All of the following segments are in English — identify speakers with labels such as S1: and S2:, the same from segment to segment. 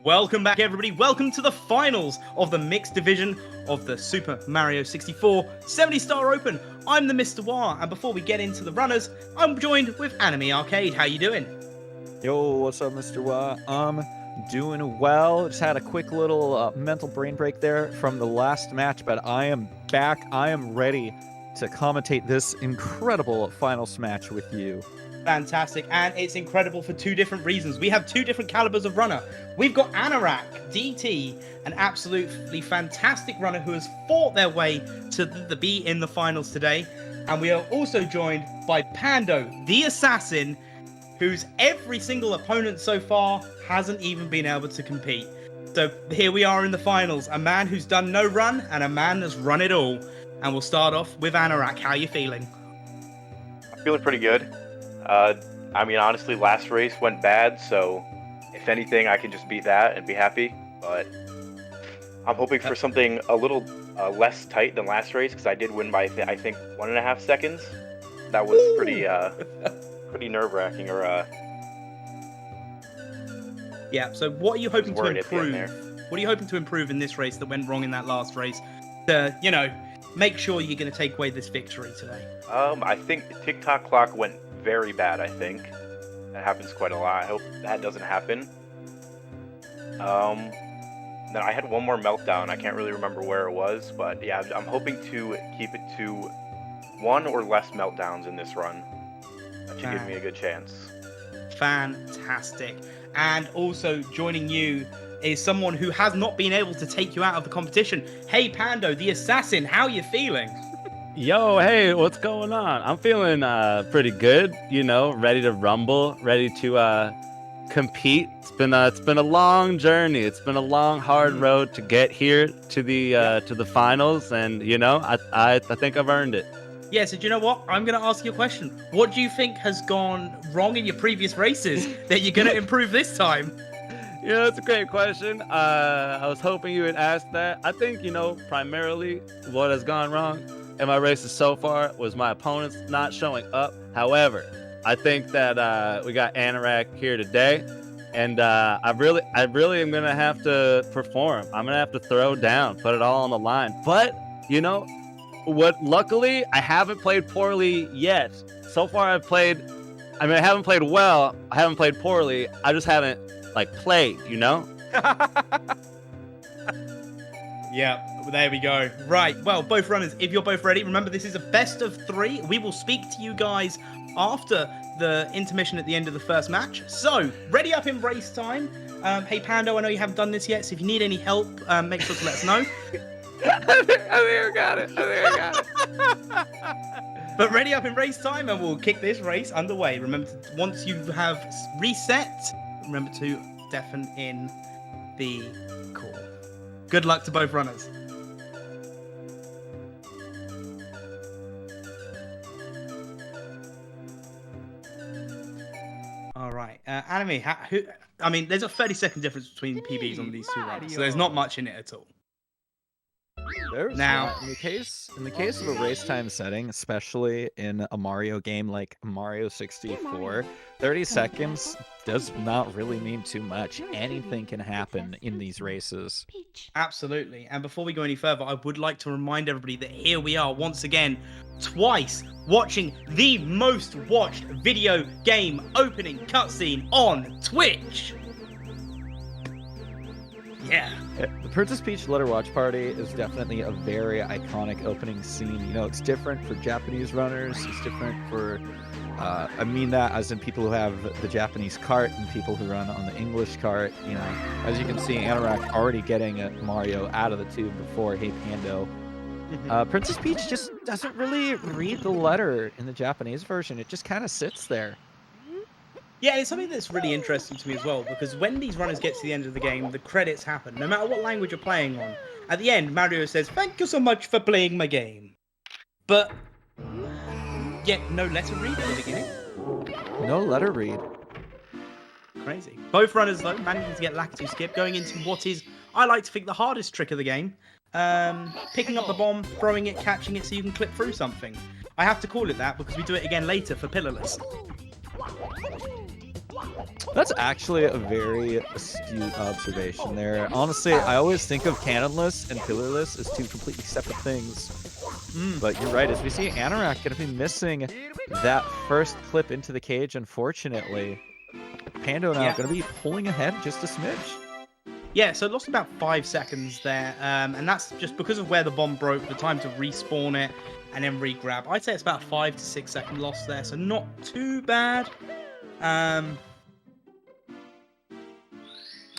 S1: Welcome back, everybody. Welcome to the finals of the mixed division of the Super Mario 64 70-star Open. I'm the Mr. War, and before we get into the runners, I'm joined with Anime Arcade. How you doing?
S2: Yo, what's up, Mr. Wa? Doing well. Just had a quick little mental brain break there from the last match, but I am back. I am ready to commentate this incredible finals match with you.
S1: Fantastic, and it's incredible for two different reasons. We have two different calibers of runner. We've got Anorak, DT, an absolutely fantastic runner who has fought their way to be in the finals today. And we are also joined by Pando, the assassin, whose every single opponent so far hasn't even been able to compete. So here we are in the finals, a man who's done no run and a man that's run it all. And we'll start off with Anorak. How are you feeling?
S3: I'm feeling pretty good. I mean, honestly, last race went bad, so if anything, I can just beat that and be happy. But I'm hoping for something a little less tight than last race, because I did win by, I think, 1.5 seconds. That was pretty pretty nerve-wracking.
S1: Yeah, so what are you hoping to improve? What are you hoping to improve in this race that went wrong in that last race to, you know, make sure you're going to take away this victory today?
S3: I think the TikTok clock went very bad, I think. That happens quite a lot. I hope that doesn't happen. Then I had one more meltdown. I can't really remember where it was, but yeah, I'm hoping to keep it to one or less meltdowns in this run. That should give me a good chance.
S1: Fantastic. And also joining you is someone who has not been able to take you out of the competition. heyPando, the assassin. How are you feeling?
S4: Yo, hey, what's going on? I'm feeling pretty good, you know, ready to rumble, ready to compete. It's been a long journey. It's been a long, hard road to get here to the finals, and you know, I think I've earned it.
S1: Yeah, so do you know what? I'm going to ask you a question. What do you think has gone wrong in your previous races that you're going to improve this time?
S4: Yeah, that's a great question. I was hoping you would ask that. I think, you know, primarily what has gone wrong in my races so far was my opponents not showing up. However, I think that we got Anorak here today, and I really am gonna have to perform. I'm gonna have to throw down, put it all on the line. But you know what? Luckily, I haven't played poorly yet. So far, I haven't played well. I haven't played poorly. I just haven't played. You know.
S1: Yeah. There we go. Right. Well, both runners, if you're both ready, remember this is a best of 3. We will speak to you guys after the intermission at the end of the first match. So, ready up in race time. heyPando, I know you haven't done this yet, so if you need any help, make sure to let us know.
S4: I think I got it.
S1: But ready up in race time, and we'll kick this race underway. Remember, once you have reset, remember to deafen in the call. Good luck to both runners. All right, Anime. I mean, there's a 30-second difference between PBs on these two runners, so there's not much in it at all.
S2: There's
S1: Now,
S2: in the case of a race time setting, especially in a Mario game like Mario 64, 30 seconds does not really mean too much. Anything can happen in these races.
S1: Absolutely. And before we go any further, I would like to remind everybody that here we are once again, twice watching the most watched video game opening cutscene on Twitch. Yeah.
S2: The Princess Peach Letter Watch Party is definitely a very iconic opening scene. You know, it's different for Japanese runners. It's different for, I mean that as in people who have the Japanese cart and people who run on the English cart. You know, as you can see, Anorak already getting Mario out of the tube before heyPando. Princess Peach just doesn't really read the letter in the Japanese version. It just kind of sits there.
S1: Yeah, and it's something that's really interesting to me as well, because when these runners get to the end of the game, the credits happen, no matter what language you're playing on. At the end, Mario says, "Thank you so much for playing my game." But, yet, no letter read at the beginning.
S2: No letter read.
S1: Crazy. Both runners, though, managing to get Lakitu skip, going into what is, I like to think, the hardest trick of the game. Picking up the bomb, throwing it, catching it so you can clip through something. I have to call it that because we do it again later for Pillarless.
S2: That's actually a very astute observation there. Honestly, I always think of cannonless and pillarless as two completely separate things. But you're right, as we see Anorak going to be missing that first clip into the cage, unfortunately. Pando now going to be pulling ahead just a smidge.
S1: Yeah, so it lost about 5 seconds there, and that's just because of where the bomb broke, the time to respawn it and then re-grab. I'd say it's about 5 to 6 second loss there, so not too bad.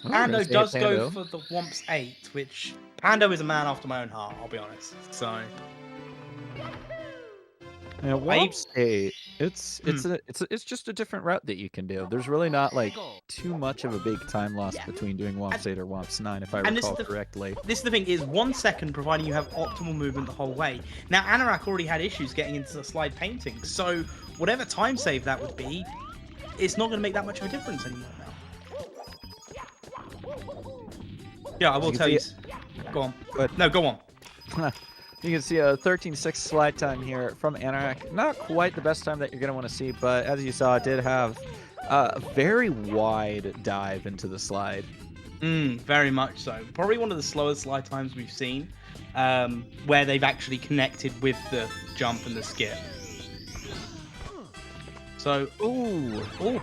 S1: Pando does go for the Whomp's 8, which Pando is a man after my own heart, I'll be honest. So
S2: yeah, Whomp's 8, it's just a different route that you can do. There's really not like too much of a big time loss between doing Whomp's 8 or Whomp's 9, if I recall correctly.
S1: This is the thing, is 1 second providing you have optimal movement the whole way. Now Anorak already had issues getting into the slide painting, so whatever time save that would be, it's not going to make that much of a difference anymore now. Yeah, I will tell you. Go on. No, go on.
S2: You can see a 13.6 slide time here from Anorak. Not quite the best time that you're going to want to see, but as you saw, it did have a very wide dive into the slide.
S1: Very much so. Probably one of the slowest slide times we've seen, where they've actually connected with the jump and the skip. So,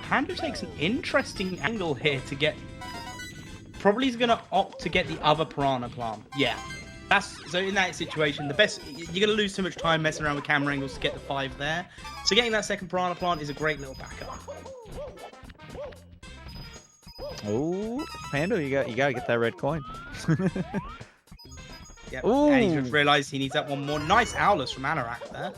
S1: Pando takes an interesting angle here to get... Probably is going to opt to get the other Piranha Plant. Yeah. So in that situation, the best... You're going to lose too much time messing around with camera angles to get the 5 there. So getting that second Piranha Plant is a great little backup.
S2: Oh, Pando, you got to get that red coin.
S1: Yep. And he just realized he needs that one more. Nice Owlus from Anorak there.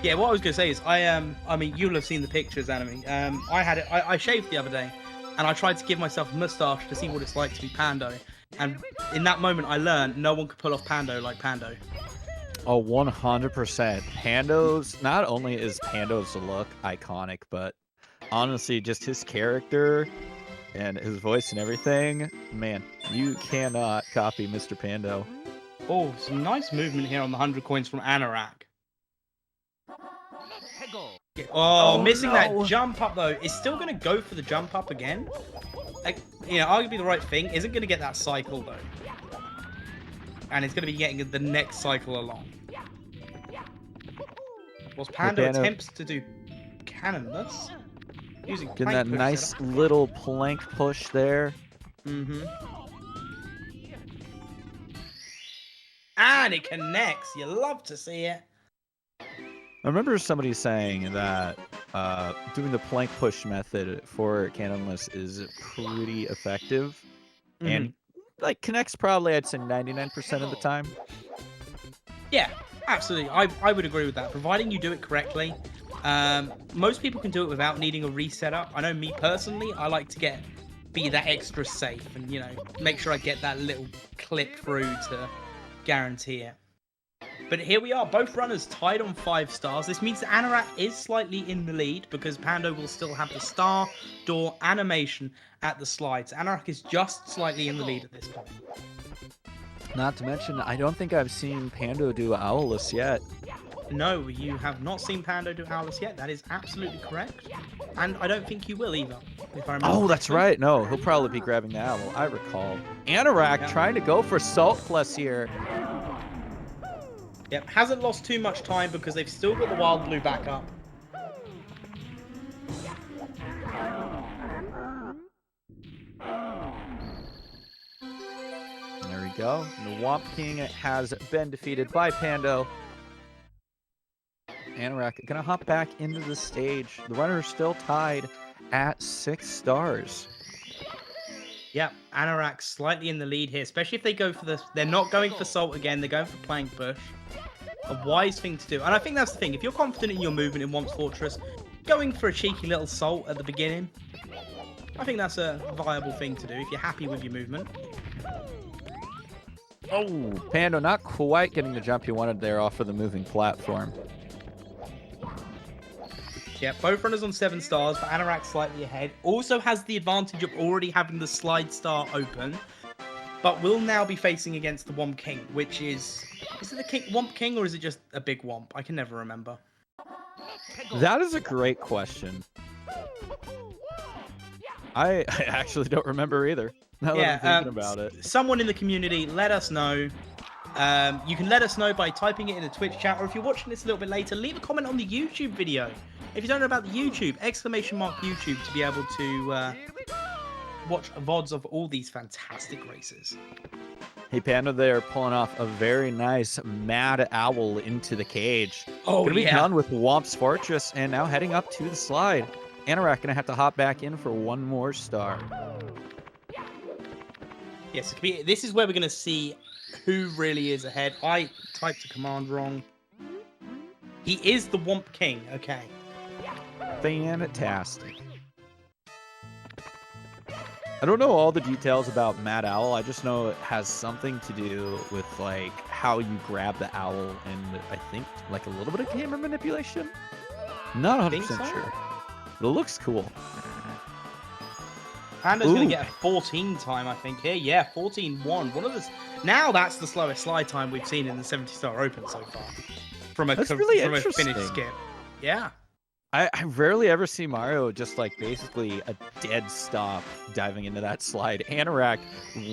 S1: Yeah, what I was gonna say is I mean, you'll have seen the pictures, Anime. I shaved the other day, and I tried to give myself a moustache to see what it's like to be Pando. And in that moment, I learned no one could pull off Pando like Pando.
S2: Oh, 100%. Pando's, not only is Pando's look iconic, but honestly, just his character and his voice and everything, man, you cannot copy Mr. Pando.
S1: Oh, some nice movement here on the 100 coins from Anorak. Missing that jump up though. It's still going to go for the jump up again. Like, you know, arguably the right thing. Isn't going to get that cycle though. And it's going to be getting the next cycle along. Whilst Pando attempts to do cannonless. Using
S2: getting that nice little plank push there.
S1: And it connects. You love to see it.
S2: I remember somebody saying that doing the plank push method for cannonless is pretty effective, and like connects probably I'd say 99% of the time.
S1: Yeah, absolutely. I would agree with that, providing you do it correctly. Most people can do it without needing a reset up. I know me personally, I like to be that extra safe and, you know, make sure I get that little clip through to guarantee it. But here we are, both runners tied on 5 stars. This means that Anorak is slightly in the lead because Pando will still have the star door animation at the slides. Anorak is just slightly in the lead at this point.
S2: Not to mention, I don't think I've seen Pando do Owlus yet.
S1: No, you have not seen Pando do Owlus yet. That is absolutely correct. And I don't think you will either, if I remember.
S2: Oh, that's right. No, he'll probably be grabbing the Owl. I recall. Anorak trying to go for Salt Plus here.
S1: Yep, hasn't lost too much time because they've still got the Wild Blue back up.
S2: There we go. The Whomp King has been defeated by Pando. Anorak gonna hop back into the stage. The runner is still tied at 6 stars.
S1: Yep, Anorak slightly in the lead here, especially if they go for the... They're not going for Salt again, they're going for Plank Push. A wise thing to do. And I think that's the thing. If you're confident in your movement in Whomp's Fortress, going for a cheeky little Salt at the beginning, I think that's a viable thing to do if you're happy with your movement.
S2: Oh, Pando not quite getting the jump he wanted there off of the moving platform.
S1: Yeah, both runners on 7 stars, but Anorak slightly ahead. Also has the advantage of already having the slide star open, but will now be facing against the Whomp King, which is... Is it the Whomp King or is it just a big Whomp? I can never remember.
S2: That is a great question. I actually don't remember either. Now that I'm thinking about it.
S1: Someone in the community, let us know. You can let us know by typing it in the Twitch chat, or if you're watching this a little bit later, leave a comment on the YouTube video. If you don't know about the YouTube, !YouTube to be able to watch VODs of all these fantastic races.
S2: heyPando there pulling off a very nice Mad Owl into the cage.
S1: Oh,
S2: Gonna be
S1: yeah.
S2: done with Womp's Fortress and now heading up to the slide. Anorak gonna have to hop back in for one more star.
S1: Yes, this is where we're going to see who really is ahead. I typed the command wrong. He is the Womp King. Okay.
S2: Fantastic. I don't know all the details about Mad Owl. I just know it has something to do with like how you grab the owl and I think like a little bit of camera manipulation. Not 100% sure. But it looks cool.
S1: Pando's going to get a 14 time, I think, here. Yeah, 14-1. Now that's the slowest slide time we've seen in the 70-star Open so far. From a finished skip. Yeah.
S2: I rarely ever see Mario just like basically a dead stop diving into that slide. Anorak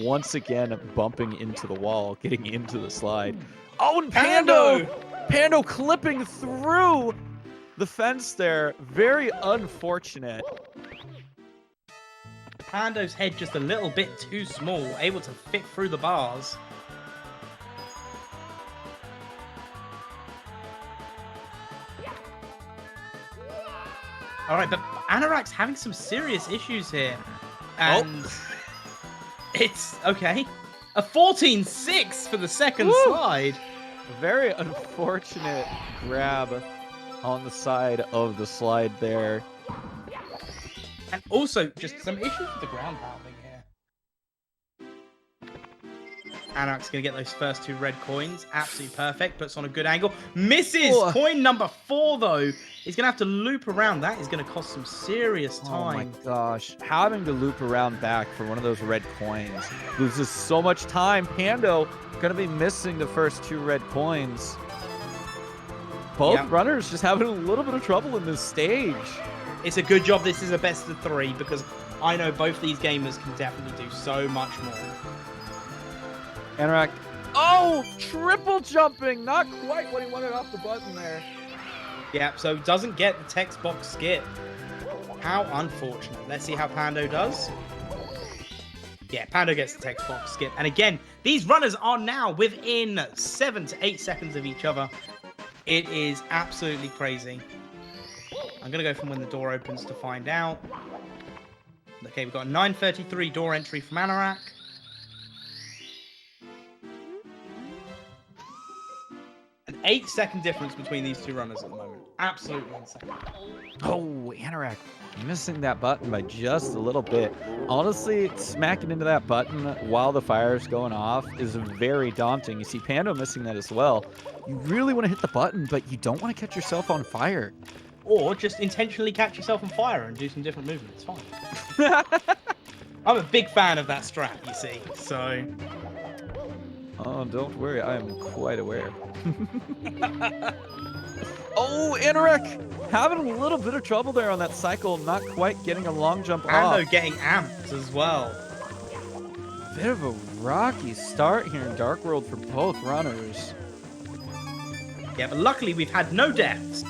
S2: once again bumping into the wall, getting into the slide. Oh, and Pando clipping through the fence there. Very unfortunate.
S1: Pando's head just a little bit too small, able to fit through the bars. All right, but Anorak's having some serious issues here. And it's okay. A 14-6 for the second slide.
S2: Very unfortunate grab on the side of the slide there.
S1: And also, just some issues with the ground pounding here. Anorak's going to get those first two red coins. Absolutely perfect. Puts on a good angle. Misses! Oh. Coin number 4, though. He's going to have to loop around. That is going to cost some serious time.
S2: Oh, my gosh. Having to loop around back for one of those red coins loses so much time. Pando going to be missing the first 2 red coins. Both runners just having a little bit of trouble in this stage.
S1: It's a good job this is a best of 3 because I know both these gamers can definitely do so much more.
S2: Anorak. Oh, triple jumping. Not quite what he wanted off the button there.
S1: Yeah, so doesn't get the text box skip. How unfortunate. Let's see how Pando does. Yeah, Pando gets the text box skip. And again, these runners are now within 7 to 8 seconds of each other. It is absolutely crazy. I'm going to go from when the door opens to find out. Okay, we've got a 9:33 door entry from Anorak. An 8-second difference between these two runners at the moment. Absolutely insane.
S2: Oh, Anorak missing that button by just a little bit. Honestly, smacking into that button while the fire is going off is very daunting. You see Pando missing that as well. You really want to hit the button, but you don't want to catch yourself on fire.
S1: Or just intentionally catch yourself on fire and do some different movements. It's fine. I'm a big fan of that strat, you see, so...
S2: Oh, don't worry. I am quite aware. Oh, Anorak having a little bit of trouble there on that cycle. Not quite getting a long jump off.
S1: Ando getting amped as well.
S2: Bit of a rocky start here in Dark World for both runners.
S1: Yeah, but luckily we've had no deaths.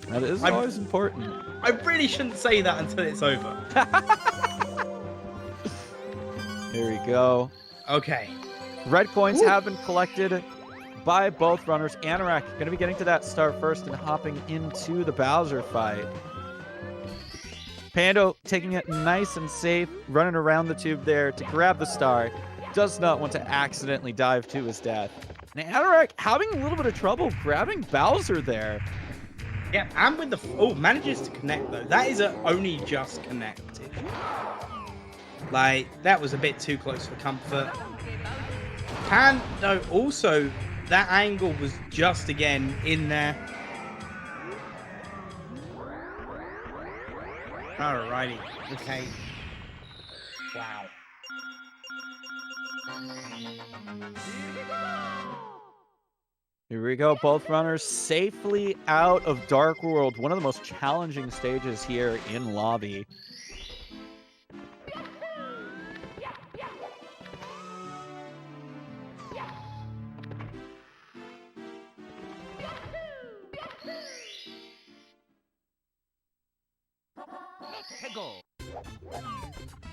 S2: That is always important.
S1: I really shouldn't say that until it's over.
S2: Here we go.
S1: Okay.
S2: Red coins have been collected by both runners. Anorak going to be getting to that star first and hopping into the Bowser fight. Pando taking it nice and safe, running around the tube there to grab the star. Does not want to accidentally dive to his death. And Anorak having a little bit of trouble grabbing Bowser there.
S1: Yeah, and with the... Oh, manages to connect, though. That is only just connected. Like, that was a bit too close for comfort. Pando also, that angle was just, again, in there. Alrighty. Okay. Wow.
S2: Here we go. Both runners safely out of Dark World, one of the most challenging stages here in Lobby.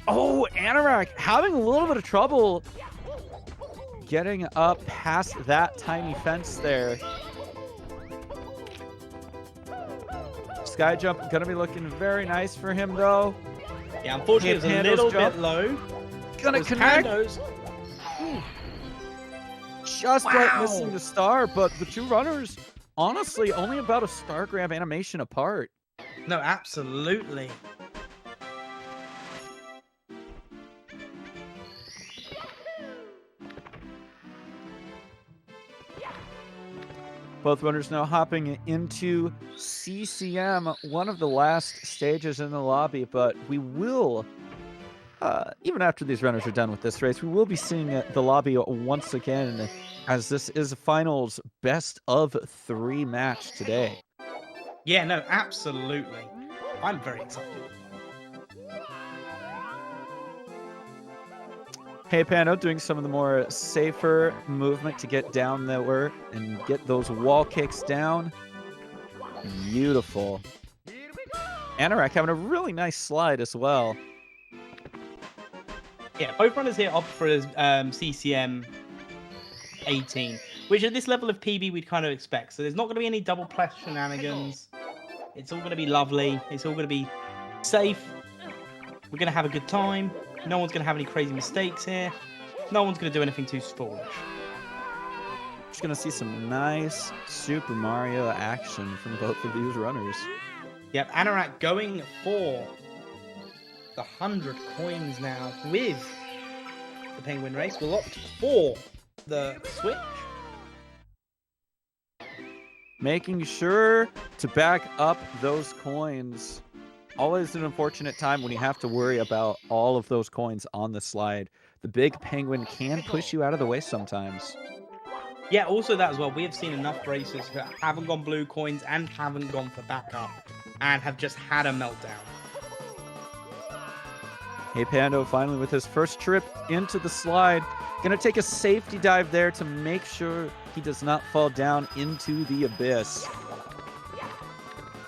S2: Oh, Anorak having a little bit of trouble getting up past that tiny fence there. Sky jump gonna be looking very nice for him though.
S1: Yeah, unfortunately, it was a
S2: heyPando's
S1: little
S2: jump.
S1: bit low.
S2: Gonna
S1: Those
S2: connect.
S1: Pandos-
S2: Just right
S1: Wow.
S2: missing the star, but the two runners, honestly, only about a star grab animation apart.
S1: No, absolutely.
S2: Both runners now hopping into CCM, one of the last stages in the lobby, but we will, even after these runners are done with this race, we will be seeing the lobby once again, as this is finals best of 3 match today.
S1: Yeah, no, absolutely. I'm very excited.
S2: heyPando doing some of the more safer movement to get down there and get those wall kicks down. Beautiful. Anorak having a really nice slide as well.
S1: Yeah, both runners here opt for CCM 18, which at this level of PB we'd kind of expect. So there's not going to be any double plus shenanigans. It's all going to be lovely. It's all going to be safe. We're going to have a good time. No one's going to have any crazy mistakes here. No one's going to do anything too foolish.
S2: Just gonna see some nice Super Mario action from both of these runners.
S1: Yep, Anorak going for the 100 coins now with the Penguin Race. We'll opt for the Switch.
S2: Making sure to back up those coins. Always an unfortunate time when you have to worry about all of those coins on the slide. The big penguin can push you out of the way sometimes.
S1: Yeah, also that as well. We have seen enough racers who haven't gone blue coins and haven't gone for backup and have just had a meltdown.
S2: heyPando finally with his first trip into the slide. Gonna take a safety dive there to make sure he does not fall down into the abyss.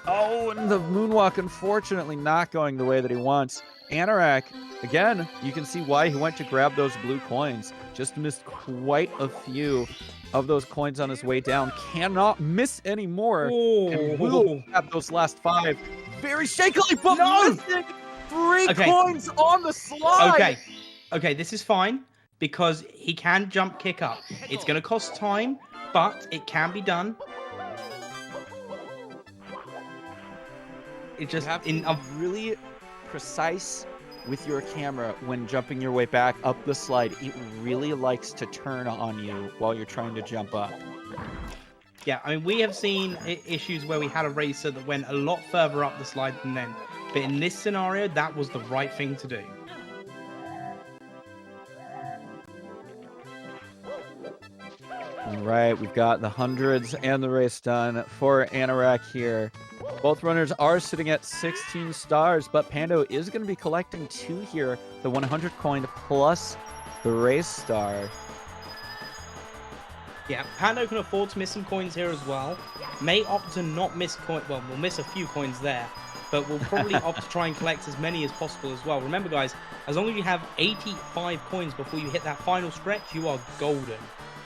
S2: Oh, and the moonwalk unfortunately not going the way that he wants. Anorak, again, you can see why he went to grab those blue coins. Just missed quite a few of those coins on his way down. Cannot miss any more. And will have those last 5 very shakily, but missing 3 coins on the slide.
S1: Okay, this is fine because he can jump kick up. It's going to cost time, but it can be done. It just
S2: You have to be really precise with your camera when jumping your way back up the slide. It really likes to turn on you while you're trying to jump up.
S1: Yeah, I mean, we have seen issues where we had a racer that went a lot further up the slide than them. But in this scenario, that was the right thing to do.
S2: All right, we've got the hundreds and the race done for Anorak here. Both runners are sitting at 16 stars, but Pando is going to be collecting 2 here, the 100 coin plus the race star.
S1: Yeah, Pando can afford to miss some coins here as well. May opt to not miss coin. Well, we'll miss a few coins there, but we'll probably opt to try and collect as many as possible as well. Remember, guys, as long as you have 85 coins before you hit that final stretch, you are golden.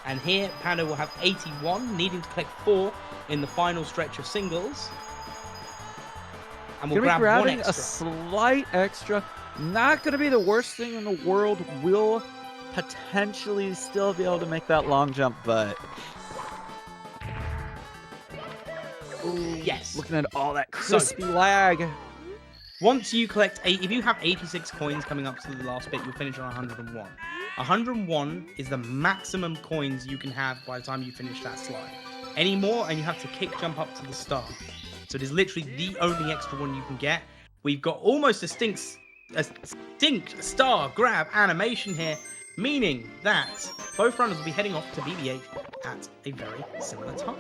S1: And here, Pando will have 81, needing to collect 4 in the final stretch of singles. And we'll grab one extra.
S2: A slight extra. Not going to be the worst thing in the world. Will potentially still be able to make that long jump, but...
S1: Ooh, yes.
S2: Looking at all that crispy lag.
S1: Once you collect if you have 86 coins coming up to the last bit, you'll finish on 101. 101 is the maximum coins you can have by the time you finish that slide. Any more, and you have to kick jump up to the star. So it is literally the only extra one you can get. We've got almost a stink star grab animation here. meaning that both runners will be heading off to BBH at a very similar time.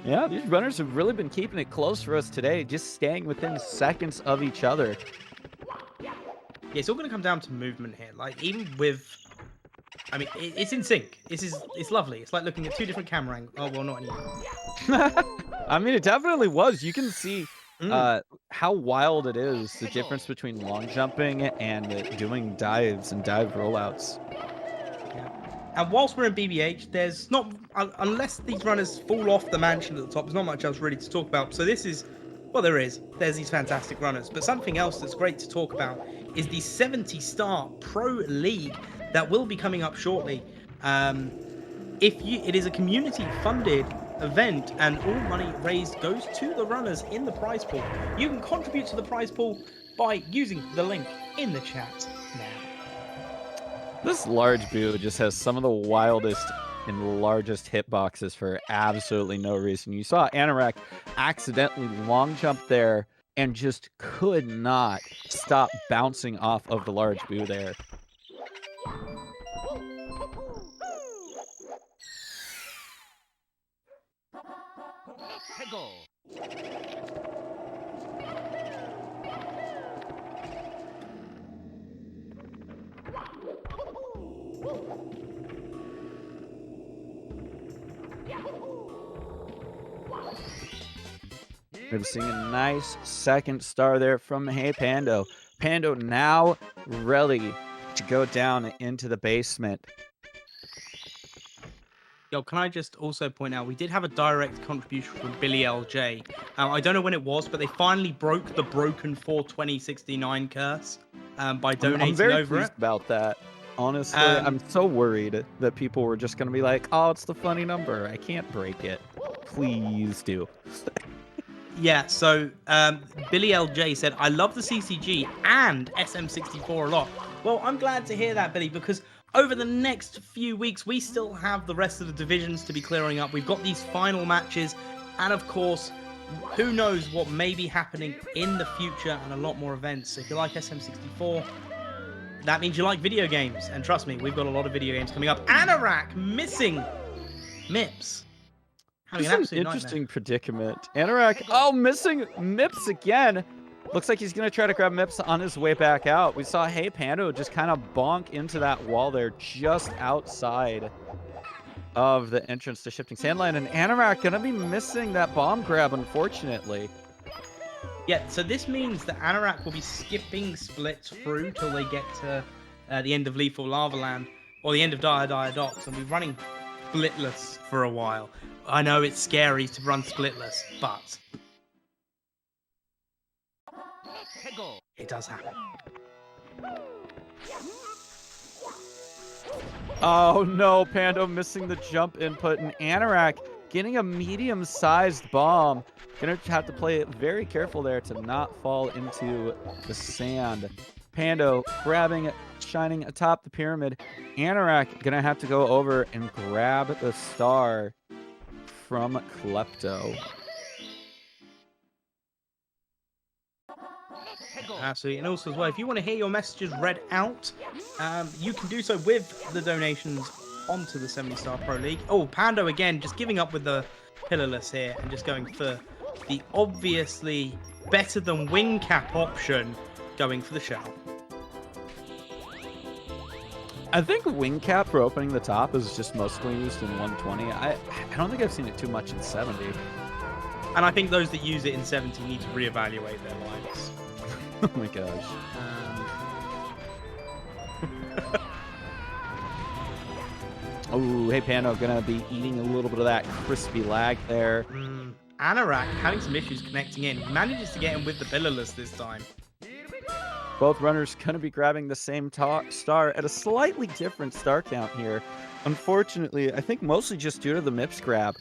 S2: Yeah, these runners have really been keeping it close for us today, just staying within seconds of each other.
S1: Yeah, it's all going to come down to movement here. Like, even with... I mean, it's in sync. It's lovely. It's like looking at two different camera angles. Oh, well, not anymore.
S2: I mean, it definitely was. You can see how wild it is, the difference between long jumping and doing dives and dive rollouts.
S1: Yeah. And whilst we're in BBH, there's not... Unless these runners fall off the mansion at the top, there's not much else really to talk about. So this is... Well, there is. There's these fantastic runners. But something else that's great to talk about is the 70-star Pro League that will be coming up shortly. It is a community-funded event, and all money raised goes to the runners in the prize pool. You can contribute to the prize pool by using the link in the chat now.
S2: This large boo just has some of the wildest and largest hitboxes for absolutely no reason. You saw Anorak accidentally long jump there and just could not stop bouncing off of the large boo there. We're seeing a nice second star there from heyPando. Pando now ready to go down into the basement.
S1: Yo, can I just also point out, we did have a direct contribution from Billy LJ. I don't know when it was, but they finally broke the broken 42069 curse by donating
S2: I'm very
S1: over
S2: pleased
S1: it.
S2: about that. Honestly, I'm so worried that people were just going to be like, oh, it's the funny number. I can't break it. Please do.
S1: Yeah, so Billy LJ said, I love the CCG and SM64 a lot. Well, I'm glad to hear that, Billy, because over the next few weeks, we still have the rest of the divisions to be clearing up. We've got these final matches, and of course, who knows what may be happening in the future and a lot more events. If you like SM64, that means you like video games. And trust me, we've got a lot of video games coming up. Anorak missing Mips.
S2: This is an interesting predicament. Anorak, missing Mips again. Looks like he's going to try to grab Mips on his way back out. We saw heyPando just kind of bonk into that wall there just outside of the entrance to Shifting Sandline. And Anorak going to be missing that bomb grab, unfortunately.
S1: Yeah, so this means that Anorak will be skipping splits through till they get to the end of Lethal Lava Land, or the end of Dire Docks, and we're running splitless for a while. I know it's scary to run splitless, but it does happen.
S2: Oh no, Pando missing the jump input, and Anorak getting a medium-sized bomb. Gonna have to play it very careful there to not fall into the sand. Pando grabbing, shining atop the pyramid. Anorak gonna have to go over and grab the star from Klepto.
S1: Absolutely, and also as well, if you want to hear your messages read out, you can do so with the donations onto the 70-star Pro League. Oh, Pando again, just giving up with the pillarless here and just going for the obviously better than wing cap option, going for the shell.
S2: I think wing cap for opening the top is just mostly used in 120. I don't think I've seen it too much in 70.
S1: And I think those that use it in 70 need to reevaluate their lives.
S2: Oh my gosh. Oh, heyPando gonna be eating a little bit of that crispy lag there.
S1: Anorak having some issues connecting in. He manages to get in with the pillarless this time.
S2: Both runners gonna be grabbing the same star at a slightly different star count here. Unfortunately, I think mostly just due to the Mips grab.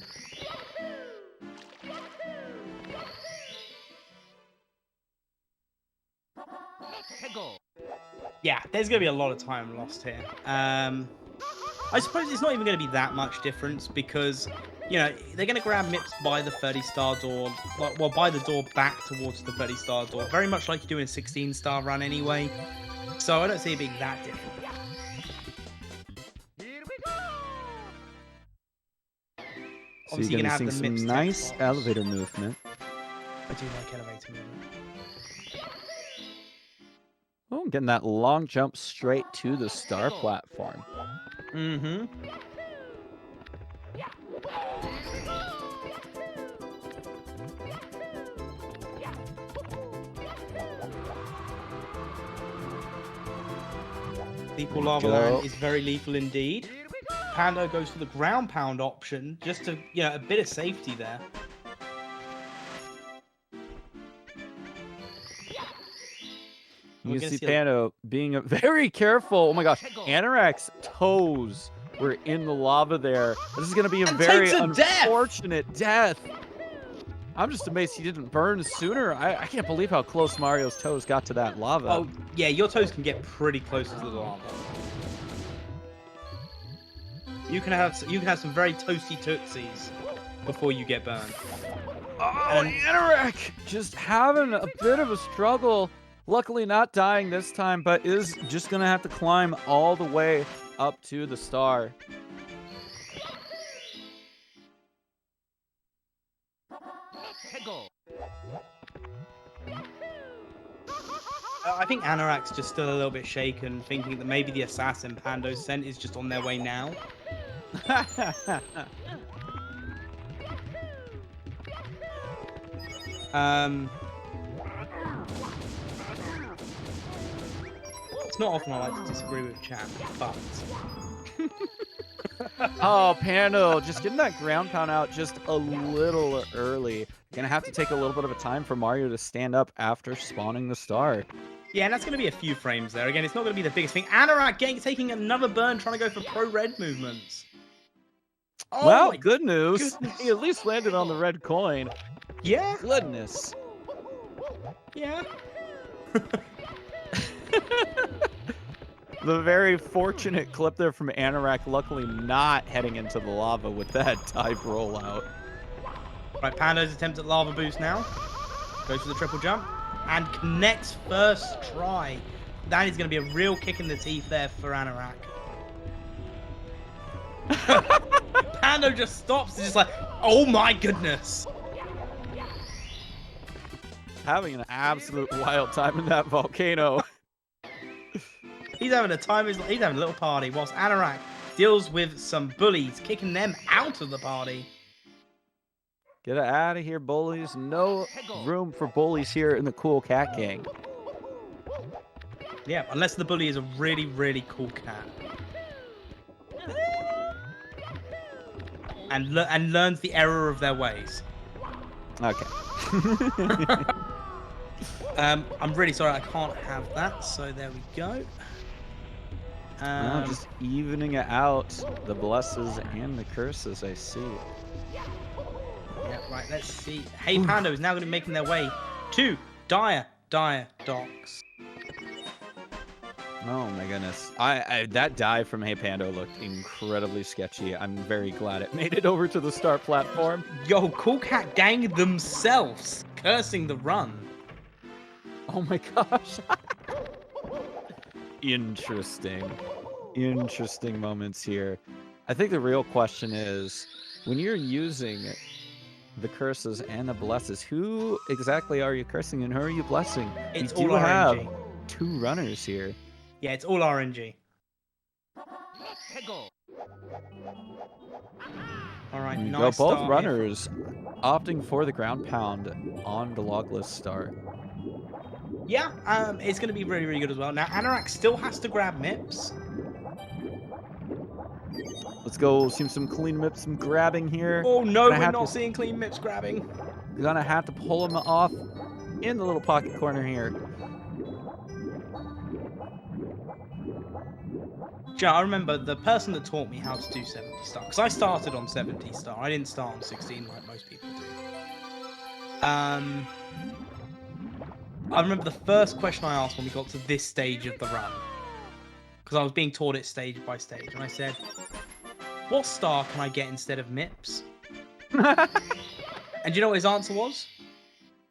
S1: Yeah, there's going to be a lot of time lost here. I suppose it's not even going to be that much difference because, you know, they're going to grab Mips by the 30-star door, well, by the door back towards the 30-star door, very much like you do in a 16-star run anyway. So I don't see it being that different.
S2: So
S1: Obviously,
S2: you're
S1: you're
S2: going
S1: gonna
S2: to
S1: have
S2: see
S1: the
S2: some
S1: MIPS
S2: nice
S1: text box.
S2: elevator movement.
S1: I do like elevator movement.
S2: Oh, getting that long jump straight to the star platform.
S1: Mm-hmm. Lethal Lava Land is very lethal indeed. Pando goes for the ground pound option just to, a bit of safety there.
S2: You see Pando being very careful. Oh my gosh, Anorak's toes were in the lava there. This is going to be a very unfortunate death. I'm just amazed he didn't burn sooner. I can't believe how close Mario's toes got to that lava.
S1: Oh, yeah, your toes can get pretty close to the lava. You can have some very toasty tootsies before you get burned.
S2: Oh, Anorak just having a bit of a struggle. Luckily not dying this time, but is just going to have to climb all the way up to the star.
S1: I think Anorak's just still a little bit shaken, thinking that maybe the assassin Pando sent is just on their way now. It's not often I like to disagree with chat, but...
S2: Oh, Pando, just getting that ground pound out just a little early. You're going to have to take a little bit of a time for Mario to stand up after spawning the star.
S1: Yeah, and that's going to be a few frames there. Again, it's not going to be the biggest thing. Anorak taking another burn, trying to go for pro-red movements. Oh,
S2: well, good news. He at least landed on the red coin.
S1: Yeah.
S2: Goodness.
S1: Yeah.
S2: The very fortunate clip there from Anorak, luckily not heading into the lava with that dive rollout.
S1: Right, Pando's attempt at lava boost now. Goes for the triple jump. And connects first try. That is going to be a real kick in the teeth there for Anorak. Pando just stops. It's just like, oh my goodness.
S2: Having an absolute wild time in that volcano.
S1: He's having a time. He's having a little party whilst Anorak deals with some bullies, kicking them out of the party.
S2: Get out of here, bullies. No room for bullies here in the Cool Cat Gang.
S1: Yeah, unless the bully is a really, really cool cat. And learns the error of their ways.
S2: Okay.
S1: I'm really sorry I can't have that, so there we go.
S2: Just evening it out, the blesses and the curses, I see.
S1: Yeah, right, let's see. heyPando is now going to be making their way to Dire Docks.
S2: Oh my goodness. That dive from heyPando looked incredibly sketchy. I'm very glad it made it over to the start platform.
S1: Yo, Cool Cat Gang themselves cursing the run.
S2: Oh my gosh. Interesting moments here. I think the real question is, when you're using the curses and the blesses, who exactly are you cursing and who are you blessing?
S1: It's
S2: we do
S1: all
S2: have
S1: RNG.
S2: 2 runners here.
S1: Yeah, it's all RNG. All right, nice
S2: both
S1: start
S2: runners opting for the ground pound on the logless star.
S1: Yeah, it's going to be really, really good as well. Now, Anorak still has to grab MIPS.
S2: Let's go see some clean MIPS, some grabbing here.
S1: Oh no, we're not seeing clean MIPS grabbing.
S2: You're gonna have to pull him off in the little pocket corner here.
S1: Yeah, I remember the person that taught me how to do 70 star, because I started on 70 star. I didn't start on 16 like most people do. I remember the first question I asked when we got to this stage of the run, because I was being taught it stage by stage, and I said, what star can I get instead of MIPS? And do you know what his answer was?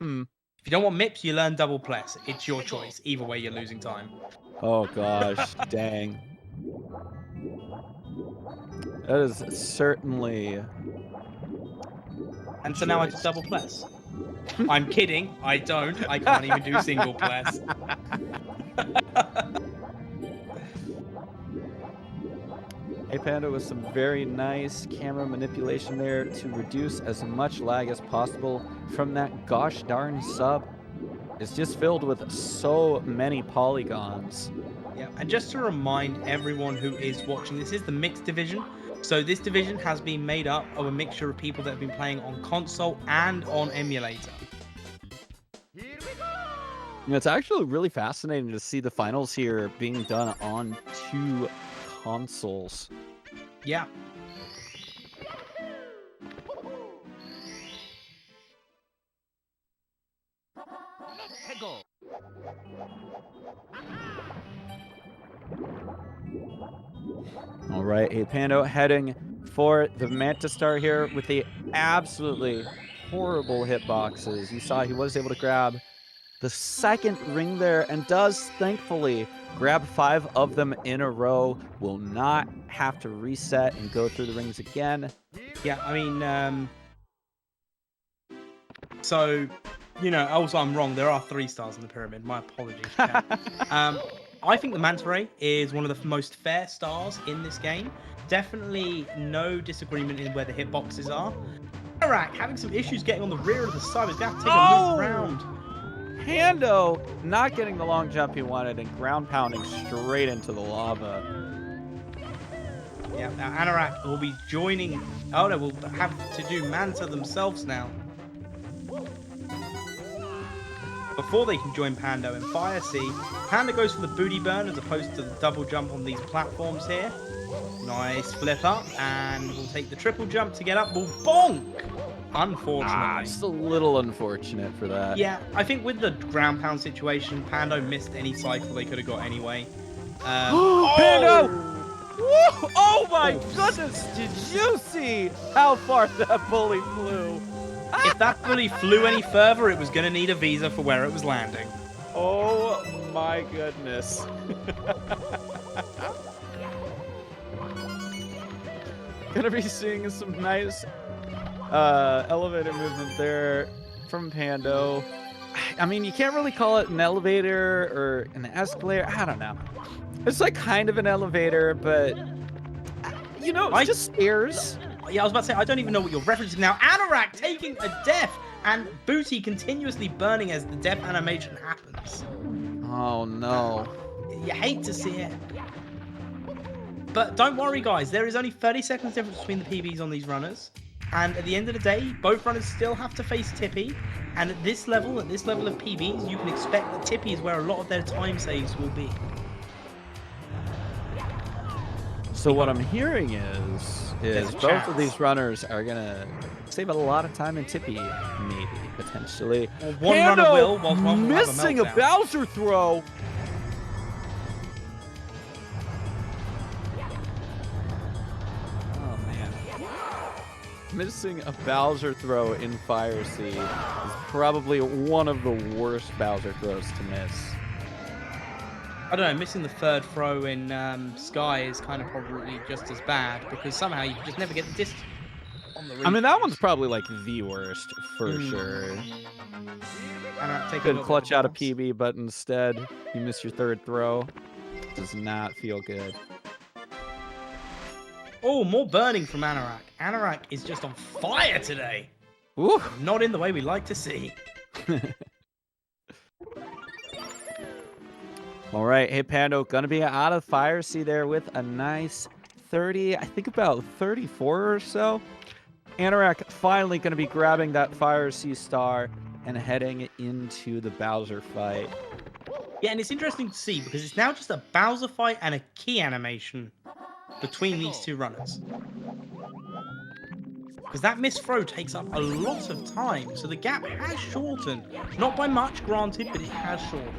S1: If you don't want MIPS, you learn double press. It's your choice. Either way, you're losing time.
S2: Oh gosh, dang. That is certainly
S1: And so now I just double press. I'm kidding. I don't. I can't even do single press.
S2: heyPando with some very nice camera manipulation there to reduce as much lag as possible from that gosh darn sub. It's just filled with so many polygons.
S1: Yeah, and just to remind everyone who is watching, this is the mixed division. So this division has been made up of a mixture of people that have been playing on console and on emulator.
S2: It's actually really fascinating to see the finals here being done on 2 consoles.
S1: Yeah.
S2: All right, heyPando heading for the Manta Star here with the absolutely horrible hitboxes. You saw he was able to grab the second ring there and does thankfully grab 5 of them in a row. Will not have to reset and go through the rings again.
S1: Yeah, I mean, so, you know, also I'm wrong. There are 3 stars in the pyramid. My apologies. I think the Manta Ray is one of the most fair stars in this game. Definitely no disagreement in where the hitboxes are. Anorak having some issues getting on the rear of the side. He's going to have to take a loop around.
S2: Pando not getting the long jump he wanted and ground pounding straight into the lava.
S1: Yeah, now Anorak will be joining. Oh no, we'll have to do Manta themselves now. Before they can join Pando in Fire Sea, Panda goes for the booty burn as opposed to the double jump on these platforms here. Nice flip up, and we'll take the triple jump to get up. We'll bonk! Unfortunately.
S2: Just a little unfortunate for that.
S1: Yeah, I think with the ground pound situation, Pando missed any cycle they could have got anyway.
S2: Pando! Woo! Oh my goodness! Did you see how far that bully flew?
S1: If that bully flew any further, it was going to need a visa for where it was landing.
S2: Oh my goodness. Gonna be seeing some nice elevator movement there from Pando. I mean, you can't really call it an elevator or an escalator. I don't know. It's like kind of an elevator, but you know, it's just stairs.
S1: Yeah, I was about to say, I don't even know what you're referencing now. Anorak taking a death and Booty continuously burning as the death animation happens.
S2: Oh no.
S1: You hate to see it. But don't worry, guys. There is only 30 seconds difference between the PBs on these runners. And at the end of the day, both runners still have to face Tippy. And at this level of PBs, you can expect that Tippy is where a lot of their time saves will be.
S2: So what I'm hearing is both of these runners are gonna save a lot of time in Tippy, maybe potentially.
S1: Well, one runner will, while one will
S2: missing
S1: have
S2: a Bowser throw. Oh man, missing a Bowser throw in Fire Sea is probably one of the worst Bowser throws to miss.
S1: I don't know, missing the third throw in Sky is kind of probably just as bad because somehow you just never get the distance on the reach.
S2: I mean, that one's probably like the worst for sure. Could clutch out a PB, but instead you miss your third throw. Does not feel good.
S1: Oh, more burning from Anorak. Anorak is just on fire today.
S2: Ooh.
S1: Not in the way we like to see.
S2: All right, heyPando gonna be out of Fire Sea there with a nice 30, I think about 34 or so. Anorak finally gonna be grabbing that Fire Sea star and heading into the Bowser fight.
S1: Yeah, and it's interesting to see because it's now just a Bowser fight and a key animation between these two runners. Because that missed throw takes up a lot of time, so the gap has shortened. Not by much, granted, but it has shortened.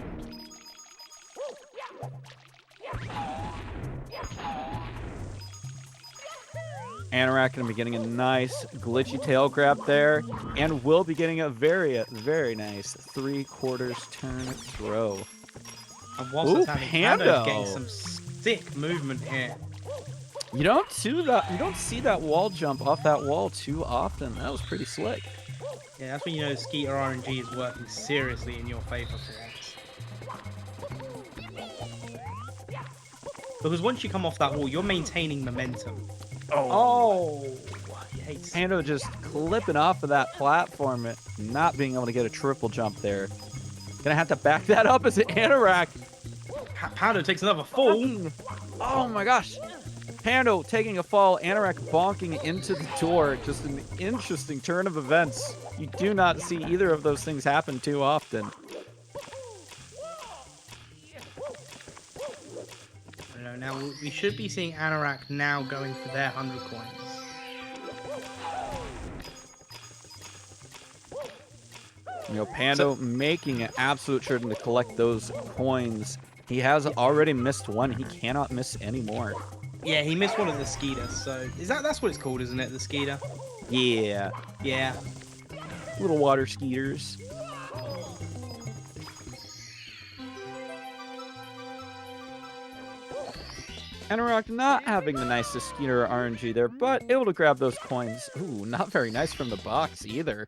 S2: Anorak going to be getting a nice glitchy tail grab there, and will be getting a very, very nice 3/4 turn throw.
S1: And whilst that's happening, Pando's getting some sick movement here.
S2: You don't see that wall jump off that wall too often. That was pretty slick.
S1: Yeah, that's when you know Skeeter RNG is working seriously in your favor for once. Because once you come off that wall, you're maintaining momentum. Oh, he hates.
S2: Pando just clipping off of that platform, not being able to get a triple jump there. Gonna have to back that up as an Anorak.
S1: Pando takes another fall.
S2: Oh my gosh. Pando taking a fall, Anorak bonking into the door. Just an interesting turn of events. You do not see either of those things happen too often.
S1: I don't know, now we should be seeing Anorak now going for their 100 coins.
S2: You know, Pando making an absolute sure to collect those coins. He has already missed one. He cannot miss any more.
S1: Yeah, he missed one of the Skeeters, so that's what it's called, isn't it? The Skeeter?
S2: Yeah.
S1: Yeah.
S2: Little water skeeters. Anorak not having the nicest Skeeter RNG there, but able to grab those coins. Ooh, not very nice from the box either.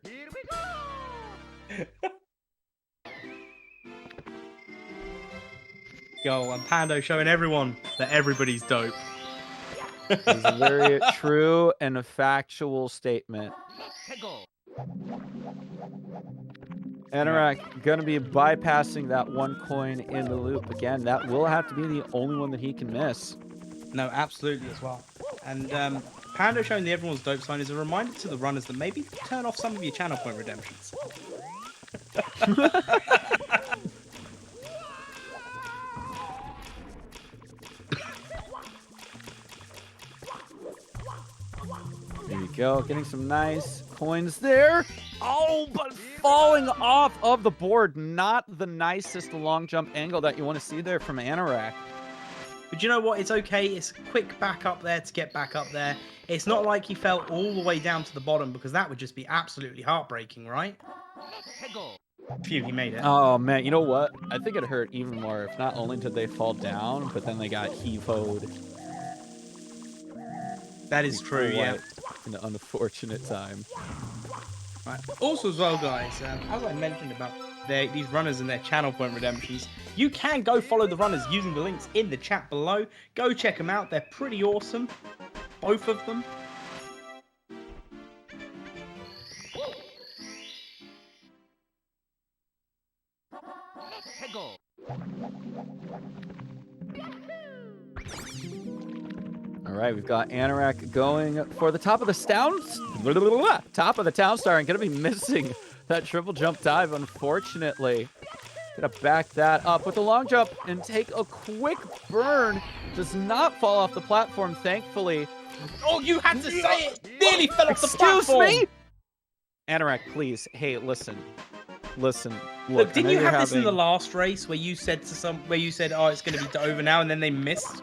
S1: Yo, and Pando showing everyone that everybody's dope.
S2: This is a very true and a factual statement. Anorak gonna be bypassing that one coin in the loop again. That will have to be the only one that he can miss.
S1: No, absolutely as well. And Pando showing the everyone's dope sign is a reminder to the runners that maybe turn off some of your channel point redemptions.
S2: There you go, getting some nice coins there. Oh, but falling off of the board. Not the nicest long jump angle that you want to see there from Anorak.
S1: But you know what? It's okay. It's a quick back up there to get back up there. It's not like he fell all the way down to the bottom, because that would just be absolutely heartbreaking, right? Phew, he made it.
S2: Oh, man, you know what? I think it hurt even more if not only did they fall down, but then they got heave-hoed.
S1: That is true, yeah.
S2: An unfortunate time.
S1: Right. Also as well, guys, as I mentioned about these runners and their channel point redemptions, you can go follow the runners using the links in the chat below. Go check them out. They're pretty awesome. Both of them.
S2: All right, we've got Anorak going for the top of the town star, and gonna be missing that triple jump dive, unfortunately. Gonna back that up with a long jump and take a quick burn. Does not fall off the platform, thankfully.
S1: Oh, you had to say it! Nearly fell off the platform!
S2: Excuse me? Anorak, please. Hey, listen.
S1: Look, didn't you have this in the last race where you said oh, it's gonna be over now, and then they missed?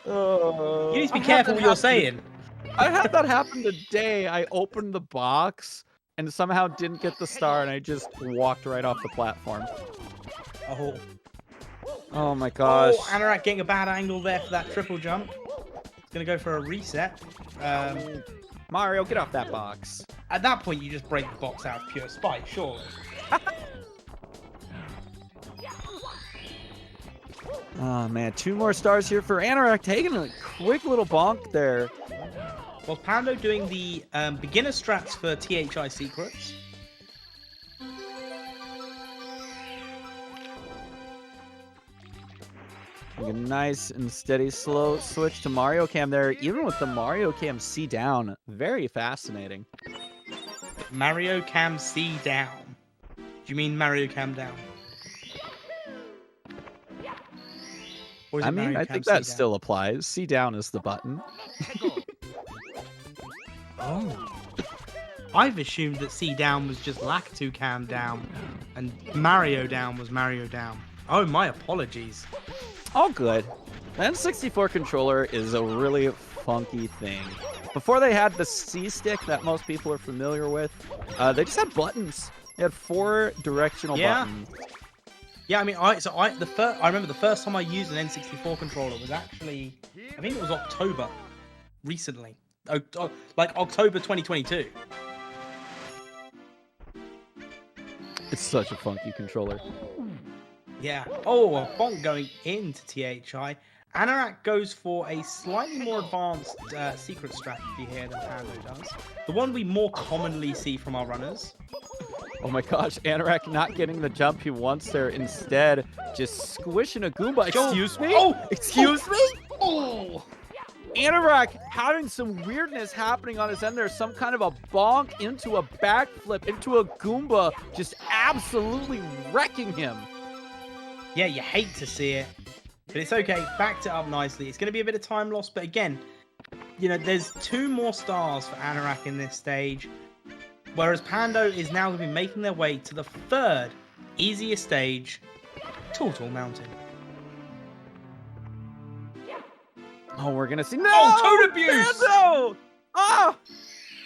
S1: You need to be careful what you're saying.
S2: I had that happen today. I opened the box and somehow didn't get the star, and I just walked right off the platform. Oh my gosh.
S1: Oh, Anorak getting a bad angle there for that triple jump. It's gonna go for a reset.
S2: Mario, get off that box.
S1: At that point, you just break the box out of pure spite, surely.
S2: Oh man, 2 more stars here for Anorak, taking a quick little bonk there.
S1: Was Pando doing the beginner strats for THI secrets?
S2: Like a nice and steady slow switch to Mario Cam there, even with the Mario Cam C down. Very fascinating.
S1: Mario Cam C down. Do you mean Mario Cam down?
S2: I mean, I think that still applies. C down is the button.
S1: Oh. I've assumed that C down was just Lactu Cam down, and Mario down was Mario down. Oh, my apologies.
S2: All good. The N64 controller is a really funky thing. Before they had the C stick that most people are familiar with, they just had buttons. They had 4 directional buttons.
S1: Yeah, I mean, I remember the first time I used an N64 controller was actually, I think it was October, recently, like October 2022.
S2: It's such a funky controller.
S1: Yeah. Oh, a bonk going into THI. Anorak goes for a slightly more advanced secret strategy here than Pando does. The one we more commonly see from our runners.
S2: Oh my gosh, Anorak not getting the jump he wants there. Instead, just squishing a Goomba. Excuse me?
S1: Oh!
S2: Excuse me?
S1: Oh!
S2: Anorak having some weirdness happening on his end there. Some kind of a bonk into a backflip into a Goomba, just absolutely wrecking him.
S1: Yeah, you hate to see it. But it's okay. Backed it up nicely. It's going to be a bit of time loss. But again, you know, there's 2 more stars for Anorak in this stage. Whereas Pando is now going to be making their way to the 3rd easiest stage, Tall Mountain.
S2: Oh, we're going to see... No!
S1: Oh, toad abuse!
S2: Pando! Oh!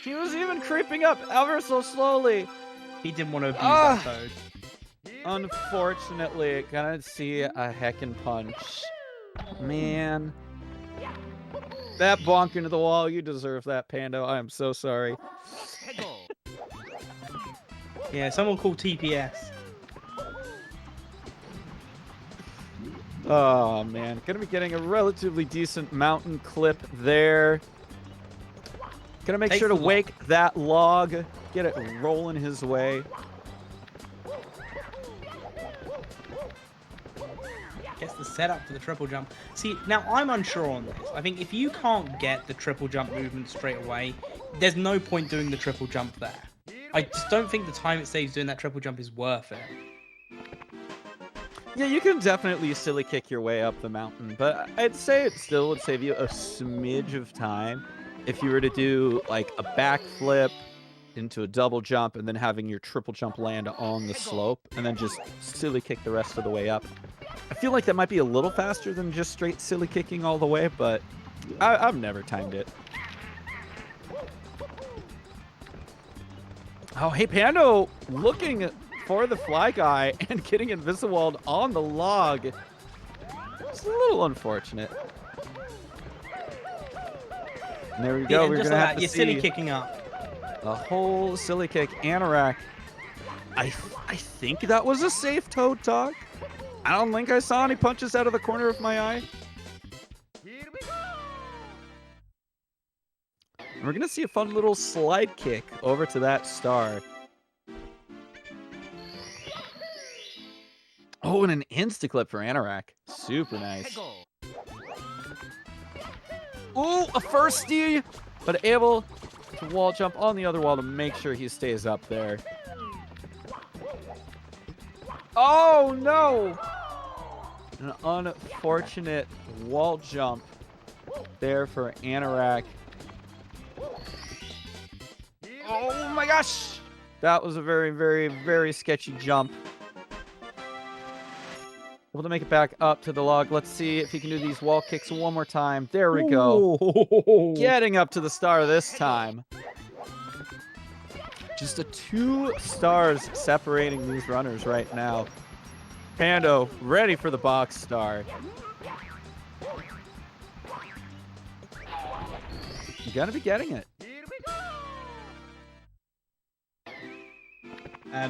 S2: He was even creeping up ever so slowly.
S1: He didn't want to abuse that toad.
S2: Unfortunately, gonna see a heckin' punch. Man. That bonk into the wall, you deserve that, Pando. I am so sorry.
S1: Yeah, someone called TPS.
S2: Oh, man. Gonna be getting a relatively decent mountain clip there. Gonna make sure to wake that log. Get it rolling his way.
S1: Gets the setup for the triple jump. See, now I'm unsure on this. I think if you can't get the triple jump movement straight away, there's no point doing the triple jump there. I just don't think the time it saves doing that triple jump is worth it.
S2: Yeah, you can definitely silly kick your way up the mountain, but I'd say it still would save you a smidge of time if you were to do like a backflip into a double jump and then having your triple jump land on the slope and then just silly kick the rest of the way up. I feel like that might be a little faster than just straight silly kicking all the way, but I've never timed it. Oh, hey, Pando looking for the fly guy and getting invisible on the log. It's a little unfortunate. And there we go.
S1: Yeah,
S2: We're
S1: just
S2: gonna
S1: like
S2: have
S1: that,
S2: to
S1: you're
S2: see
S1: silly kicking up.
S2: a whole silly kick. Anorak. I think that was a safe toad talk. I don't think I saw any punches out of the corner of my eye. And we're gonna see a fun little slide kick over to that star. Oh, and an insta-clip for Anorak. Super nice. Ooh, a firstie, but able to wall jump on the other wall to make sure he stays up there. Oh, no! An unfortunate wall jump there for Anorak. Oh my gosh! That was a very, very, very sketchy jump. Able to make it back up to the log. Let's see if he can do these wall kicks one more time. There we go.
S1: Ooh.
S2: Getting up to the star this time. Just 2 stars separating these runners right now. Pando ready for the box star. You gotta be getting it.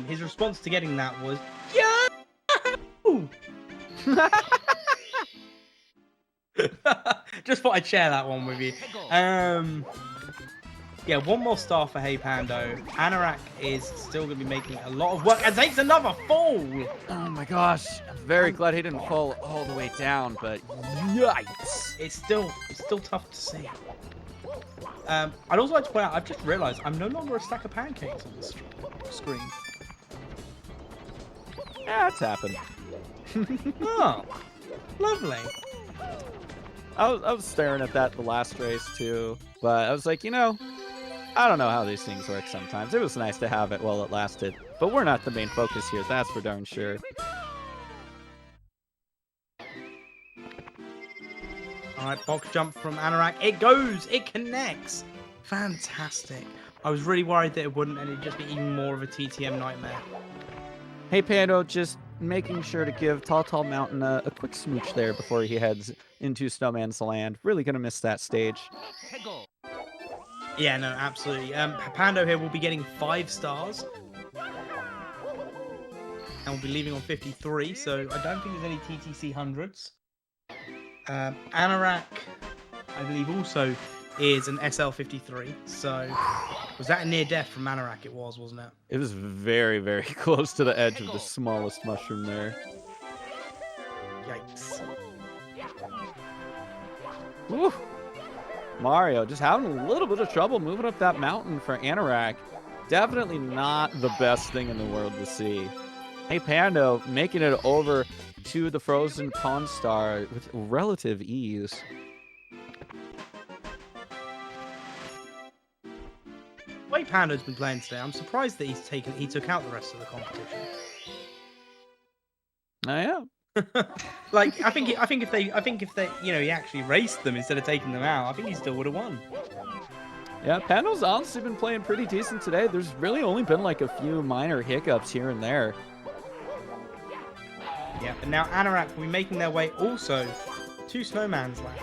S1: His response to getting that was, Yahoo! Just thought I'd share that one with you. Yeah, one more star for heyPando. Anorak is still going to be making a lot of work and takes another fall.
S2: Oh my gosh. I'm very glad he didn't fall all the way down, but yikes.
S1: It's still tough to see. I'd also like to point out, I've just realized I'm no longer a stack of pancakes on this screen.
S2: Yeah, it's happened.
S1: Oh, lovely.
S2: I was staring at that the last race too, but I was like, you know, I don't know how these things work sometimes. It was nice to have it while it lasted, but we're not the main focus here, that's for darn sure.
S1: All right, box jump from Anorak. It goes, it connects. Fantastic. I was really worried that it wouldn't, and it'd just be even more of a TTM nightmare.
S2: heyPando just making sure to give Tall Mountain a quick smooch there before he heads into Snowman's Land. Really gonna miss that stage.
S1: Yeah, no, absolutely. Pando here will be getting 5 stars. and we'll be leaving on 53, so I don't think there's any TTC 100s. Anorak, I believe, also is an SL53, so was that a near death from Anorak? It was, wasn't it?
S2: It was very, very close to the edge of the smallest mushroom there.
S1: Yikes.
S2: Woo. Mario just having a little bit of trouble moving up that mountain for Anorak. Definitely not the best thing in the world to see. heyPando making it over to the Frozen Pawn Star with relative ease.
S1: The way Pando's been playing today, I'm surprised that he took out the rest of the competition.
S2: I am.
S1: Like, I think if they, he actually raced them instead of taking them out, I think he still would have won.
S2: Yeah, Pando's honestly been playing pretty decent today. There's really only been like a few minor hiccups here and there.
S1: Yeah, and now Anorak will be making their way also to Snowman's Land.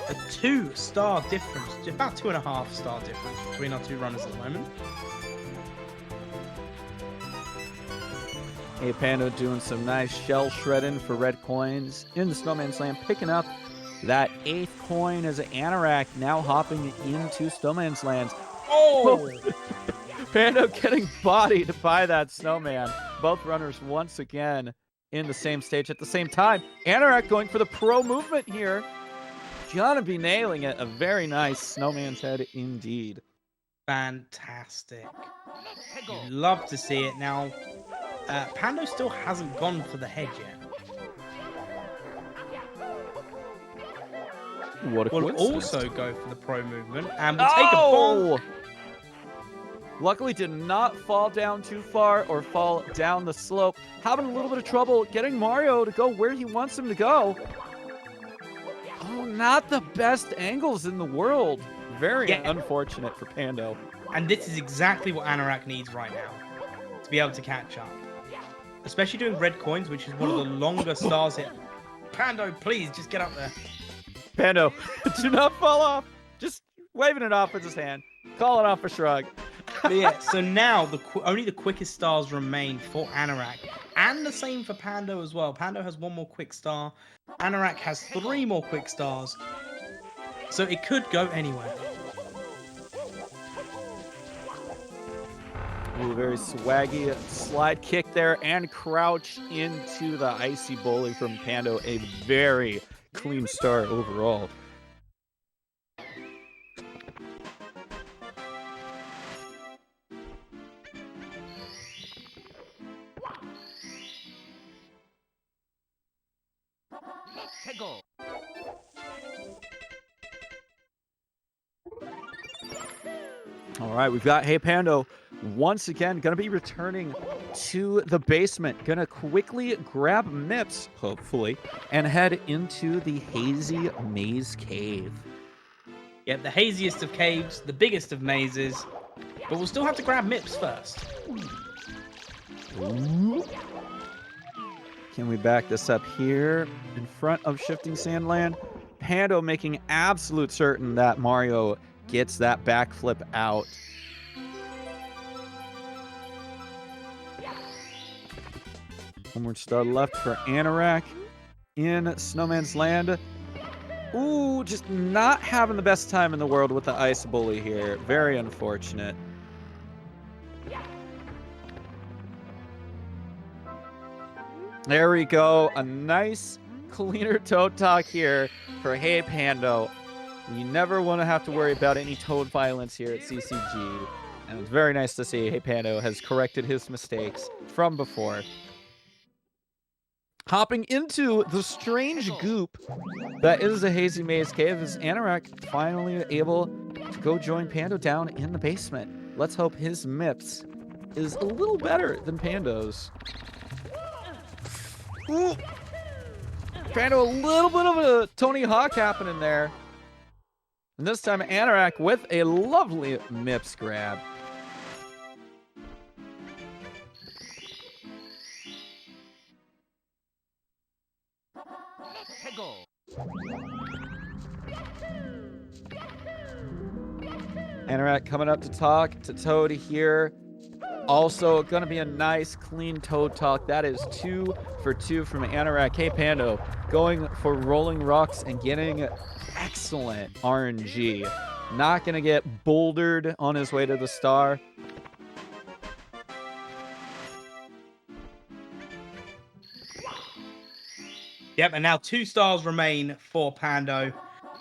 S1: A 2-star difference, about 2.5-star difference between our two runners at the moment.
S2: heyPando doing some nice shell shredding for red coins in the Snowman's Land, picking up that 8th coin as Anorak now hopping into Snowman's Land.
S1: Oh!
S2: Pando getting bodied by that snowman. Both runners once again in the same stage at the same time. Anorak going for the pro movement here. Gonna be nailing it. A very nice snowman's head indeed.
S1: Fantastic. You'd love to see it. Now, Pando still hasn't gone for the head yet.
S2: What a
S1: We'll
S2: coincidence.
S1: also go for the pro movement and we'll take a bomb.
S2: Luckily did not fall down too far or fall down the slope. Having a little bit of trouble getting Mario to go where he wants him to go. Oh, not the best angles in the world. Very unfortunate for Pando.
S1: And this is exactly what Anorak needs right now to be able to catch up. Especially doing red coins, which is one of the longer stars here. Pando, please, just get up there.
S2: Pando, do not fall off. Just waving it off with his hand. Calling off a shrug.
S1: But yeah, so now only the quickest stars remain for Anorak. And the same for Pando as well. Pando has 1 more quick star. Anorak has 3 more quick stars. So it could go anywhere.
S2: Ooh, very swaggy slide kick there and crouch into the icy bowling from Pando. A very clean start overall. All right, we've got heyPando once again going to be returning to the basement. Going to quickly grab Mips, hopefully, and head into the Hazy Maze Cave.
S1: Yeah, the haziest of caves, the biggest of mazes. But we'll still have to grab Mips first.
S2: Ooh. Can we back this up here in front of Shifting Sandland? Pando making absolute certain that Mario gets that backflip out. One more star left for Anorak in Snowman's Land. Ooh, just not having the best time in the world with the ice bully here. Very unfortunate. There we go. A nice, cleaner toad talk here for heyPando. You never want to have to worry about any toad violence here at CCG. And it's very nice to see heyPando has corrected his mistakes from before. Hopping into the strange goop that is the Hazy Maze Cave is Anorak finally able to go join Pando down in the basement. Let's hope his Mips is a little better than Pando's. Ooh. Pando, a little bit of a Tony Hawk happening there. And this time Anorak with a lovely Mips grab. Anorak coming up to talk to Toad here. Also, going to be a nice, clean toe talk. That is 2 for 2 from Anorak. heyPando going for rolling rocks and getting excellent RNG. Not going to get bouldered on his way to the star.
S1: Yep, and now 2 stars remain for Pando.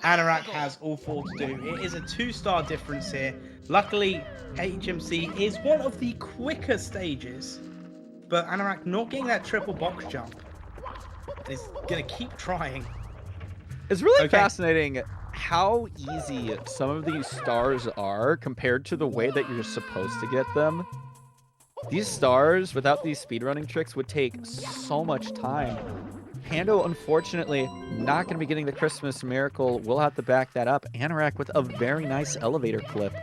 S1: Anorak has all 4 to do. It is a 2-star difference here. Luckily, HMC is one of the quicker stages, but Anorak not getting that triple box jump. He's gonna keep trying.
S2: It's really fascinating how easy some of these stars are compared to the way that you're supposed to get them. These stars, without these speedrunning tricks, would take so much time. Pando, unfortunately, not going to be getting the Christmas miracle. We'll have to back that up. Anorak with a very nice elevator clip.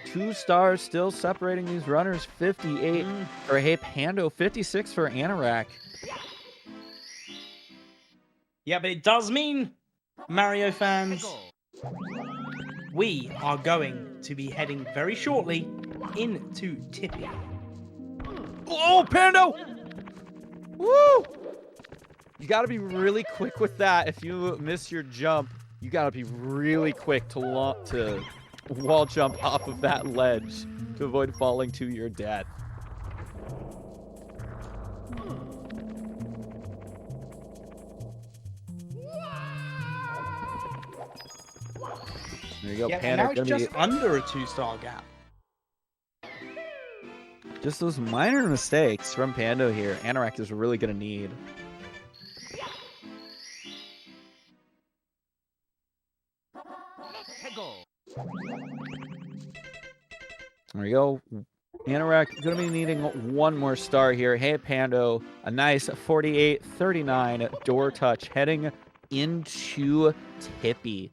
S2: Two stars still separating these runners. 58 for heyPando, 56 for Anorak.
S1: Yeah, but it does mean, Mario fans, we are going to be heading very shortly into Tippy.
S2: Oh, Pando! Woo! You got to be really quick with that. If you miss your jump, you got to be really quick to wall jump off of that ledge to avoid falling to your death. There you go,
S1: Yeah,
S2: Panda.
S1: and now it's just under a 2-star gap.
S2: Just those minor mistakes from Pando here. Anorak is really going to need. There we go. Anorak going to be needing one more star here. heyPando, a nice 48-39 door touch heading into Tippy.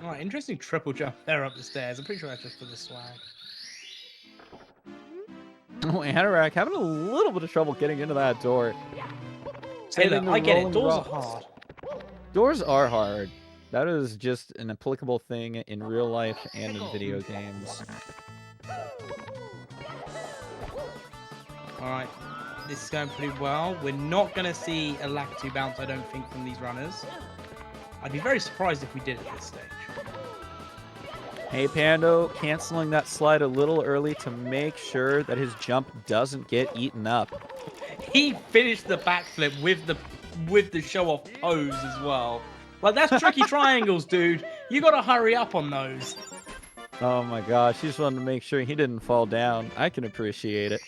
S1: All right, interesting triple jump there up the stairs. I'm pretty sure that's just for the swag.
S2: Oh, Anorak having a little bit of trouble getting into that door.
S1: Say that, I get it. Doors are hard.
S2: Doors are hard. That is just an applicable thing in real life and in video games.
S1: All right, this is going pretty well. We're not going to see a Lakitu bounce, I don't think, from these runners. I'd be very surprised if we did at this stage.
S2: heyPando canceling that slide a little early to make sure that his jump doesn't get eaten up.
S1: He finished the backflip with the show-off pose as well. Like, that's tricky triangles, dude. You got to hurry up on those.
S2: Oh my gosh, he just wanted to make sure he didn't fall down. I can appreciate it.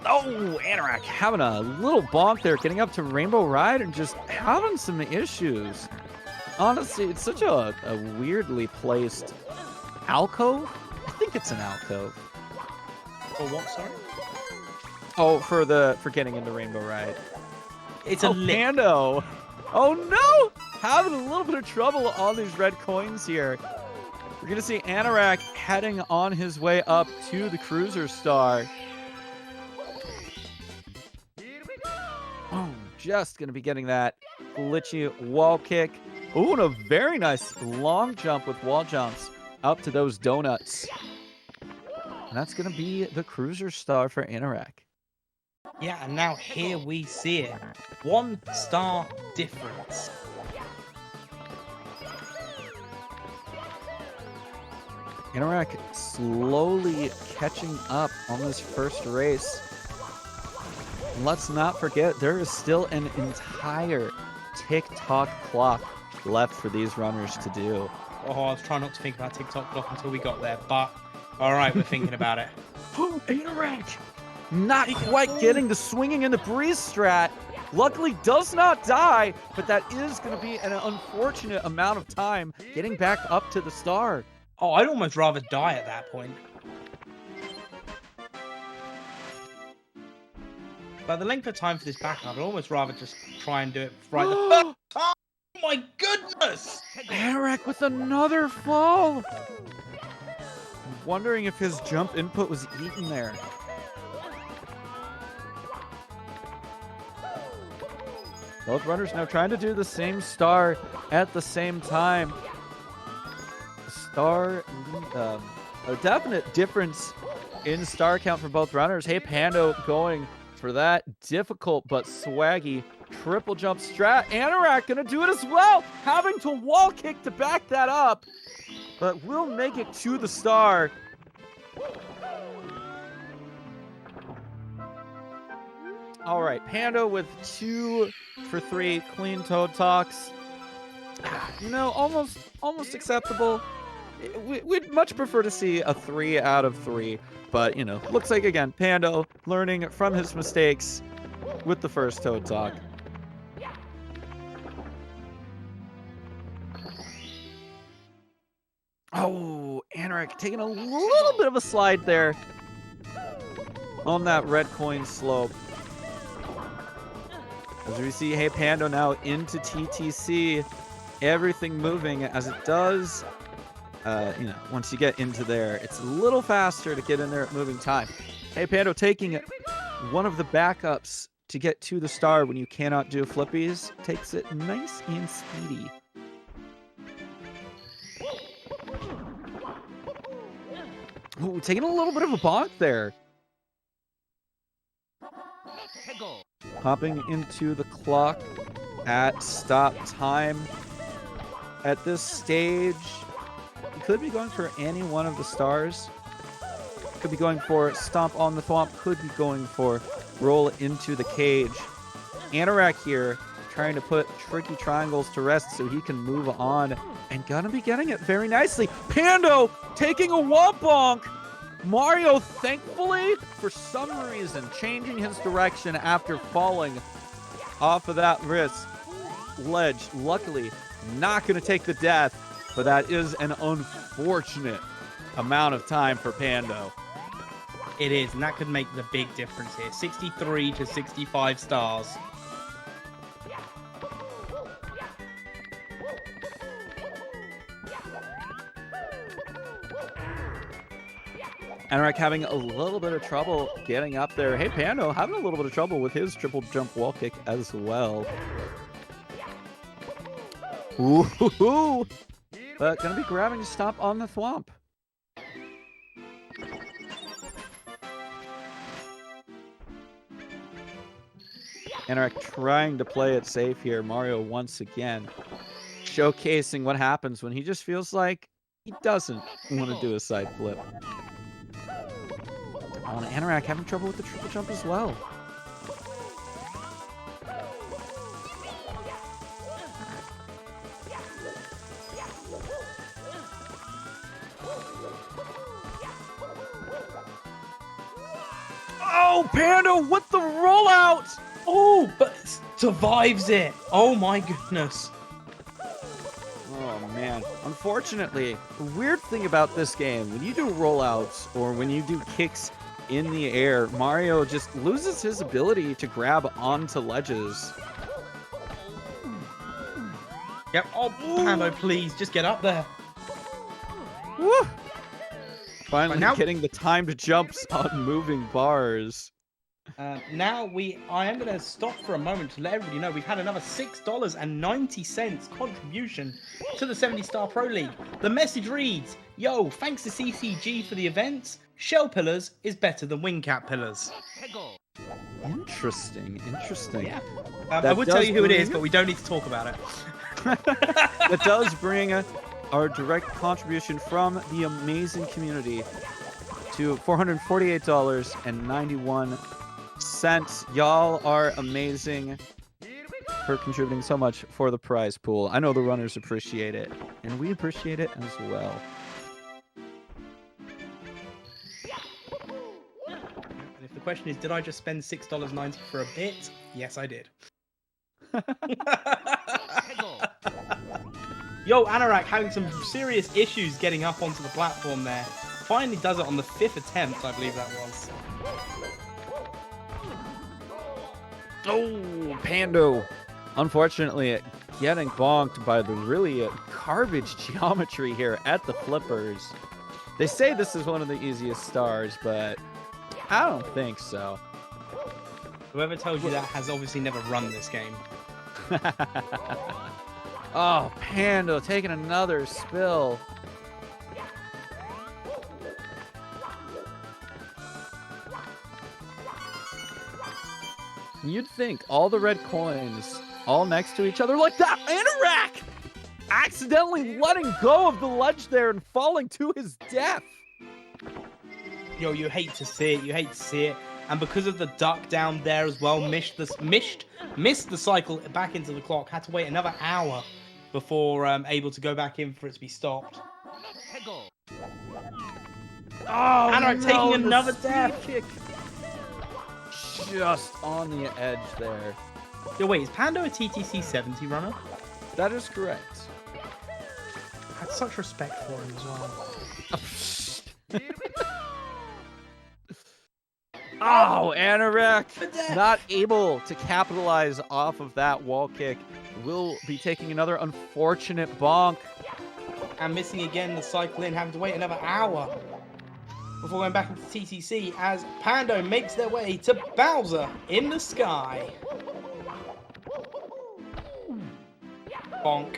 S2: Oh, Anorak having a little bonk there, getting up to Rainbow Ride and just having some issues. Honestly, it's such a weirdly placed alcove. I think it's an alcove.
S1: For what, sorry?
S2: Oh, for getting into Rainbow Ride.
S1: It's a
S2: Pando. Oh no! Having a little bit of trouble on these red coins here. We're gonna see Anorak heading on his way up to the Cruiser Star. Oh, just gonna be getting that glitchy wall kick. Ooh, and a very nice long jump with wall jumps up to those donuts. And that's gonna be the Cruiser Star for Anorak.
S1: Yeah, and now here we see it. 1-star difference.
S2: Anorak slowly catching up on this first race. And let's not forget, there is still an entire TikTok clock left for these runners to do.
S1: Oh, I was trying not to think about TikTok clock until we got there, but all right, we're thinking about it.
S2: Oh, Anorak! Not quite getting the swinging in the breeze strat. Luckily does not die, but that is going to be an unfortunate amount of time getting back up to the star.
S1: Oh, I'd almost rather die at that point. But the length of time for this backup, I'd almost rather just try and do it right the first time. Oh my goodness!
S2: Anorak with another fall. I'm wondering if his jump input was eaten there. Both runners now trying to do the same star at the same time. Star, a definite difference in star count for both runners. heyPando going for that difficult but swaggy triple jump strat. Anorak gonna do it as well, having to wall kick to back that up, but will make it to the star. All right, Pando with 2 for 3 clean toe talks. You know, almost acceptable. We'd much prefer to see a 3 out of 3, but you know, looks like again Pando learning from his mistakes with the first toe talk. Oh, Anorak taking a little bit of a slide there on that red coin slope. As we see heyPando now into TTC, everything moving as it does. You know, once you get into there, it's a little faster to get in there at moving time. heyPando taking one of the backups to get to the star when you cannot do flippies, takes it nice and speedy. Ooh, taking a little bit of a bonk there. Hopping into the clock at stop time. At this stage, you could be going for any one of the stars. Could be going for stomp on the thwomp. Could be going for roll into the cage. Anorak here trying to put tricky triangles to rest so he can move on. And gonna be getting it very nicely. Pando taking a womp bonk. Mario, thankfully, for some reason, changing his direction after falling off of that ledge. Luckily, not going to take the death, but that is an unfortunate amount of time for Pando.
S1: It is, and that could make the big difference here. 63 to 65 stars.
S2: Anorak having a little bit of trouble getting up there. heyPando having a little bit of trouble with his triple jump wall kick as well. Ooh, but gonna be grabbing a stop on the thwomp. Anorak trying to play it safe here. Mario once again showcasing what happens when he just feels like he doesn't want to do a side flip. Oh, and Anorak having trouble with the triple jump as well. Oh, Pando with the rollout!
S1: Oh, but survives it. Oh my goodness.
S2: Oh man, unfortunately, the weird thing about this game, when you do rollouts or when you do kicks in the air, Mario just loses his ability to grab onto ledges.
S1: Yep. Oh, Pando, please, just get up there.
S2: Woo! Finally
S1: now,
S2: getting the timed jumps on moving bars.
S1: Now I am going to stop for a moment to let everybody know we've had another $6.90 contribution to the 70 Star Pro League. The message reads, yo, thanks to CCG for the events, Shell Pillars is better than Wing Cap Pillars.
S2: Interesting.
S1: Yeah. I would tell you who it is, but we don't need to talk about it.
S2: That does bring our direct contribution from the amazing community to $448.91. Y'all are amazing for contributing so much for the prize pool. I know the runners appreciate it, and we appreciate it as well.
S1: And if the question is, did I just spend $6.90 for a bit? Yes, I did. Yo, Anorak having some serious issues getting up onto the platform there. Finally does it on the 5th attempt, I believe that was.
S2: Oh, Pando. Unfortunately, getting bonked by the really garbage geometry here at the flippers. They say this is one of the easiest stars, but I don't think so.
S1: Whoever told you that has obviously never run this game.
S2: Oh, Pando taking another spill. You'd think all the red coins all next to each other like that. Anorak accidentally letting go of the ledge there and falling to his death.
S1: Yo, you hate to see it. You hate to see it. And because of the duck down there as well, missed the cycle back into the clock. Had to wait another hour before able to go back in for it to be stopped.
S2: Oh,
S1: Anorak
S2: no,
S1: taking
S2: the
S1: another
S2: speed
S1: death.
S2: kick. Just on the edge there.
S1: Yo, wait, is Pando a TTC 70 runner?
S2: That is correct.
S1: I had such respect for him as well.
S2: Oh, Anorak not able to capitalize off of that wall kick. Will be taking another unfortunate bonk.
S1: And missing again the cycle in, having to wait another hour before going back into TTC as Pando makes their way to Bowser in the sky. Bonk.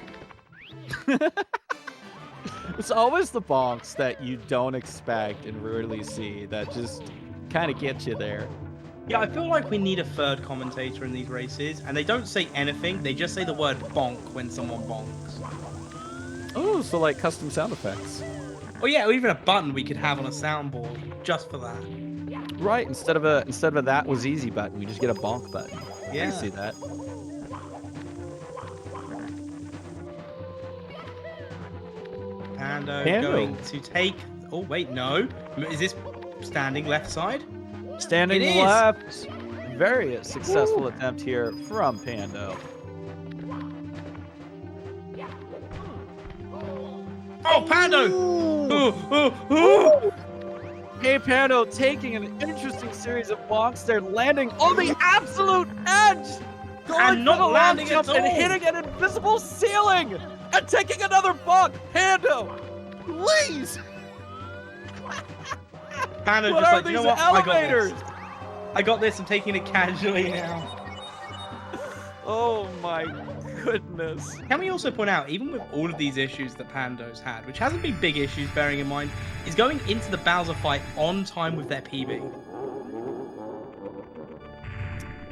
S2: It's always the bonks that you don't expect and rarely see that just kind of get you there.
S1: Yeah, I feel like we need a third commentator in these races, and they don't say anything, they just say the word bonk when someone bonks.
S2: Oh, so like custom sound effects.
S1: Oh yeah, or even a button we could have on a soundboard just for that.
S2: Right, instead of a that was easy button, we just get a bonk button.
S1: Yeah.
S2: I can see that.
S1: Pando
S2: Pando.
S1: going to take... Oh, wait, no. Is this standing left side?
S2: Standing
S1: It is.
S2: left. Very successful attempt here from Pando.
S1: Oh, Pando! Ooh.
S2: heyPando taking an interesting series of bonks there, landing on the absolute edge! Going
S1: And not
S2: for the
S1: landing
S2: land jump
S1: at
S2: and
S1: all.
S2: hitting an invisible ceiling! And taking another bonk! Pando! Please!
S1: Pando
S2: What
S1: just
S2: are
S1: like, you know
S2: these
S1: what?
S2: elevators?
S1: I got this. I'm taking it casually now.
S2: Oh my goodness.
S1: Can we also point out, even with all of these issues that Pando's had, which hasn't been big issues, bearing in mind, is going into the Bowser fight on time with their PB.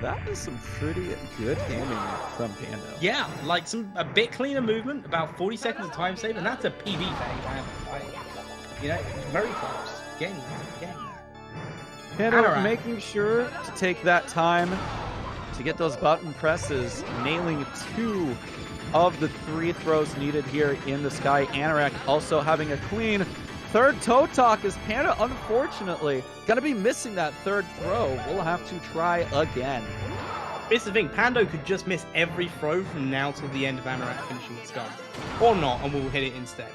S2: That is some pretty good handling from Pando.
S1: Yeah, like a bit cleaner movement, about 40 seconds of time save, and that's a PB thing. You know, very close. Getting there.
S2: Pando
S1: Anorak.
S2: making sure to take that time to get those button presses, nailing 2 of the 3 throws needed here in the sky. Anorak also having a clean third toe talk as Pando, unfortunately, gonna be missing that third throw. We'll have to try again.
S1: Here's the thing, Pando could just miss every throw from now till the end of Anorak finishing its gun. Or not, and we'll hit it instead.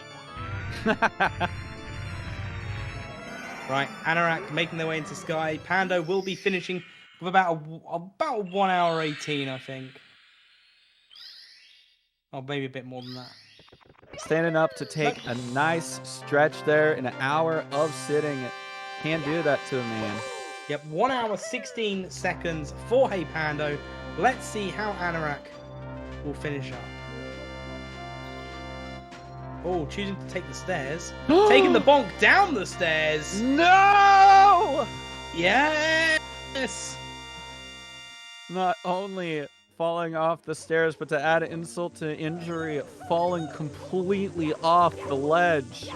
S1: Right, Anorak making their way into Sky. Pando will be finishing with about 1 hour 18, I think. Or maybe a bit more than that.
S2: Standing up to take a nice stretch there in an hour of sitting. Can't do that to a man.
S1: Yep, 1 hour 16 seconds for heyPando. Let's see how Anorak will finish up. Oh, choosing to take the stairs. Taking the bonk down the stairs.
S2: No!
S1: Yes!
S2: Not only falling off the stairs, but to add insult to injury, falling completely off the ledge.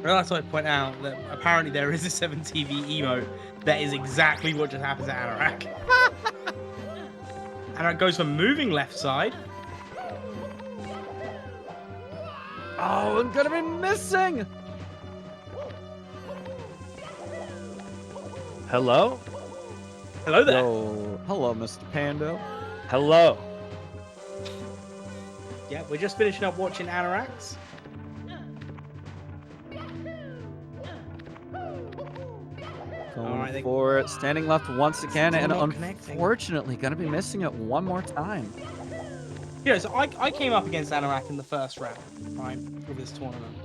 S1: Well, that's why I point out that apparently there is a 7TV emote that is exactly what just happens to Anorak. Anorak goes for moving left side.
S2: Oh, I'm gonna be missing!
S4: Hello?
S1: Hello there.
S2: Hello, Mr. Pando.
S4: Hello.
S1: Yeah, we're just finishing up watching Anorak's.
S2: Going for it, standing left once again,
S1: Still
S2: and
S1: not connecting.
S2: unfortunately gonna be missing it one more time.
S1: You know, so I came up against Anorak in the first round, right, of this tournament.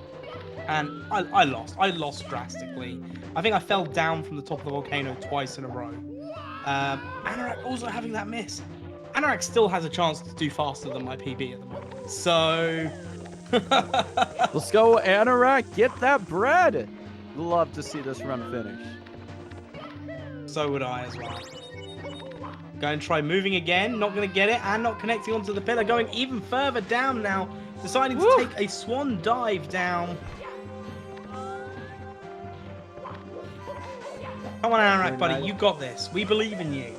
S1: And I lost. I lost drastically. I think I fell down from the top of the volcano twice in a row. Anorak also having that miss. Anorak still has a chance to do faster than my PB at the moment. So...
S2: Let's go, Anorak. Get that bread. Love to see this run finish.
S1: So would I as well. Go and try moving again. Not going to get it. And not connecting onto the pillar. Going even further down now. Deciding to take a swan dive down. Come on, Anorak, buddy. You got this. We believe in you.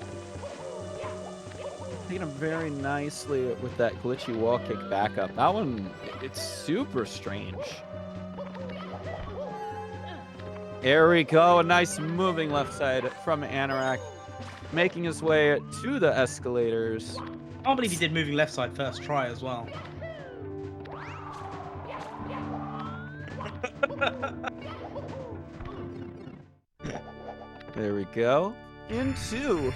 S2: Taking him very nicely with that glitchy wall kick back up. That one, it's super strange. There we go. A nice moving left side from Anorak. Making his way to the escalators.
S1: I can't believe he did moving left side first try as well.
S2: There we go. Into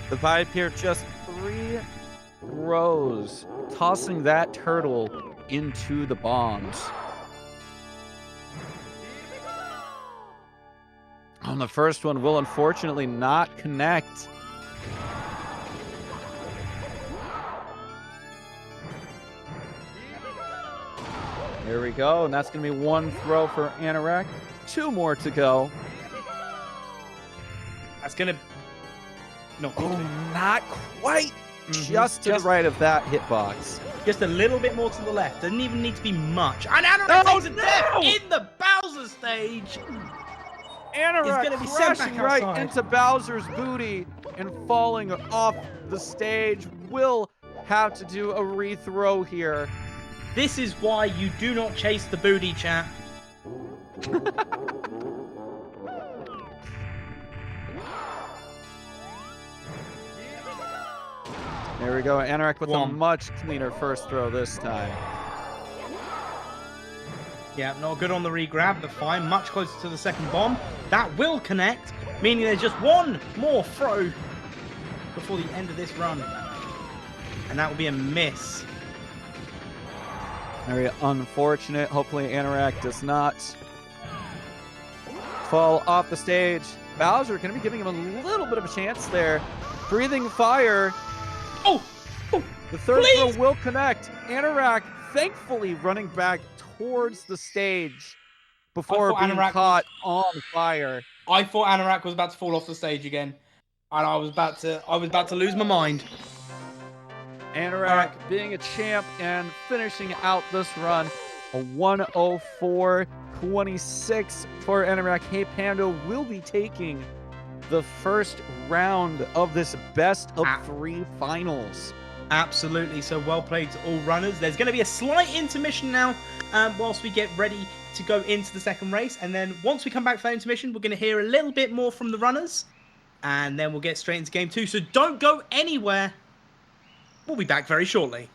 S2: the pipe here. Just 3 rows. Tossing that turtle into the bombs. On the first one will unfortunately not connect. There we go, and that's going to be 1 throw for Anorak. 2 more to go.
S1: That's going to... No,
S2: not quite. Just to the right of that hitbox.
S1: Just a little bit more to the left. Doesn't even need to be much. And Anorak takes a death in the Bowser stage.
S2: Anorak
S1: going to be
S2: crashing right
S1: outside.
S2: into Bowser's booty and falling off the stage. Will have to do a rethrow here.
S1: This is why you do not chase the booty, chat.
S2: There we go. Anorak with a
S1: 1.
S2: much cleaner first throw this time.
S1: Yeah, not good on the re-grab, but fine. Much closer to the second bomb. That will connect, meaning there's just 1 more throw before the end of this run. And that will be a miss.
S2: Very unfortunate. Hopefully Anorak does not fall off the stage. Bowser going to be giving him a little bit of a chance there. Breathing fire.
S1: Oh!
S2: The third
S1: Please!
S2: throw will connect. Anorak thankfully running back towards the stage before being
S1: Anorak
S2: caught on fire.
S1: I thought Anorak was about to fall off the stage again. And I was about to lose my mind.
S2: Anorak being a champ and finishing out this run. A 104.26 for Anorak. heyPando will be taking the first round of this best of 3 finals.
S1: Absolutely. So well played to all runners. There's going to be a slight intermission now whilst we get ready to go into the second race. And then once we come back for that intermission, we're going to hear a little bit more from the runners. And then we'll get straight into game 2. So don't go anywhere. We'll be back very shortly.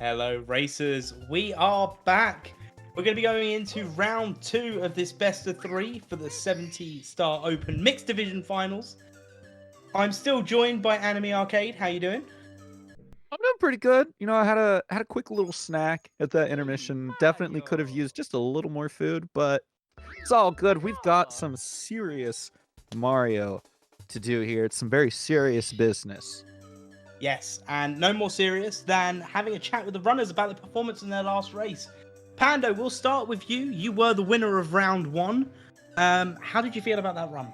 S1: Hello, racers. We are back. We're going to be going into round 2 of this best of 3 for the 70-star Open Mixed Division Finals. I'm still joined by Anime Arcade. How you doing?
S2: I'm doing pretty good. You know, I had a quick little snack at the intermission. Definitely could have used just a little more food, but it's all good. We've got some serious Mario to do here. It's some very serious business.
S1: Yes, and no more serious than having a chat with the runners about the performance in their last race. Pando, we'll start with you. You were the winner of round 1. How did you feel about that run?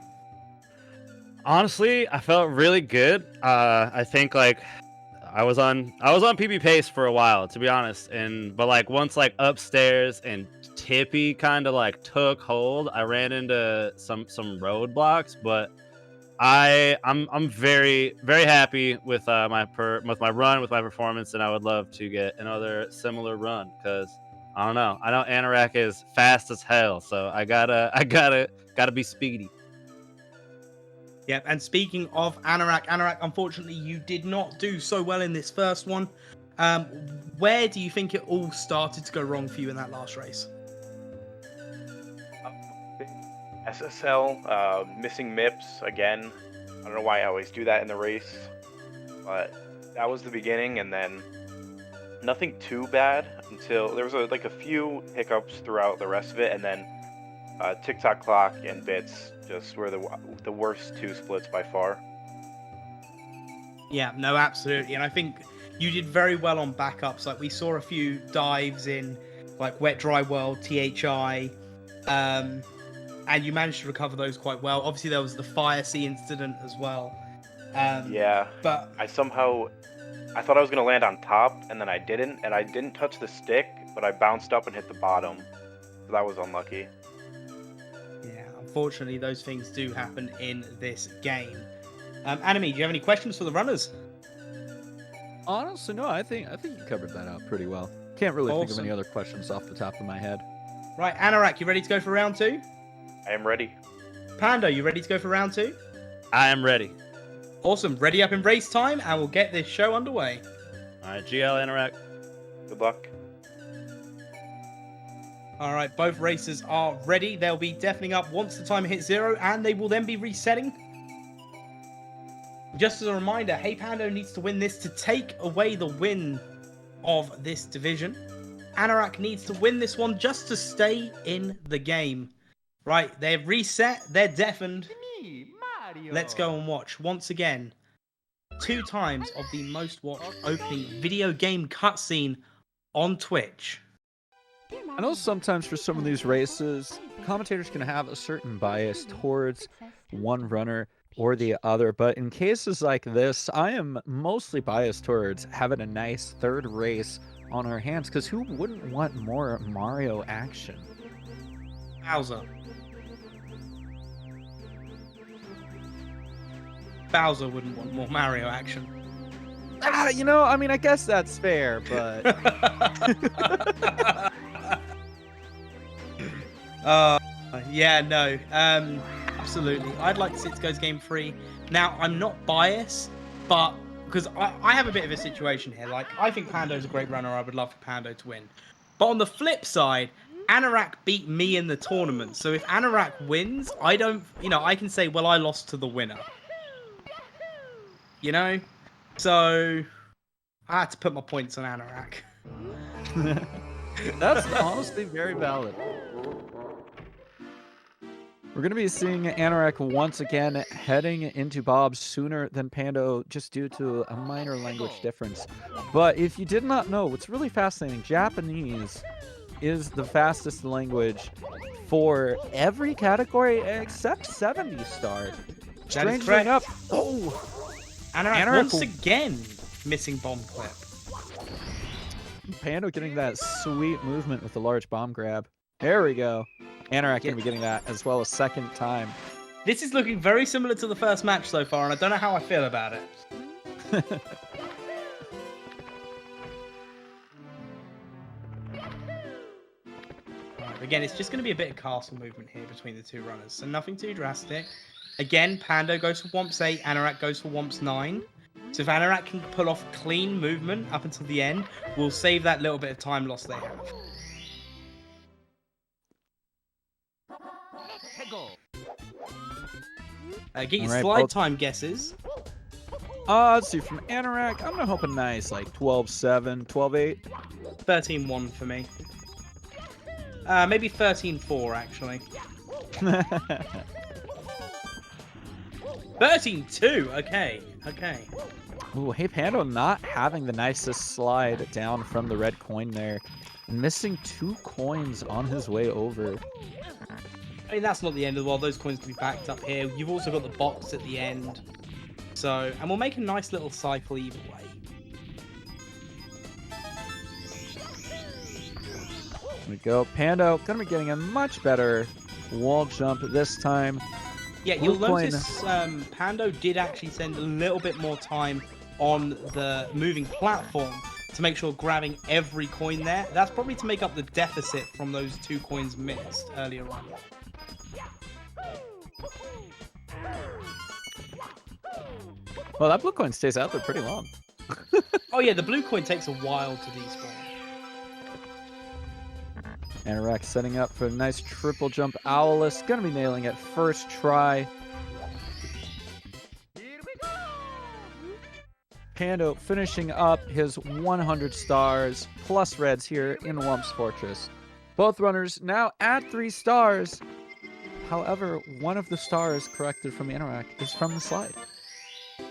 S4: Honestly, I felt really good. I think like I was on PB pace for a while, to be honest. But like once like upstairs and Tippy kind of like took hold, I ran into some roadblocks. But I'm very happy with my run, with my performance, and I would love to get another similar run because I don't know. I know Anorak is fast as hell, so I gotta be speedy.
S1: Yep, and speaking of Anorak, unfortunately, you did not do so well in this first one. Where do you think it all started to go wrong for you in that last race?
S3: SSL, missing MIPS again. I don't know why I always do that in the race, but that was the beginning, and then nothing too bad until there was like a few hiccups throughout the rest of it, and then TikTok clock and bits just were the worst 2 splits by far.
S1: Yeah, no, absolutely. And I think you did very well on backups. Like we saw a few dives in like Wet Dry World, THI, and you managed to recover those quite well. Obviously, there was the Fire Sea incident as well.
S3: Yeah,
S1: but
S3: I thought I was going to land on top, and then I didn't, and I didn't touch the stick, but I bounced up and hit the bottom. So that was unlucky.
S1: Yeah, unfortunately, those things do happen in this game. Anime, do you have any questions for the runners?
S2: Honestly, no. I think you covered that up pretty well. Can't really think of
S1: Awesome.
S2: any other questions off the top of my head.
S1: Right, Anorak, you ready to go for round 2?
S3: I am ready.
S1: Pando, you ready to go for round 2?
S4: I am ready.
S1: Awesome. Ready up in race time, and we'll get this show underway.
S4: All right, GL Anorak.
S3: Good luck.
S1: All right, both racers are ready. They'll be deafening up once the timer hits 0, and they will then be resetting. Just as a reminder, heyPando needs to win this to take away the win of this division. Anorak needs to win this one just to stay in the game. Right, they've reset, they're deafened. Let's go and watch once again 2 times of the most watched opening video game cutscene on Twitch.
S2: I know sometimes for some of these races, commentators can have a certain bias towards one runner or the other, but in cases like this, I am mostly biased towards having a nice 3rd race on our hands, because who wouldn't want more Mario action?
S1: Bowser wouldn't want more Mario action.
S2: You know, I mean, I guess that's fair, but...
S1: Yeah, no. Absolutely. I'd like to see it goes game 3. Now, I'm not biased, but because I have a bit of a situation here. Like, I think Pando's a great runner. I would love for Pando to win. But on the flip side, Anorak beat me in the tournament. So if Anorak wins, I don't, I can say, well, I lost to the winner. So I had to put my points on Anorak.
S2: That's honestly very valid. We're going to be seeing Anorak once again heading into Bob's sooner than Pando just due to a minor language difference. But if you did not know, what's really fascinating, Japanese is the fastest language for every category except 70 star. Strangely enough,
S1: Anorak once again missing bomb clip.
S2: Pando getting that sweet movement with the large bomb grab. There we go. Anorak going to be getting that as well a 2nd time.
S1: This is looking very similar to the first match so far, and I don't know how I feel about it. Right, again, it's just going to be a bit of castle movement here between the 2 runners, so nothing too drastic. Again, Pando goes for Womps 8, Anorak goes for Womps 9. So if Anorak can pull off clean movement up until the end, we'll save that little bit of time loss they have. Get your slide time guesses.
S2: Let's see, from Anorak, I'm gonna hope a nice like 12-7, 12-8.
S1: 13-1 for me. Maybe 13-4 actually. 13-2. Okay. Okay.
S2: Ooh, heyPando not having the nicest slide down from the red coin there. Missing 2 coins on his way over.
S1: I mean, that's not the end of the world. Those coins can be backed up here. You've also got the box at the end. So, and we'll make a nice little cycle either way.
S2: There we go. Pando gonna be getting a much better wall jump this time.
S1: Yeah, you'll
S2: Blue coin.
S1: notice Pando did actually spend a little bit more time on the moving platform to make sure grabbing every coin there. That's probably to make up the deficit from those 2 coins missed earlier on.
S2: Well, that blue coin stays out there pretty long.
S1: Oh yeah, the blue coin takes a while to despawn.
S2: Anorak setting up for a nice triple jump Owlist. Gonna be nailing it first try. Pando finishing up his 100 stars plus reds here in Wump's Fortress. Both runners now at 3 stars. However, one of the stars corrected from Anorak is from the slide.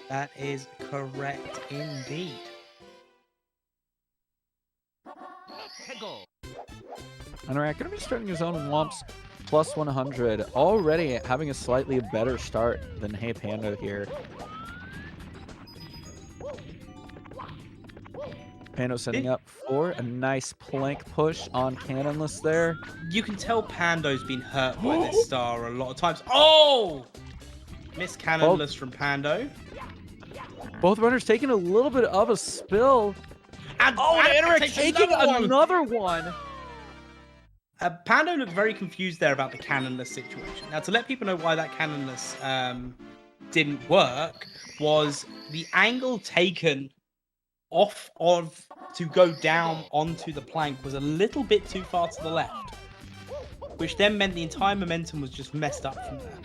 S1: That is correct indeed.
S2: Anorak gonna be starting his own Wumps plus 100. Already having a slightly better start than heyPando here. Pando setting up for a nice plank push on Cannonless there.
S1: You can tell Pando's been hurt by this star a lot of times. Oh! Missed Cannonless from Pando.
S2: Both runners taking a little bit of a spill.
S1: And
S2: Anorak
S1: takes
S2: taking another one.
S1: Pando looked very confused there about the Cannonless situation. Now, to let people know why that Cannonless didn't work, was the angle taken off of to go down onto the plank was a little bit too far to the left, which then meant the entire momentum was just messed up from there.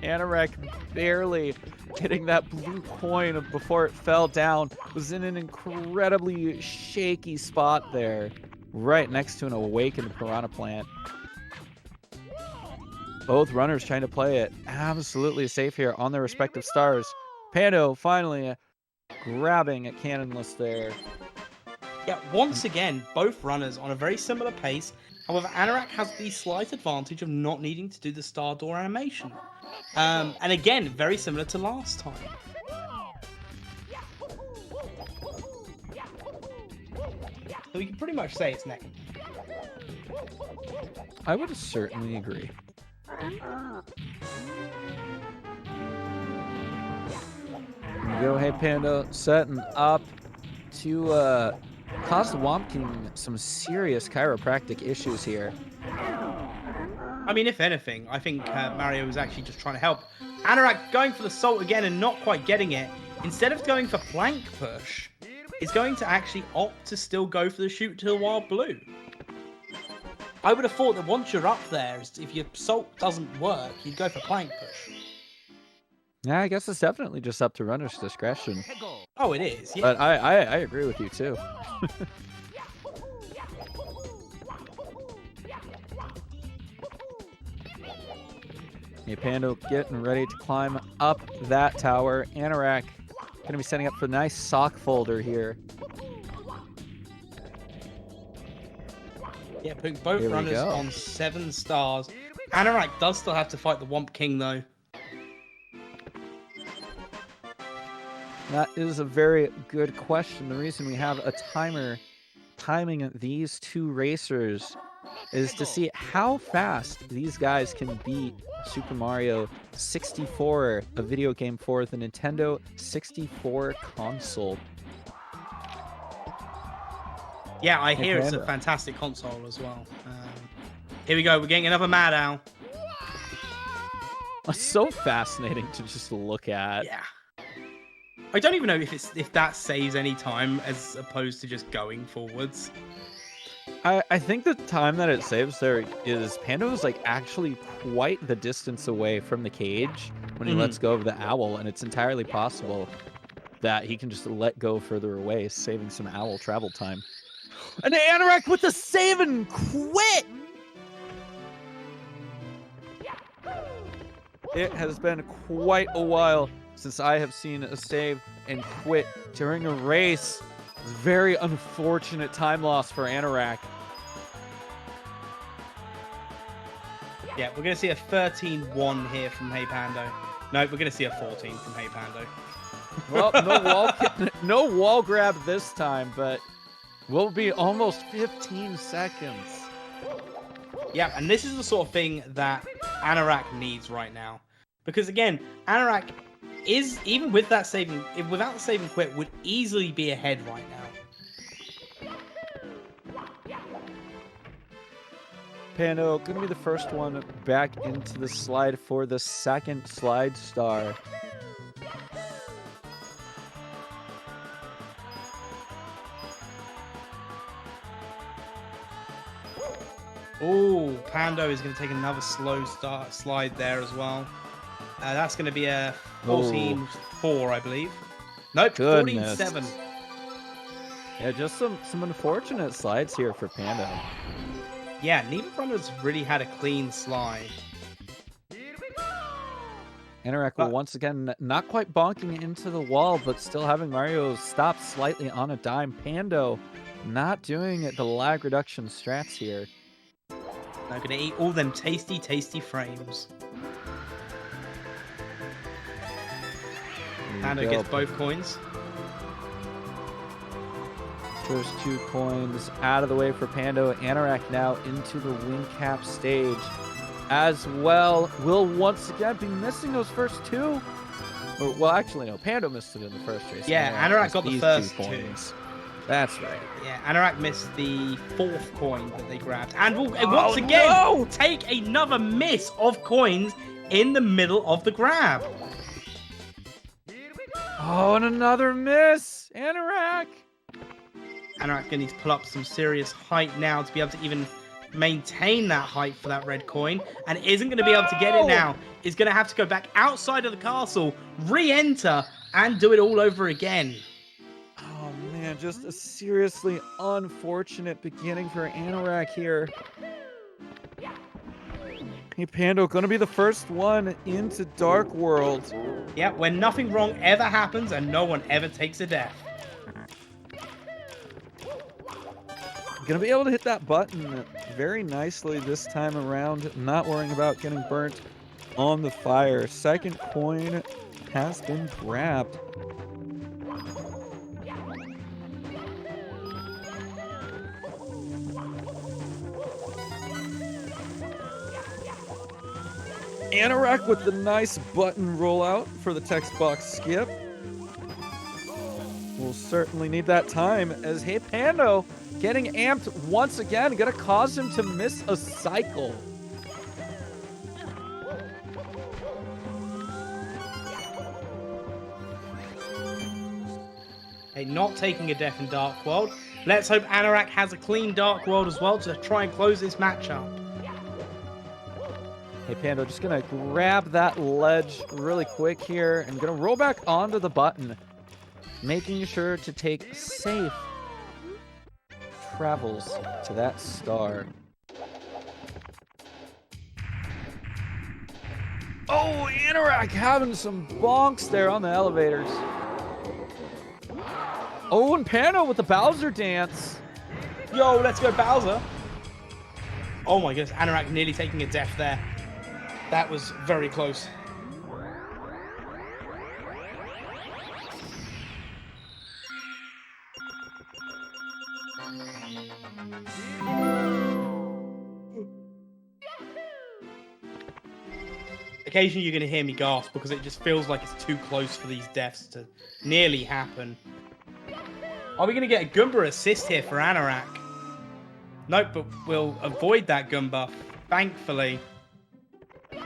S2: Anorak barely getting that blue coin before it fell down. Was in an incredibly shaky spot there, right next to an awakened piranha plant. Both runners trying to play it absolutely safe here on their respective stars. Pando finally grabbing a Cannonless there.
S1: Yeah, once again, both runners on a very similar pace. However, Anorak has the slight advantage of not needing to do the star door animation. And again, very similar to last time. So we can pretty much say it's neck.
S2: I would certainly agree. Go heyPando setting up to cause the Womp King some serious chiropractic issues here.
S1: I mean, if anything, I think Mario was actually just trying to help. Anorak going for the salt again and not quite getting it. Instead of going for plank push, is going to actually opt to still go for the shoot to the wild blue. I would have thought that once you're up there, if your salt doesn't work, you'd go for plank push.
S2: Yeah, I guess it's definitely just up to runner's discretion.
S1: Oh, it is. Yeah.
S2: But I agree with you too. heyPando getting ready to climb up that tower. Anorak gonna be setting up for a nice sock folder here.
S1: Yeah, putting both runners on 7 stars. Anorak does still have to fight the Womp King though.
S2: That is a very good question. The reason we have a timer timing these 2 racers is to see how fast these guys can beat Super Mario 64, a video game for the Nintendo 64 console.
S1: Yeah, I hear it's a fantastic console as well. Here we go. We're getting another Mad Owl.
S2: It's so fascinating to just look at.
S1: Yeah. I don't even know if that saves any time as opposed to just going forwards.
S2: I think the time that it saves there is Pando's like actually quite the distance away from the cage when he lets go of the owl, and it's entirely possible that he can just let go further away, saving some owl travel time. And Anorak with the save and quit! It has been quite a while since I have seen a save and quit during a race. It's very unfortunate time loss for Anorak.
S1: Yeah, we're going to see a 13-1 here from heyPando. No, we're going to see a 14 from heyPando.
S2: Well, no wall grab this time, but will be almost 15 seconds.
S1: Yeah, and this is the sort of thing that Anorak needs right now. Because again, Anorak is, even with that saving, without the saving quit, would easily be ahead right now.
S2: Pando going to be the first one back into the slide for the second slide star.
S1: Oh, Pando is going to take another slow slide there as well. That's going to be a 14-4, I believe. Nope, 14-7.
S2: Yeah, just some unfortunate slides here for Pando.
S1: Yeah, neither runner's really had a clean slide.
S2: Anorak will once again not quite bonking into the wall, but still having Mario stop slightly on a dime. Pando not doing it the lag reduction strats here.
S1: They're going to eat all them tasty, tasty frames. Pando gets both coins.
S2: First 2 coins out of the way for Pando. Anorak now into the wing cap stage as well. Will once again be missing those first 2. Well, actually, no. Pando missed it in the first race.
S1: Yeah, Anorak got the first 2
S2: coins. That's right.
S1: Yeah, Anorak missed the 4th coin that they grabbed. And will once again take another miss of coins in the middle of the grab.
S2: Oh, and another miss. Anorak.
S1: Anorak's going to need to pull up some serious height now to be able to even maintain that height for that red coin. And isn't going to be able to get it now. Is going to have to go back outside of the castle, re-enter, and do it all over again.
S2: Oh, man, just a seriously unfortunate beginning for Anorak here. heyPando going to be the first one into Dark World.
S1: Yeah, when nothing wrong ever happens and no one ever takes a death.
S2: Going to be able to hit that button very nicely this time around, not worrying about getting burnt on the fire. Second coin has been grabbed. Anorak with the nice button rollout for the text box skip. We'll certainly need that time as heyPando getting amped once again, gonna cause him to miss a cycle.
S1: Hey, not taking a death in Dark World. Let's hope Anorak has a clean Dark World as well to try and close this matchup.
S2: heyPando just gonna grab that ledge really quick here and gonna roll back onto the button, making sure to take safe travels to that star. Oh, Anorak having some bonks there on the elevators. Oh, and Pando with the Bowser dance.
S1: Yo, let's go Bowser. Oh my goodness, Anorak nearly taking a death there. That was very close. Occasionally you're going to hear me gasp because it just feels like it's too close for these deaths to nearly happen. Are we going to get a Goomba assist here for Anorak? Nope, but we'll avoid that Goomba, thankfully.
S2: Here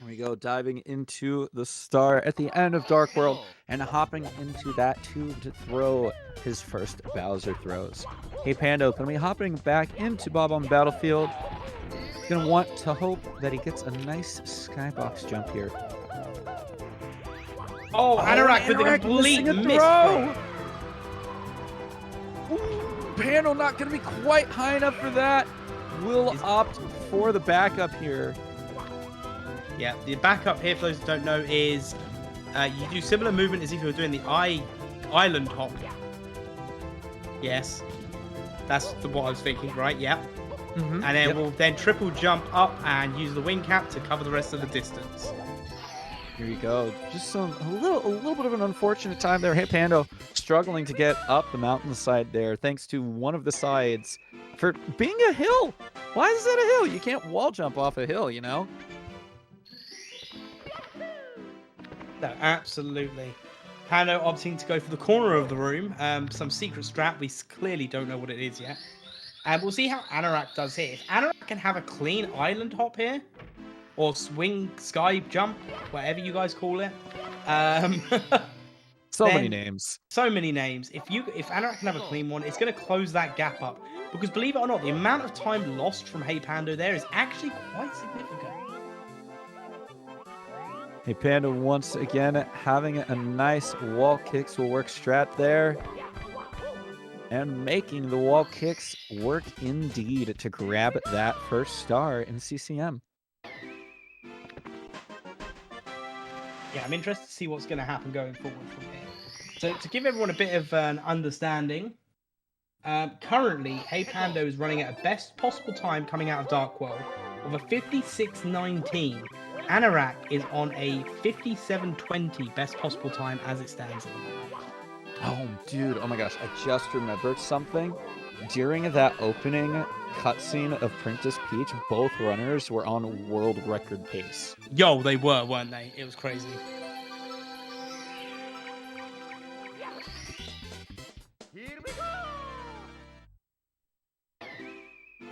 S2: we go, diving into the star at the end of Dark World and hopping into that tube to throw his first Bowser throws. heyPando gonna be hopping back into Bob on Battlefield. He's gonna want to hope that he gets a nice skybox jump here.
S1: Oh, Anorak with a complete miss.
S2: Pando not gonna be quite high enough for that. Will opt for the backup here.
S1: Yeah, the backup here, for those who don't know, is you do similar movement as if you were doing the island hop. Yes, that's what I was thinking, right? Yeah.
S2: Mm-hmm.
S1: And then we'll then triple jump up and use the wing cap to cover the rest of the distance.
S2: Here you go. Just a little bit of an unfortunate time there. heyPando struggling to get up the mountainside there, thanks to one of the sides for being a hill. Why is that a hill? You can't wall jump off a hill, you know?
S1: No, absolutely. Pando opting to go for the corner of the room. Some secret strat. We clearly don't know what it is yet. And we'll see how Anorak does here. If Anorak can have a clean island hop here, or swing sky jump, whatever you guys call it.
S2: So many names.
S1: So many names. If Anorak can have a clean one, it's going to close that gap up. Because believe it or not, the amount of time lost from heyPando there is actually quite significant.
S2: heyPando once again having a nice wall kicks will work strat there. And making the wall kicks work indeed to grab that first star in CCM.
S1: Yeah, I'm interested to see what's going to happen going forward from here. So to give everyone a bit of an understanding, currently heyPando is running at a best possible time coming out of Dark World of a 56.19. Anorak is on a 57.20 best possible time as it stands at the moment.
S2: Oh, dude. Oh my gosh. I just remembered something. During that opening cutscene of Princess Peach, both runners were on world record pace.
S1: Yo, they were, weren't they? It was crazy.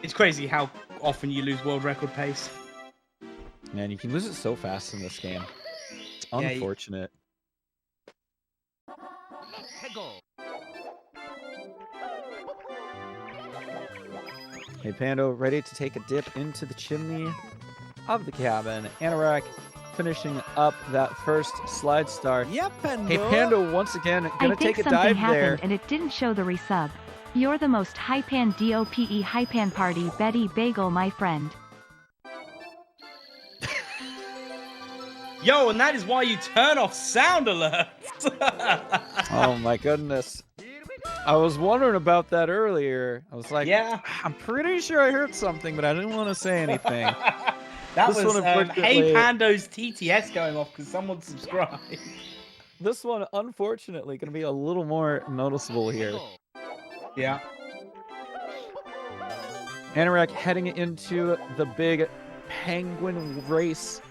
S1: It's crazy how often you lose world record pace.
S2: Man, you can lose it so fast in this game. It's unfortunate. heyPando ready to take a dip into the chimney of the cabin. Anorak finishing up that first slide star. heyPando once again gonna take a dive there.
S5: I think something happened and it didn't show the resub. You're the most heyPan DOPE heyPan party Betty Bagel, my friend.
S1: Yo, and that is why you turn off sound alerts.
S2: Oh my goodness. I was wondering about that earlier. I was like,
S1: yeah,
S2: I'm pretty sure I heard something, but I didn't want to say anything.
S1: That was heyPando's TTS going off because someone subscribed.
S2: This one, unfortunately, going to be a little more noticeable here.
S1: Yeah.
S2: Anorak heading into the big penguin race.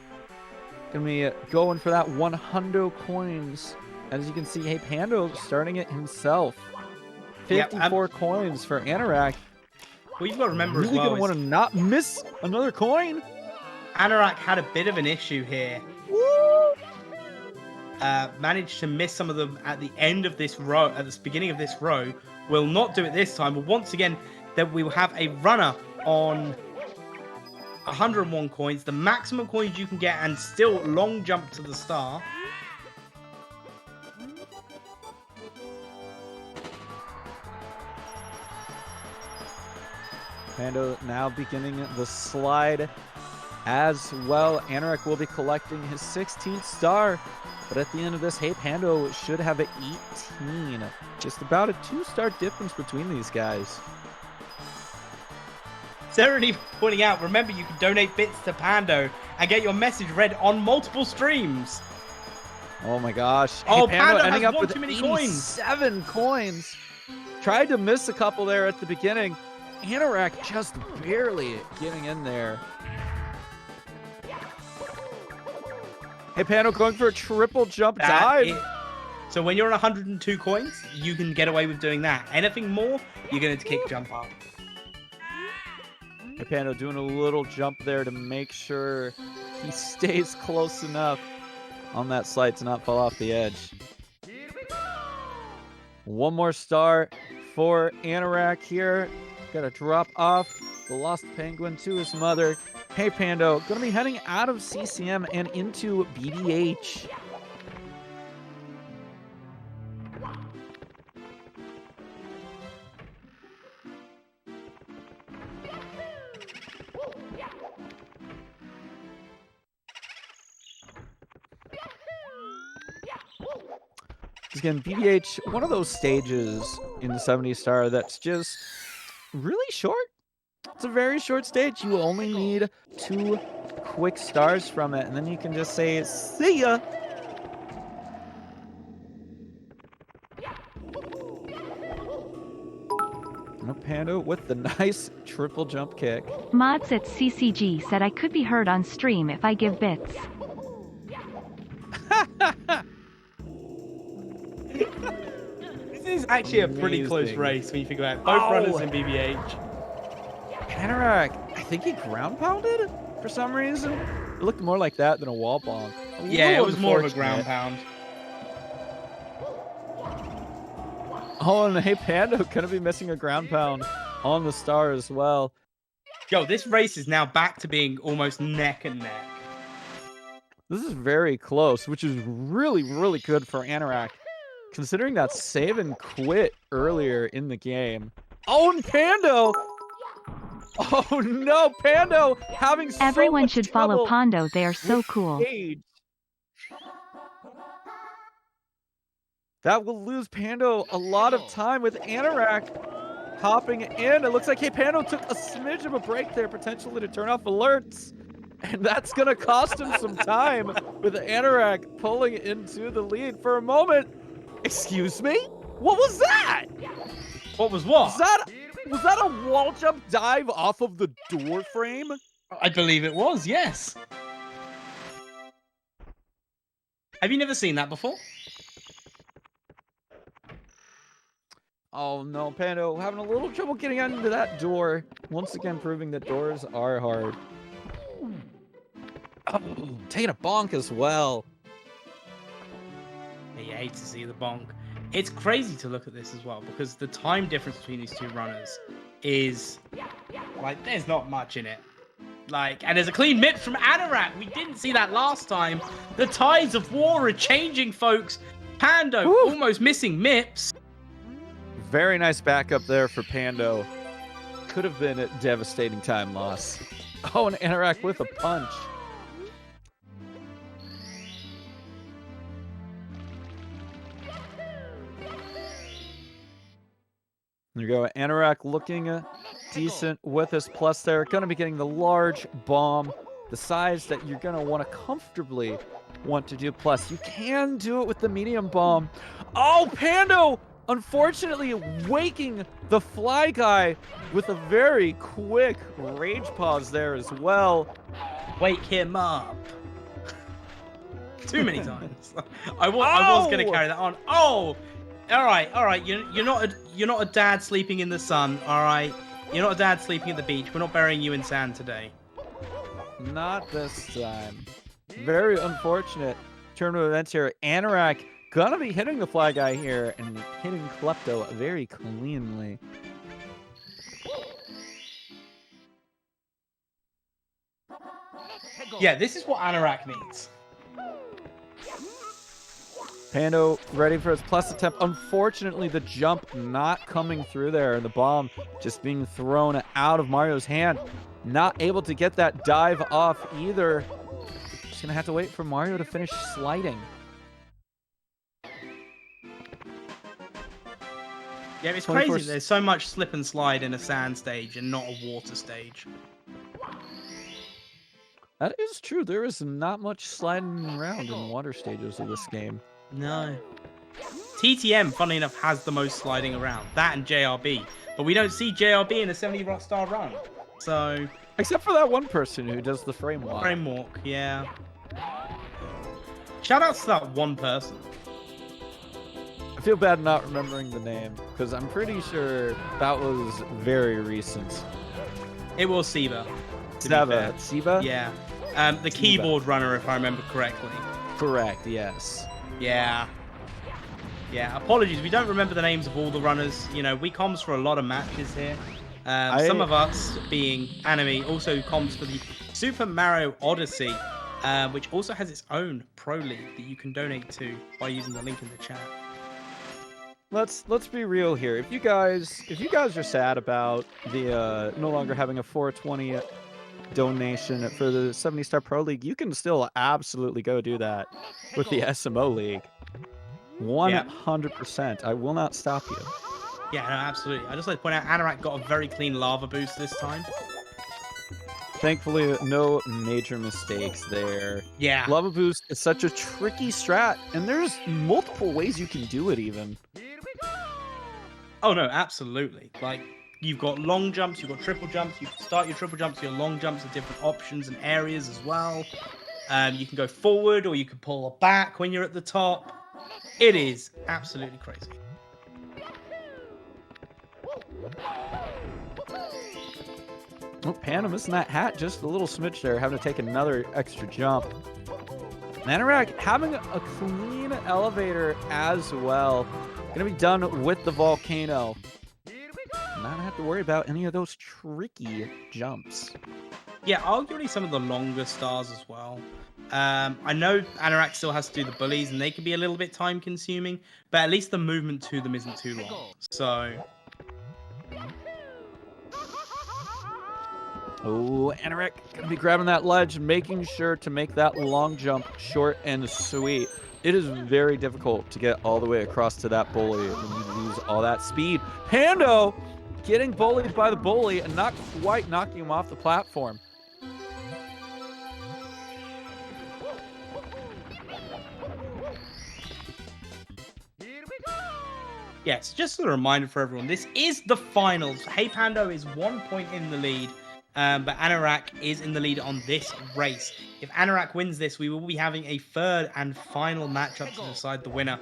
S2: Gonna be going for that 100 coins. As you can see, heyPando starting it himself. 54 coins for Anorak.
S1: Well, you've got to remember
S2: really
S1: as well.
S2: Gonna want to not miss another coin.
S1: Anorak had a bit of an issue here.
S2: Woo!
S1: Managed to miss some of them at the end of this row, at the beginning of this row. Will not do it this time, but once again, then we will have a runner on 101 coins, the maximum coins you can get, and still long jump to the star.
S2: Pando now beginning the slide as well. Anorak will be collecting his 16th star, but at the end of this, heyPando should have 18. Just about a 2-star difference between these guys.
S1: Serenity pointing out, remember you can donate bits to Pando and get your message read on multiple streams.
S2: Oh my gosh.
S1: Oh,
S2: heyPando
S1: Pando
S2: ending
S1: has
S2: up with
S1: too many
S2: 87 coins. Tried to miss a couple there at the beginning. Anorak just barely getting in there. heyPando going for a triple jump dive.
S1: So when you're on 102 coins, you can get away with doing that. Anything more, you're going to kick jump up.
S2: heyPando doing a little jump there to make sure he stays close enough on that slide to not fall off the edge. One more star for Anorak here. Got to drop off the lost penguin to his mother. heyPando going to be heading out of CCM and into BBH. Again, BBH, one of those stages in the 70 star that's just really short. It's a very short stage. You only need 2 quick stars from it, and then you can just say, see ya! heyPando with the nice triple jump kick.
S5: Mods at CCG said I could be heard on stream if I give bits.
S1: This is actually a pretty close race when you think about it. Both runners in BBH.
S2: Anorak, I think he ground pounded for some reason. It looked more like that than a wall bonk.
S1: Yeah, it was more of a ground pound.
S2: Oh, and heyPando gonna be missing a ground pound on the star as well.
S1: Yo, this race is now back to being almost neck and neck.
S2: This is very close, which is really, really good for Anorak, considering that save and quit earlier in the game. Oh, and Pando! Oh no, Pando having so
S5: Everyone
S2: much
S5: should
S2: trouble
S5: follow Pando, they are so
S2: with
S5: cool.
S2: Cage. That will lose Pando a lot of time with Anorak hopping in. It looks like heyPando took a smidge of a break there, potentially to turn off alerts. And that's going to cost him some time with Anorak pulling into the lead for a moment. Excuse me? What was that?
S1: What was what?
S2: Was that a wall jump dive off of the door frame?
S1: I believe it was, yes. Have you never seen that before?
S2: Oh no, Pando having a little trouble getting into that door. Once again, proving that doors are hard. Oh, taking a bonk as well.
S1: Yeah, you hate to see the bonk. It's crazy to look at this as well because the time difference between these two runners is like there's not much in it. Like, and there's a clean MIPS from Anorak. We didn't see that last time. The tides of war are changing, folks. Pando almost missing MIPS.
S2: Very nice backup there for Pando. Could have been a devastating time loss. Oh, and Anorak with a punch. There you go. Anorak looking decent with his plus there. Going to be getting the large bomb. The size that you're going to want to comfortably want to do plus. You can do it with the medium bomb. Oh, Pando! Unfortunately, waking the fly guy with a very quick rage pause there as well.
S1: Wake him up. Too many times. I was going to carry that on. Oh! All right. You're not a dad sleeping in the sun. All right. You're not a dad sleeping at the beach. We're not burying you in sand today.
S2: Not this time. Very unfortunate turn of events here. Anorak gonna be hitting the fly guy here and hitting Klepto very cleanly.
S1: Yeah, this is what Anorak needs.
S2: Pando ready for his plus attempt. Unfortunately, the jump not coming through there, and the bomb just being thrown out of Mario's hand. Not able to get that dive off either. Just gonna have to wait for Mario to finish sliding.
S1: Yeah, it's crazy. There's so much slip and slide in a sand stage and not a water stage.
S2: That is true. There is not much sliding around in water stages of this game.
S1: No. TTM, funny enough, has the most sliding around. That and JRB. But we don't see JRB in a 70-star run. So...
S2: Except for that one person who does the frame walk.
S1: Frame walk, yeah. Shout out to that one person.
S2: I feel bad not remembering the name, because I'm pretty sure that was very recent.
S1: It was Siva.
S2: Siva?
S1: Yeah. The keyboard runner, if I remember correctly.
S2: Correct, yes.
S1: Yeah. Yeah, apologies. We don't remember the names of all the runners. You know, we comms for a lot of matches here. Some of us, being Anime, also comms for the Super Mario Odyssey, which also has its own Pro League that you can donate to by using the link in the chat.
S2: Let's be real here. If you guys are sad about the no longer having a 420 donation for the 70-star Pro League, you can still absolutely go do that with the SMO League. 100%. I will not stop you.
S1: Yeah, no, absolutely. I just like to point out Anorak got a very clean lava boost this time.
S2: Thankfully, no major mistakes there.
S1: Yeah.
S2: Lava Boost is such a tricky strat, and there's multiple ways you can do it even.
S1: Oh, no, absolutely. Like, you've got long jumps, you've got triple jumps. You can start your triple jumps, your long jumps at different options and areas as well. You can go forward or you can pull back when you're at the top. It is absolutely crazy.
S2: Oh, Panda missing that hat just a little smidge there, having to take another extra jump. Anorak having a clean elevator as well. Gonna be done with the volcano. Not have to worry about any of those tricky jumps.
S1: Yeah, arguably some of the longer stars as well. I know Anorak still has to do the bullies, and they can be a little bit time consuming, but at least the movement to them isn't too long. So.
S2: Oh, Anorak gonna be grabbing that ledge, making sure to make that long jump short and sweet. It is very difficult to get all the way across to that bully when you lose all that speed. Pando getting bullied by the bully and not quite knocking him off the platform.
S1: Yes, just a reminder for everyone, this is the finals. heyPando is 1 point in the lead, but Anorak is in the lead on this race. If Anorak wins this, we will be having a third and final matchup to decide the winner.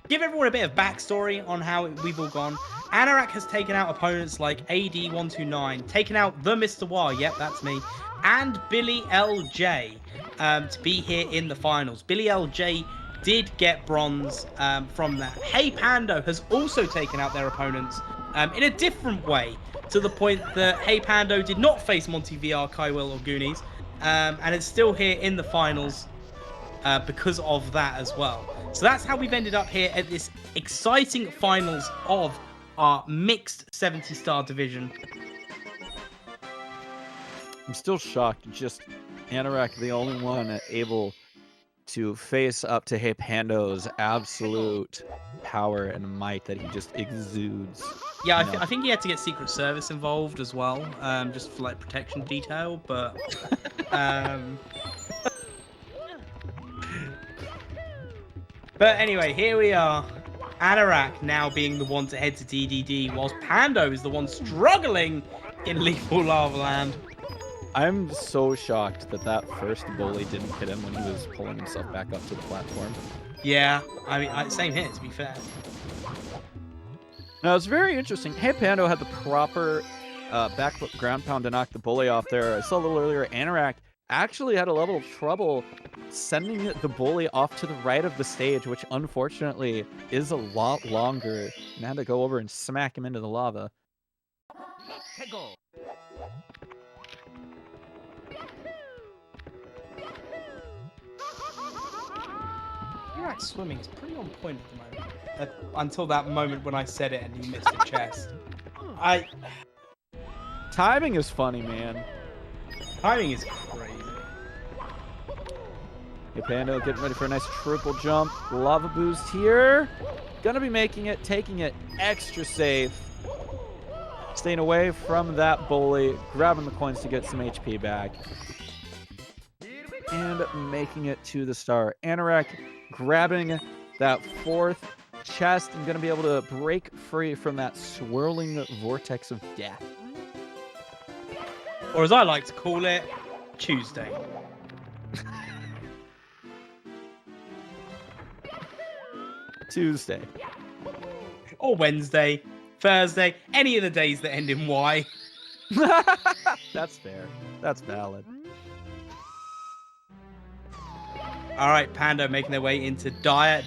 S1: Give everyone a bit of backstory on how we've all gone. Anorak has taken out opponents like AD129, taken out the Mr. War, yep, that's me, and Billy LJ to be here in the finals. Billy LJ did get bronze from that. heyPando has also taken out their opponents in a different way, to the point that heyPando did not face Monty VR, Kaiwell, or Goonies, and it's still here in the finals because of that as well. So that's how we've ended up here at this exciting finals of our mixed 70-star division.
S2: I'm still shocked. Just Anorak, the only one able to face up to heyPando's absolute power and might that he just exudes.
S1: Yeah, I think he had to get Secret Service involved as well, just for like protection detail, but but anyway, here we are. Anorak now being the one to head to DDD, whilst Pando is the one struggling in Lethal Lava Land.
S2: I'm so shocked that that first bully didn't hit him when he was pulling himself back up to the platform.
S1: Yeah, I mean, same here, to be fair.
S2: Now, it's very interesting. heyPando had the proper backflip ground pound to knock the bully off there. I saw a little earlier, Anorak actually had a level of trouble sending the bully off to the right of the stage, which unfortunately is a lot longer, and had to go over and smack him into the lava.
S1: Anorak's swimming is pretty on point at the moment. Until that moment when I said it and he missed a chest.
S2: Timing is funny, man.
S1: Timing is crazy.
S2: heyPando getting ready for a nice triple jump. Lava boost here. Gonna be making it, taking it extra safe. Staying away from that bully, grabbing the coins to get some HP back. And making it to the star. Anorak grabbing that fourth chest and gonna be able to break free from that swirling vortex of death.
S1: Or as I like to call it, Tuesday.
S2: Tuesday.
S1: Or Wednesday, Thursday, any of the days that end in Y.
S2: That's fair. That's valid.
S1: All right, Pando making their way into dire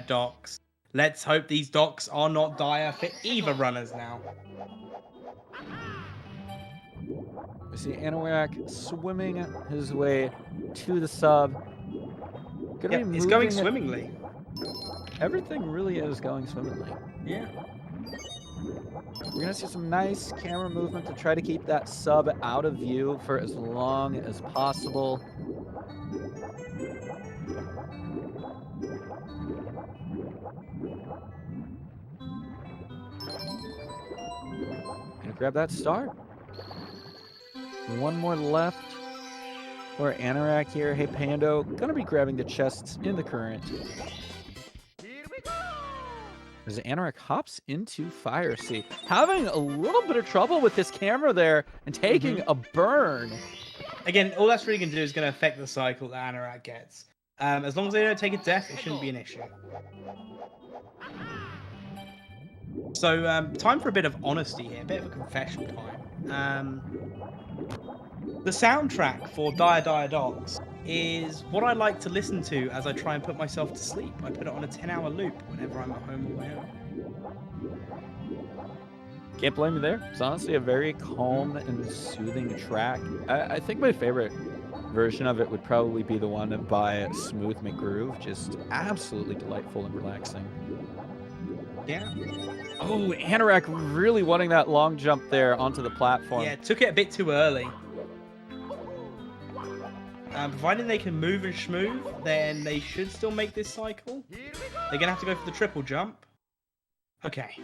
S1: docks. Let's hope these docks are not dire for either runners now.
S2: We see Anorak swimming his way to the sub.
S1: Yep, it's going swimmingly.
S2: Everything really is going swimmingly.
S1: Yeah.
S2: We're going to see some nice camera movement to try to keep that sub out of view for as long as possible. Gonna grab that star. One more left for Anorak here. heyPando, gonna be grabbing the chests in the current. As Anorak hops into Fire Sea, having a little bit of trouble with his camera there and taking a burn.
S1: Again, all that's really going to do is going to affect the cycle that Anorak gets. As long as they don't take a death, it shouldn't be an issue. So, time for a bit of honesty here, a bit of a confession time. The soundtrack for Dire Dire Dogs is what I like to listen to as I try and put myself to sleep. I put it on a 10-hour loop whenever I'm at home or my own.
S2: Can't blame you there. It's honestly a very calm and soothing track. I think my favorite version of it would probably be the one by Smooth McGroove. Just absolutely delightful and relaxing.
S1: Yeah.
S2: Oh, Anorak really wanting that long jump there onto the platform.
S1: Yeah, took it a bit too early. Providing they can move and schmooth, then they should still make this cycle. They're going to have to go for the triple jump. Okay.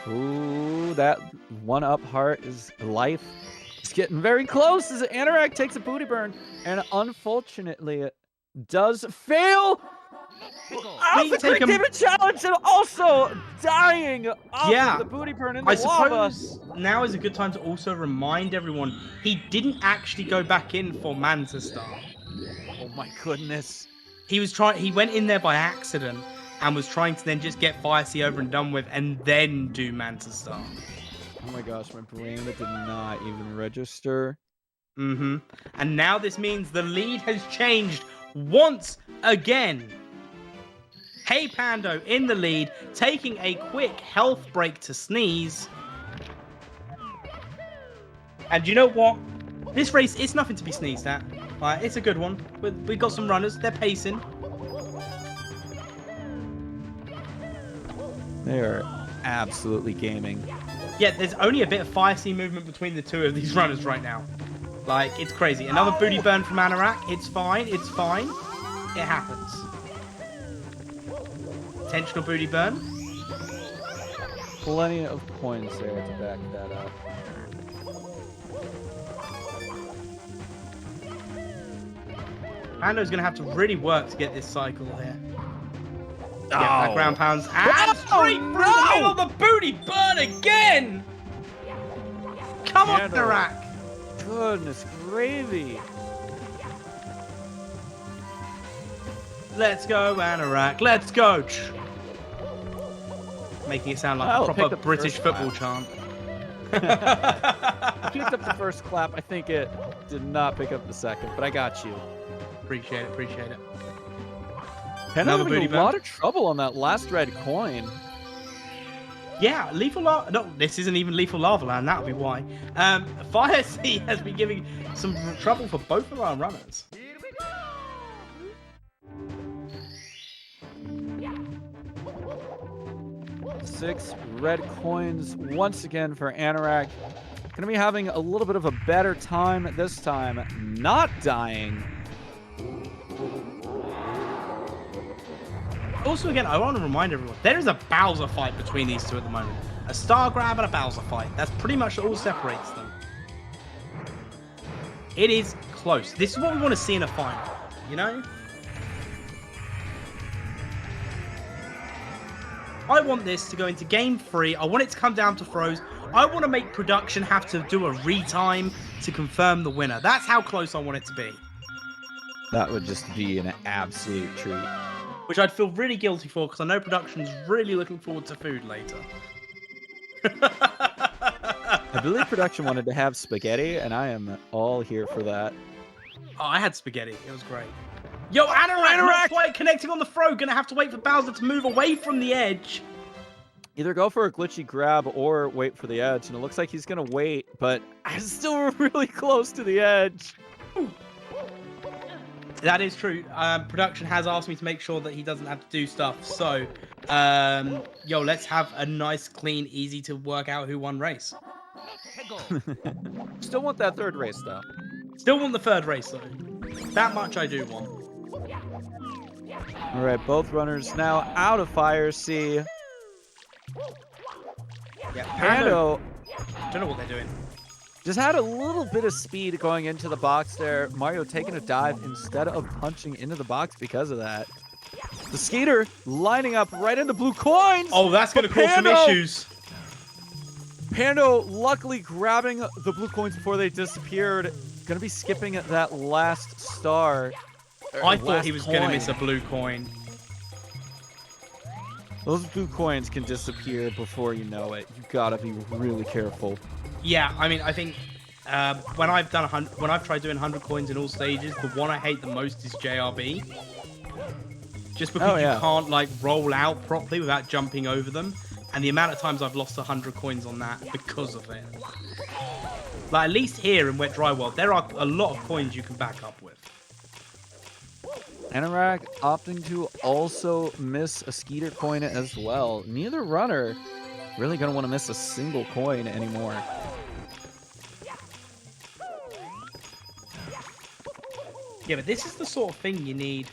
S2: Ooh, that one-up heart is life. It's getting very close as Anorak takes a booty burn. And unfortunately, it does fail. The quick David challenge and also dying off of the booty burn in the lava.
S1: Suppose now is a good time to also remind everyone he didn't actually go back in for Manta Star.
S2: Oh my goodness.
S1: He went in there by accident and was trying to then just get Fire Sea over and done with and then do Manta Star.
S2: Oh my gosh, my brain did not even register.
S1: And now this means the lead has changed once again. heyPando in the lead, taking a quick health break to sneeze. And you know what? This race is nothing to be sneezed at. It's a good one. We've got some runners. They're pacing.
S2: They are absolutely gaming.
S1: Yeah, there's only a bit of Fire Sea movement between the two of these runners right now. Like, it's crazy. Another booty burn from Anorak. It's fine. It's fine. It happens. Intentional booty burn.
S2: Plenty of coins there to back that up.
S1: Pando's going to have to really work to get this cycle here. Get that ground pounds. And straight through the middle of the booty burn again! Come on, Anorak!
S2: Goodness gravy.
S1: Let's go, Anorak. Let's go. Making it sound like a proper British football chant.
S2: I picked up the first clap. I think it did not pick up the second, but I got you.
S1: Appreciate it. Appreciate it.
S2: Another booty burn. A lot of trouble on that last red coin.
S1: Yeah, Lethal Lava. No, this isn't even Lethal Lava Land. That'll be why. Fire Sea has been giving some trouble for both of our runners.
S2: 6 red coins once again for Anorak. Gonna be having a little bit of a better time this time, not dying.
S1: Also, again, I want to remind everyone, there is a Bowser fight between these two at the moment. A Star Grab and a Bowser fight. That's pretty much all separates them. It is close. This is what we want to see in a final, you know? I want this to go into game 3. I want it to come down to throws. I want to make production have to do a retime to confirm the winner. That's how close I want it to be.
S2: That would just be an absolute treat.
S1: Which I'd feel really guilty for because I know production's really looking forward to food later.
S2: I believe production wanted to have spaghetti, and I am all here for that.
S1: Oh, I had spaghetti. It was great. Yo, Anorak not quite connecting on the throw. Gonna have to wait for Bowser to move away from the edge.
S2: Either go for a glitchy grab or wait for the edge, and it looks like he's gonna wait, but I'm still really close to the edge.
S1: That is true. Production has asked me to make sure that he doesn't have to do stuff. So, yo, let's have a nice, clean, easy to work out who won race.
S2: Still want that third race, though.
S1: Still want the third race, though. That much I do want.
S2: All right, both runners now out of Fire Sea.
S1: Yeah,
S2: Pando
S1: don't know what they're doing.
S2: just had a little bit of speed going into the box there. Mario taking a dive instead of punching into the box because of that. The Skeeter lining up right into blue coins.
S1: Oh, that's going to cause some
S2: Pando-
S1: issues.
S2: Pando luckily grabbing the blue coins before they disappeared. Gonna be skipping that last star.
S1: I thought he was going to miss a blue coin.
S2: Those blue coins can disappear before you know it. You gotta be really careful.
S1: Yeah, I mean, I think when I've tried doing 100 coins in all stages, the one I hate the most is JRB. Just because you can't like roll out properly without jumping over them, and the amount of times I've lost 100 coins on that because of it. Like at least here in Wet Dry World, there are a lot of coins you can back up with.
S2: Anorak opting to also miss a Skeeter coin as well. Neither runner really gonna want to miss a single coin anymore.
S1: Yeah, but this is the sort of thing you need.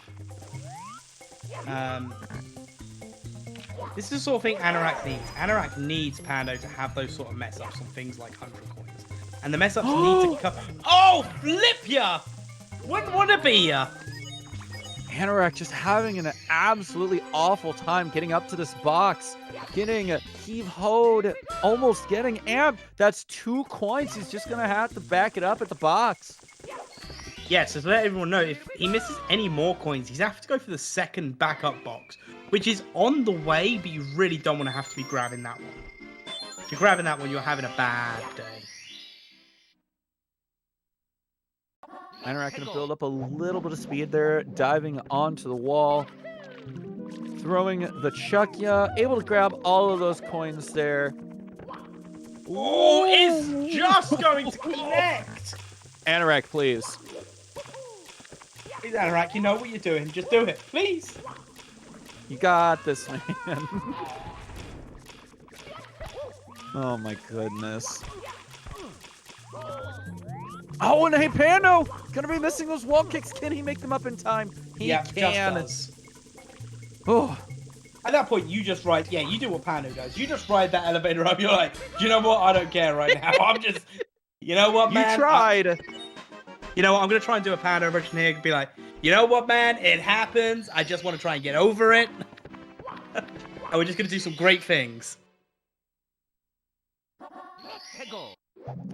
S1: This is the sort of thing Anorak needs. Anorak needs Pando to have those sort of mess ups on things like 100 coins. And the mess ups need to come. Oh, flip ya! Wouldn't want to be ya!
S2: Anorak just having an absolutely awful time getting up to this box. Getting heave-hoed, almost getting amped. That's 2 coins. He's just gonna have to back it up at the box.
S1: Yeah, so to let everyone know, if he misses any more coins, he's have to go for the second backup box, which is on the way, but you really don't want to have to be grabbing that one. If you're grabbing that one, you're having a bad day.
S2: Anorak gonna build up a little bit of speed there, diving onto the wall, throwing the Chukya, able to grab all of those coins there.
S1: Oh, it's just going to connect!
S2: Anorak, please.
S1: Please, Anorak, you know what you're doing. Just do it, please.
S2: You got this, man. Oh my goodness. Oh, and heyPando! Gonna be missing those wall kicks. Can he make them up in time? He can.
S1: Just does.
S2: Oh.
S1: At that point, you just ride. Yeah, you do what Pando does. You just ride that elevator up. You're like, do you know what? I don't care right now. I'm just. You know what, man?
S2: You tried.
S1: You know what? I'm gonna try and do a Pando version here. Be like, you know what, man? It happens. I just want to try and get over it. And we're just gonna do some great things.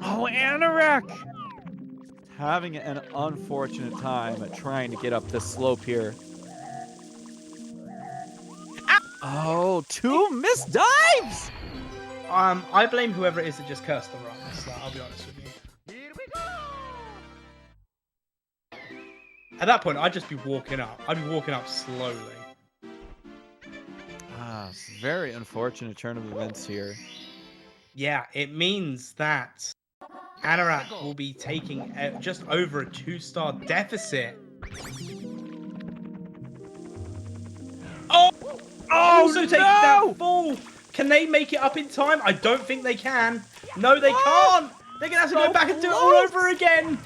S2: Oh, Anorak! Having an unfortunate time at trying to get up this slope here. Oh, 2 missed dives!
S1: I blame whoever it is that just cursed the runs. So I'll be honest with you. At that point, I'd just be walking up. I'd be walking up slowly.
S2: It's a very unfortunate turn of events here.
S1: Yeah, it means that Anorak will be taking just over a 2-star deficit. Oh! Also taking that fall. Can they make it up in time? I don't think they can. No, they can't. They're going to have to go back and do it all over again.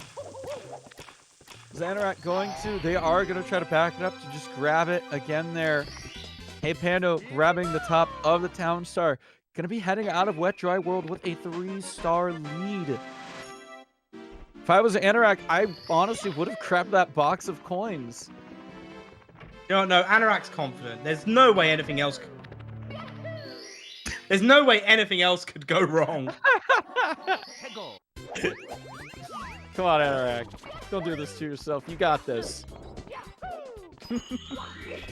S2: Is Anorak going to? They are going to try to back it up to just grab it again there. heyPando grabbing the top of the Town Star. Going to be heading out of Wet Dry World with a 3-star lead. If I was Anorak, I honestly would have grabbed that box of coins.
S1: No, Anorak's confident. There's no way anything else could... There's no way anything else could go wrong.
S2: Come on, Anorak. Don't do this to yourself. You got this.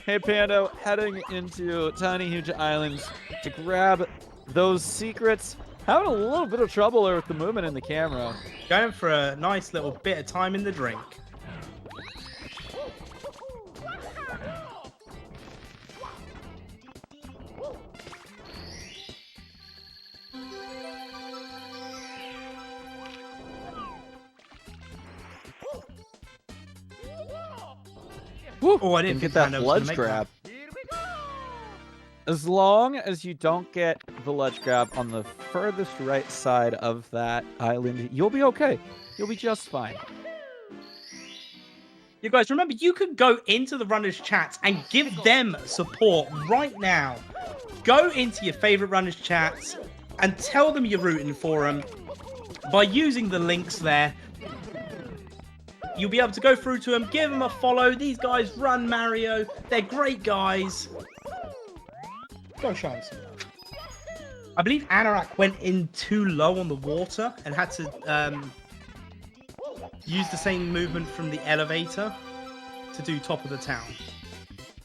S2: heyPando heading into Tiny Huge Islands to grab those secrets. Having a little bit of trouble there with the movement in the camera.
S1: Going for a nice little bit of time in the drink.
S2: Woo.
S1: Oh, I didn't
S2: get
S1: think
S2: that
S1: Pando was gonna
S2: ledge
S1: make
S2: grab. As long as you don't get the ledge grab on the furthest right side of that island, you'll be okay. You'll be just fine.
S1: You guys, remember, you can go into the runners' chats and give them support right now. Go into your favorite runners' chats and tell them you're rooting for them by using the links there. You'll be able to go through to them, give them a follow. These guys run Mario. They're great guys. Go shine some love. I believe Anorak went in too low on the water and had to use the same movement from the elevator to do top of the town.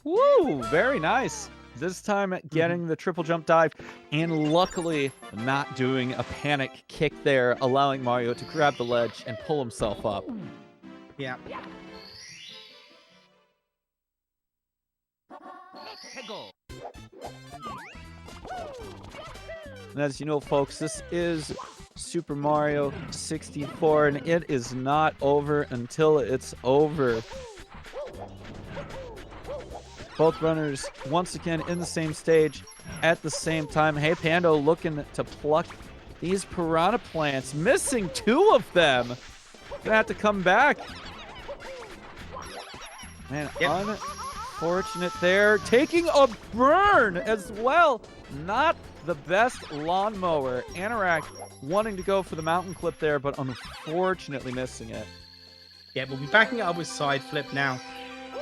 S2: Woo! Very nice. This time getting the triple jump dive, and luckily not doing a panic kick there, allowing Mario to grab the ledge and pull himself up.
S1: Yeah.
S2: And as you know, folks, this is Super Mario 64, and it is not over until it's over. Both runners once again in the same stage at the same time. heyPando looking to pluck these piranha plants, missing 2 of them. Gonna have to come back. Man, unfortunate there. Taking a burn as well. Not the best lawnmower. Anorak wanting to go for the mountain clip there, but unfortunately missing it.
S1: Yeah, we'll be backing it up with side flip now.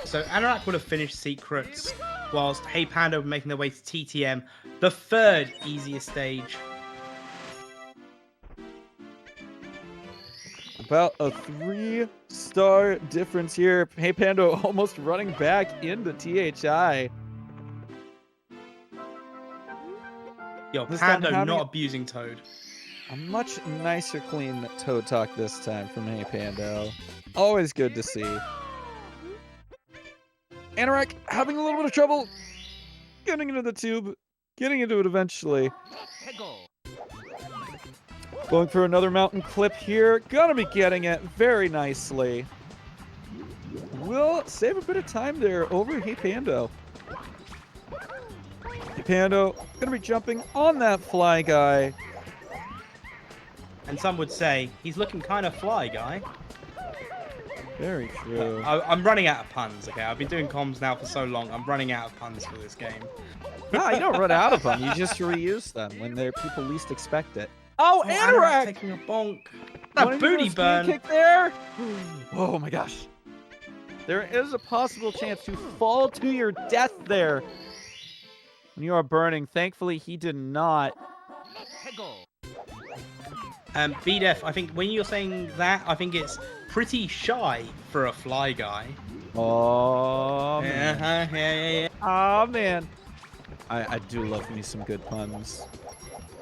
S1: So Anorak would have finished Secrets, whilst heyPando were making their way to TTM, the 3rd easiest stage.
S2: About a 3-star difference here. heyPando almost running back into THI.
S1: Yo,
S2: This time
S1: Pando
S2: having
S1: not abusing Toad.
S2: a much nicer clean Toad Talk this time from heyPando. Always good to see. Anorak having a little bit of trouble getting into the tube, getting into it eventually. Going for another mountain clip here. Gonna be getting it very nicely. Will save a bit of time there over heyPando. heyPando gonna be jumping on that fly guy.
S1: And some would say, he's looking kind of fly, guy.
S2: Very true.
S1: I'm running out of puns, okay? I've been doing comms now for so long, I'm running out of puns for this game.
S2: Nah, you don't run out of them. You just reuse them when people least expect it. Oh, Anorak!
S1: Taking a bonk. That
S2: Wanting to do
S1: booty
S2: a speed
S1: burn.
S2: kick there. Oh my gosh. There is a possible chance to fall to your death there when you are burning. Thankfully, he did not.
S1: BDef, I think when you're saying that, I think it's pretty shy for a fly guy.
S2: Oh, man.
S1: Yeah.
S2: Oh, man. I do love me some good puns.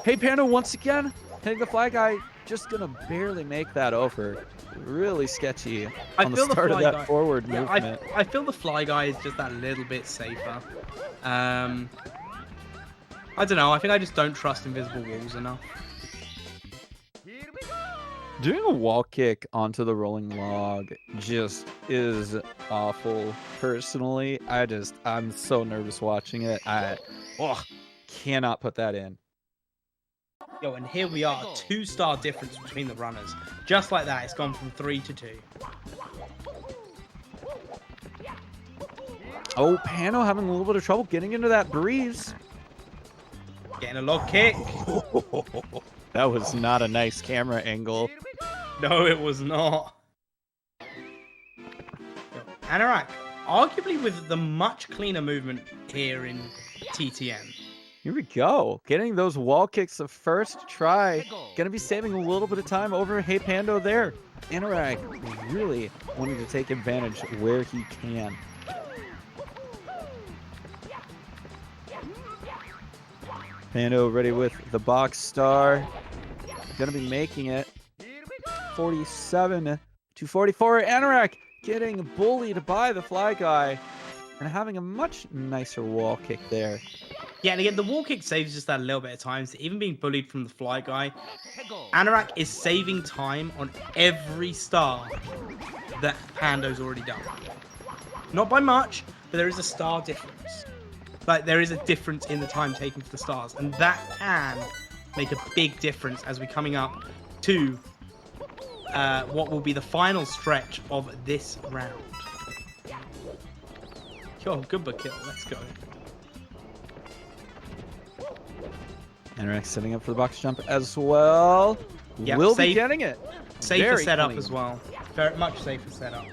S2: heyPando once again, hitting the fly guy, just gonna barely make that over. Really sketchy on the start of that forward movement.
S1: I feel the fly guy is just that little bit safer. I don't know, I think I just don't trust invisible walls enough.
S2: Doing a wall kick onto the rolling log just is awful. Personally, I'm so nervous watching it. I cannot put that in.
S1: Yo, and here we are, 2-star difference between the runners. Just like that, it's gone from 3 to 2.
S2: Oh, Pano having a little bit of trouble getting into that breeze.
S1: Getting a log kick.
S2: That was not a nice camera angle.
S1: No, it was not. Anorak, arguably with the much cleaner movement here in TTM.
S2: Here we go. Getting those wall kicks the first try. Gonna be saving a little bit of time over heyPando there. Anorak really wanting to take advantage where he can. Pando ready with the box star. Gonna be making it. 47 to 44. Anorak getting bullied by the fly guy and having a much nicer wall kick there.
S1: Yeah, and again, the wall kick saves just that little bit of time. So even being bullied from the fly guy, Anorak is saving time on every star that Pando's already done. Not by much, but there is a star difference. Like, there is a difference in the time taken for the stars, and that can make a big difference as we're coming up to what will be the final stretch of this round. Yo, good kill. Let's go.
S2: Anorak setting up for the box jump as well.
S1: Yep,
S2: Will be
S1: safe-
S2: getting it.
S1: Safer
S2: Very
S1: setup
S2: clean.
S1: as well. Very much safer setup.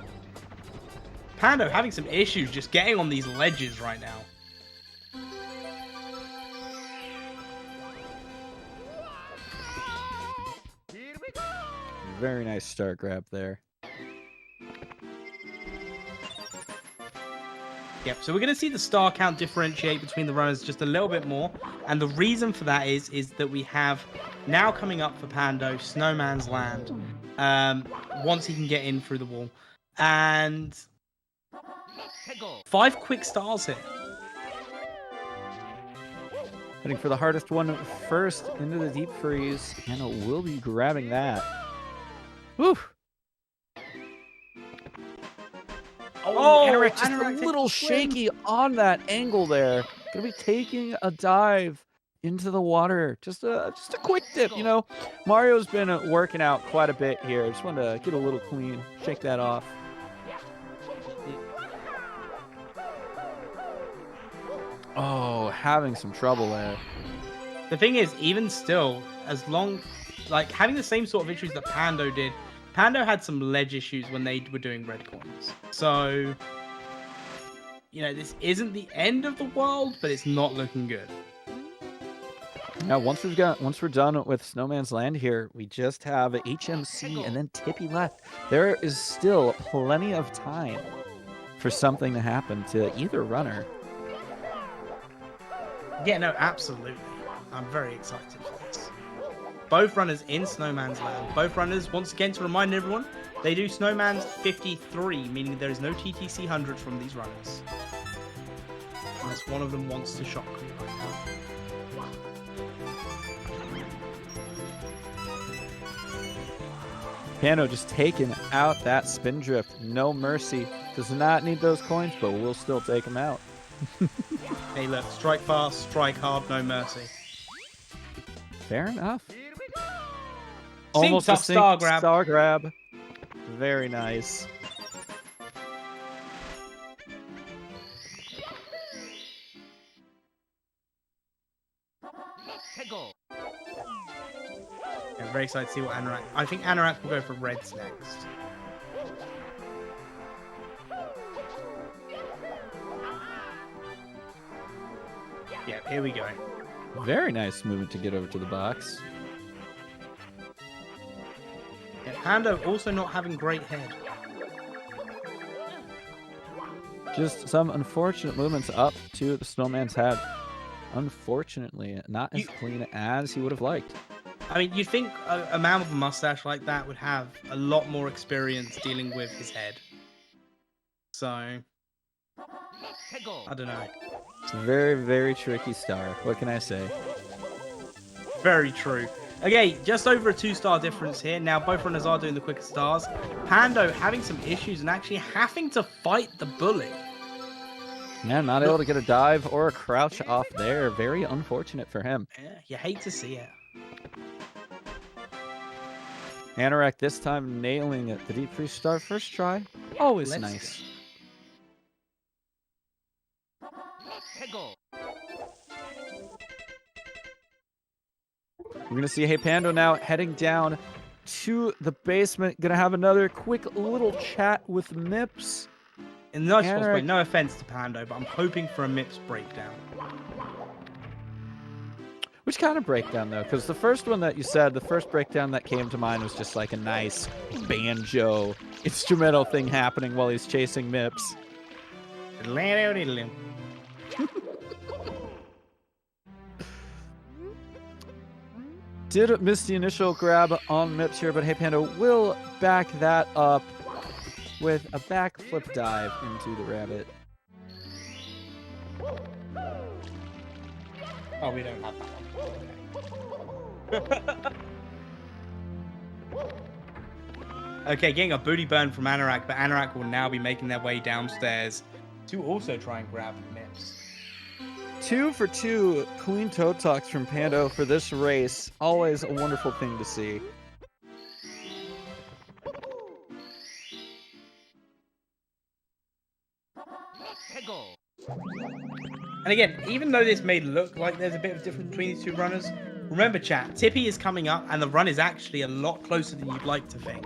S1: Pando having some issues just getting on these ledges right now.
S2: Very nice start grab there.
S1: Yep, so we're going to see the star count differentiate between the runners just a little bit more. And the reason for that is that we have now coming up for Pando, Snowman's Land, once he can get in through the wall. And 5 quick stars here.
S2: Heading for the hardest one first into the deep freeze, and it will be grabbing that. Woo!
S1: Oh,
S2: Anorak just
S1: Anorak
S2: a
S1: takes
S2: little
S1: the swing.
S2: shaky on that angle there. Gonna be taking a dive into the water. Just a quick dip, you know. Mario's been working out quite a bit here. Just wanted to get a little clean, shake that off. Oh, having some trouble there.
S1: The thing is, even still, as long, like, having the same sort of issues that Pando did, Pando had some ledge issues when they were doing red coins. So, you know, this isn't the end of the world, but it's not looking good.
S2: Now, once we're done with Snowman's Land here, we just have HMC and then Tippy left. There is still plenty of time for something to happen to either runner.
S1: Yeah, no, absolutely. I'm very excited for this. Both runners in Snowman's Land. Both runners, once again, to remind everyone, they do Snowman's 53, meaning there is no TTC 100 from these runners. Unless one of them wants to shock me right now.
S2: Pando just taking out that spin drift. No mercy. Does not need those coins, but we'll still take them out.
S1: Hey, look, strike fast, strike hard, no mercy.
S2: Fair enough.
S1: Synced
S2: Almost a
S1: up star grab.
S2: Star grab. Very nice.
S1: I'm very excited to see what Anorak. I think Anorak will go for reds next. Yeah, here we go.
S2: Very nice movement to get over to the box.
S1: Yeah, Pando also not having great head.
S2: Just some unfortunate movements up to the Snowman's head. Unfortunately, not as clean as he would have liked.
S1: I mean, you'd think a man with a mustache like that would have a lot more experience dealing with his head. So, I don't know.
S2: It's a very, very tricky star. What can I say?
S1: Very true. Okay, just over a 2-star difference here. Now, both runners are doing the quicker stars. Pando having some issues and actually having to fight the bully.
S2: Yeah, not able to get a dive or a crouch off there. Very unfortunate for him.
S1: Yeah, you hate to see it.
S2: Anorak this time nailing it. The deep freeze star first try. Always
S1: Let's
S2: nice. We're going to see heyPando now heading down to the basement. Going to have another quick little chat with Mips.
S1: In the nicest
S2: Anorak-
S1: way, no offense to Pando, but I'm hoping for a Mips breakdown.
S2: Which kind of breakdown, though? Because the first one that you said, the first breakdown that came to mind was just like a nice banjo instrumental thing happening while he's chasing Mips. Did miss the initial grab on Mips here, but heyPando will back that up with a backflip dive into the rabbit.
S1: Oh, we don't have that one. Okay, getting a booty burn from Anorak, but Anorak will now be making their way downstairs to also try and grab Mips.
S2: 2 for 2 clean toe tucks from Pando for this race. Always a wonderful thing to see.
S1: And again, even though this may look like there's a bit of difference between these two runners, remember chat, Tippy is coming up and the run is actually a lot closer than you'd like to think.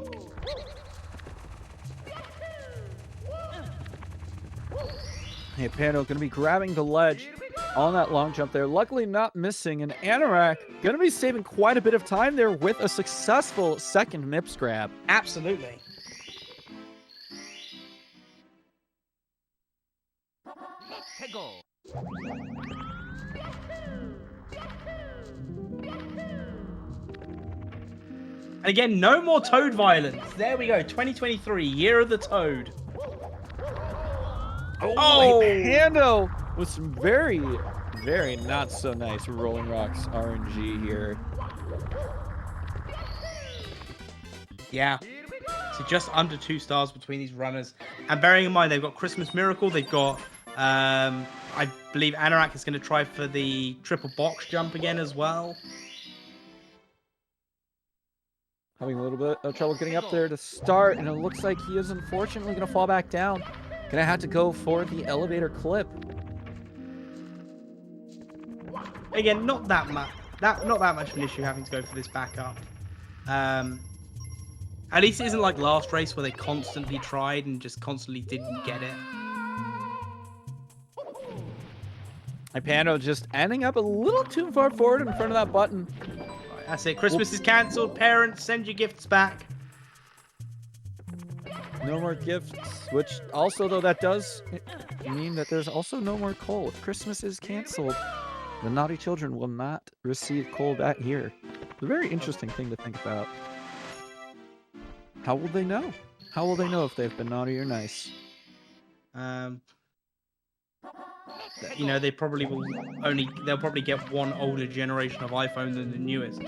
S2: heyPando going to be grabbing the ledge on that long jump there. Luckily not missing, and Anorak going to be saving quite a bit of time there with a successful second MIPS grab.
S1: Absolutely. And again, no more Toad violence. There we go, 2023, Year of the Toad.
S2: Oh! heyPando with some very, very not so nice Rolling Rocks RNG here.
S1: Yeah. So just under 2 stars between these runners. And bearing in mind, they've got Christmas Miracle. They've got, I believe Anorak is going to try for the triple box jump again as well.
S2: Having a little bit of trouble getting up there to start, and it looks like he is unfortunately going to fall back down. Gonna have to go for the elevator clip.
S1: Again, not that much of an issue having to go for this backup. At least it isn't like last race where they constantly tried and just constantly didn't get it.
S2: heyPando just ending up a little too far forward in front of that button.
S1: Right, that's it. Christmas is cancelled. Parents, send your gifts back.
S2: No more gifts, which also, though, that does mean that there's also no more coal. If Christmas is canceled, the naughty children will not receive coal that year. It's a very interesting thing to think about. How will they know? How will they know if they've been naughty or nice?
S1: You know, they'll probably get one older generation of iPhone than the newest.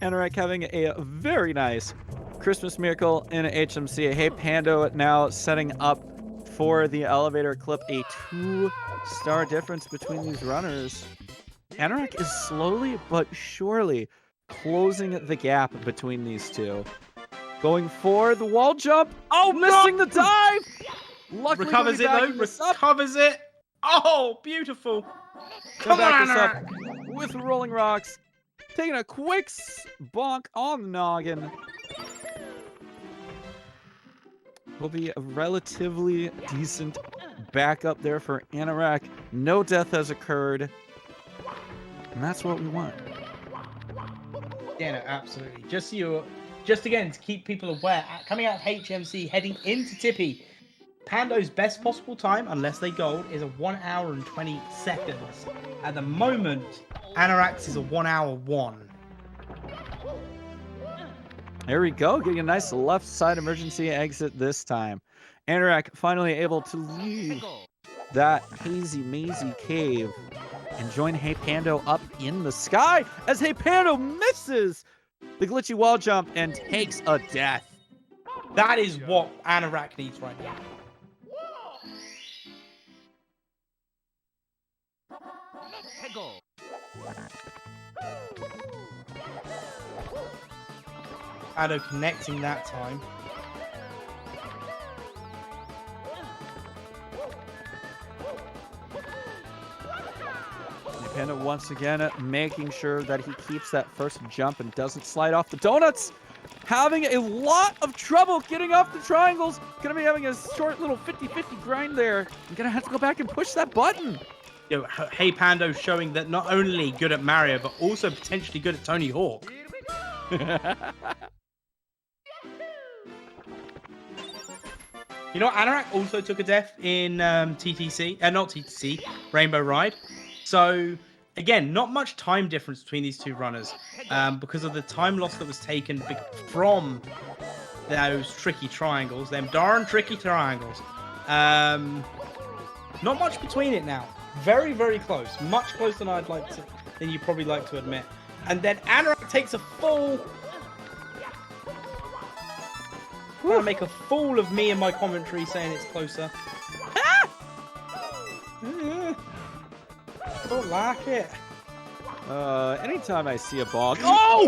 S2: Anorak having a very nice Christmas Miracle in a HMC. heyPando now setting up for the elevator clip. A 2-star difference between these runners. Anorak is slowly but surely closing the gap between these two. Going for the wall jump. Oh, missing the dive! Luckily,
S1: Recovers it though. Recovers it. Oh, beautiful.
S2: Come on, Anorak. With Rolling Rocks. Taking a quick bonk on the noggin. Will be a relatively decent backup there for Anorak. No death has occurred. And that's what we want.
S1: Yeah, no, absolutely. Just again, to keep people aware, coming out of HMC, heading into Tippy, Pando's best possible time, unless they gold, is a 1 hour and 20 seconds. At the moment, Anorak's is a 1 hour 1.
S2: There we go, getting a nice left side emergency exit this time. Anorak finally able to leave that hazy mazy cave and join heyPando up in the sky as heyPando misses the glitchy wall jump and takes a death.
S1: That is what Anorak needs right now. Ado connecting that time.
S2: heyPando once again making sure that he keeps that first jump and doesn't slide off the donuts. Having a lot of trouble getting off the triangles. Gonna be having a short little 50-50 grind there. I'm gonna have to go back and push that button.
S1: Yo, heyPando showing that not only good at Mario, but also potentially good at Tony Hawk. You know, Anorak also took a death in not TTC, Rainbow Ride. So, again, not much time difference between these two runners because of the time loss that was taken from those tricky triangles, them darn tricky triangles. Not much between it now. Very, very close. Much closer than you probably like to admit. And then Anorak takes a full... I'm gonna make a fool of me in my commentary saying it's closer. Don't like it.
S2: Anytime I see a bog.
S1: Oh,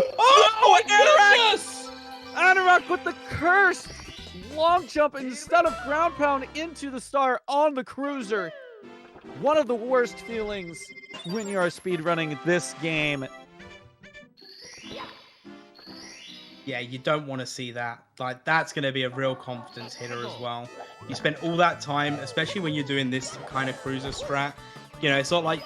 S1: Anorak!
S2: Anorak with the cursed long jump instead of ground pound into the star on the cruiser. One of the worst feelings when you are speedrunning this game.
S1: Yeah, you don't want to see that. Like, that's going to be a real confidence hitter as well. You spend all that time, especially when you're doing this kind of cruiser strat. You know, it's not like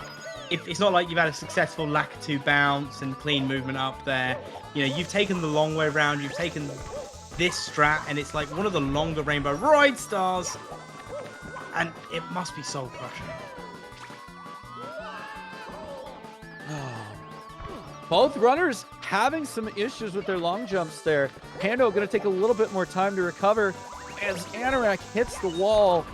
S1: you've had a successful Lakitu bounce and clean movement up there. You know, you've taken the long way around. You've taken this strat, and it's like one of the longer Rainbow Ride stars, and it must be soul crushing.
S2: Both runners having some issues with their long jumps there. Pando going to take a little bit more time to recover as Anorak hits the wall.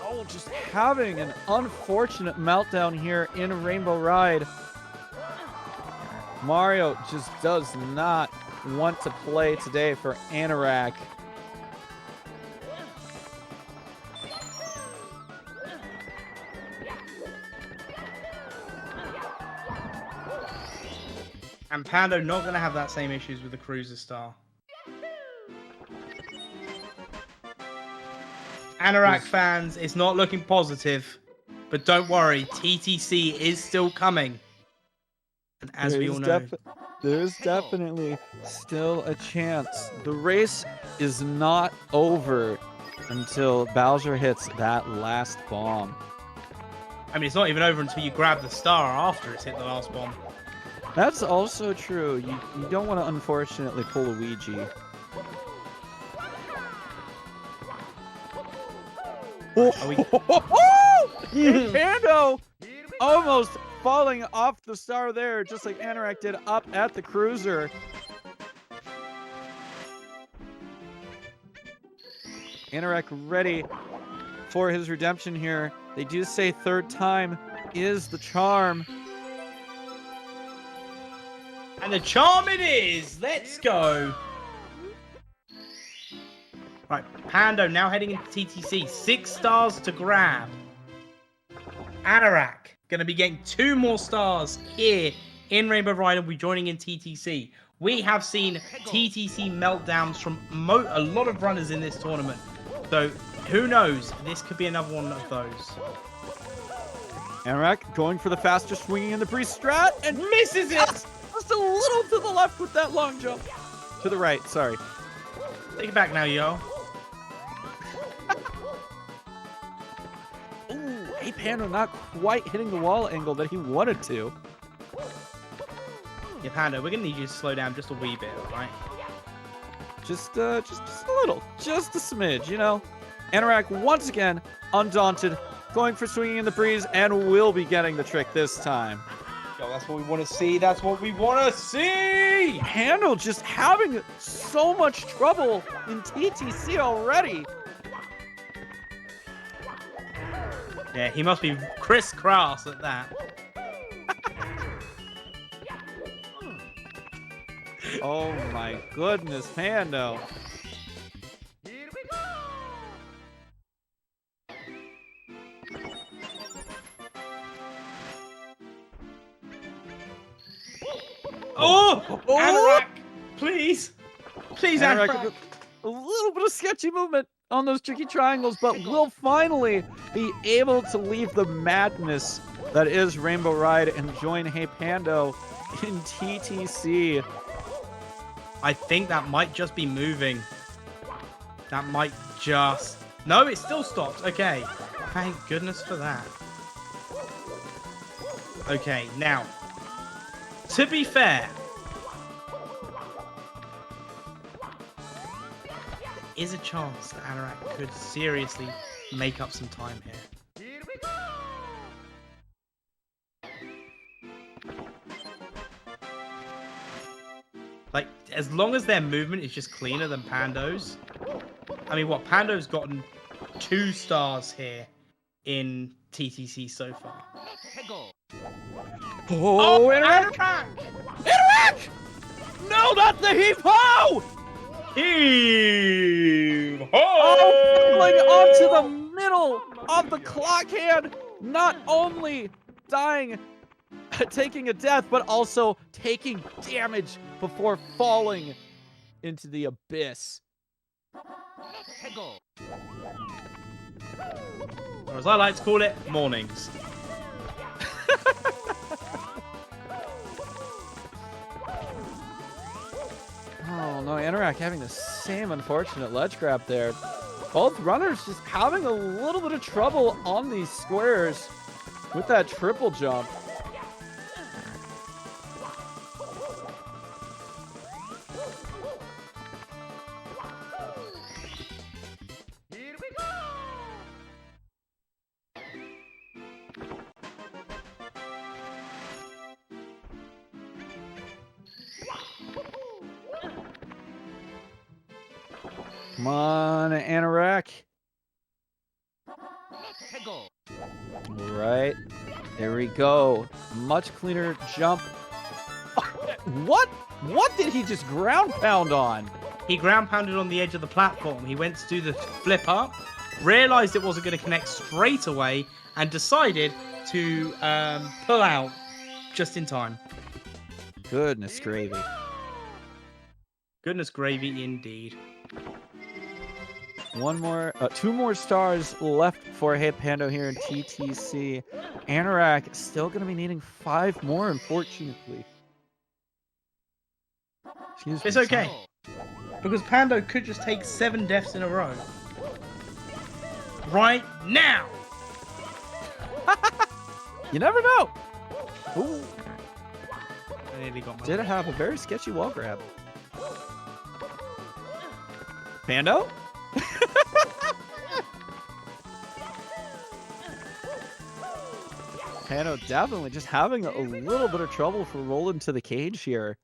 S2: Oh, just having an unfortunate meltdown here in Rainbow Ride. Mario just does not want to play today for Anorak.
S1: And Pando not going to have that same issues with the Cruiser Star. Anorak fans, it's not looking positive, but don't worry, TTC is still coming. And as we all know,
S2: there's definitely still a chance. The race is not over until Bowser hits that last bomb.
S1: I mean, it's not even over until you grab the star after it's hit the last bomb.
S2: That's also true. You don't want to unfortunately pull a Ouija. heyPando almost falling off the star there, just like Anorak did up at the cruiser. Anorak ready for his redemption here. They do say third time is the charm.
S1: And the charm it is! Let's go! Right, Pando now heading into TTC. 6 stars to grab. Anorak going to be getting 2 more stars here in Rainbow Ride and will be joining in TTC. We have seen TTC meltdowns from a lot of runners in this tournament. So, who knows? This could be another one of those.
S2: Anorak going for the faster swinging in the breeze strat and
S1: misses it!
S2: Just a little to the left with that long jump. To the right, sorry.
S1: Take it back now, yo.
S2: Ooh, heyPando not quite hitting the wall angle that he wanted to.
S1: Yeah, Pando, we're gonna need you to slow down just a wee bit, right?
S2: Just a little, just a smidge, you know. Anorak once again undaunted, going for swinging in the breeze, and will be getting the trick this time.
S1: Yo, that's what we want to see. That's what we want to see.
S2: Pando just having so much trouble in TTC already.
S1: Yeah, he must be crisscross at that.
S2: Oh my goodness, Pando.
S1: Oh! Anorak! Please! Please, Anorak!
S2: A little bit of sketchy movement on those tricky triangles, but will finally be able to leave the madness that is Rainbow Ride and join heyPando in TTC.
S1: I think that might just be moving. That might just... No, it still stopped. Okay. Thank goodness for that. Okay, now... To be fair... There is a chance that Anorak could seriously make up some time here. Like, as long as their movement is just cleaner than Pando's. I mean, what? Pando's gotten 2 stars here in TTC so far.
S2: Oh, Anorak!
S1: Anorak!
S2: No, not the heave-ho!
S1: Heave-ho!
S2: Oh, falling onto the middle of the clock hand. Not only dying, taking a death, but also taking damage before falling. into the abyss.
S1: Or as I like to call it, mornings.
S2: Oh no, Anorak having the same unfortunate ledge grab there. Both runners just having a little bit of trouble on these squares with that triple jump. Come on, Anorak. Right. There we go. Much cleaner jump. What? What did he just ground pound on?
S1: He ground pounded on the edge of the platform. He went to do the flip up, realized it wasn't going to connect straight away, and decided to pull out just in time.
S2: Goodness gravy.
S1: Goodness gravy indeed.
S2: Two more stars left for heyPando here in TTC. Anorak still going to be needing 5 more, unfortunately. Excuse me.
S1: It's okay. Because Pando could just take 7 deaths in a row. Right now!
S2: You never know. Ooh.
S1: I nearly got my
S2: Did have a very sketchy wall grab. Pando? Pando definitely just having a little bit of trouble for rolling to the cage here.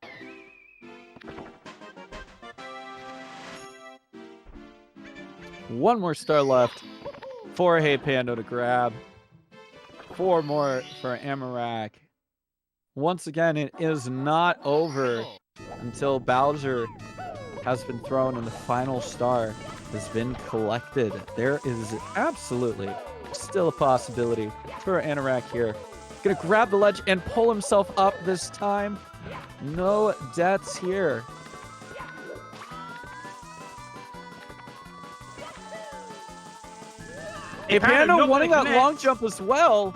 S2: One more star left for heyPando to grab. 4 more for Anorak. Once again, it is not over until Bowser has been thrown and the final star has been collected. There is absolutely still a possibility for Anorak here. Gonna grab the ledge and pull himself up this time. No deaths here. heyPando wanting that long jump as well.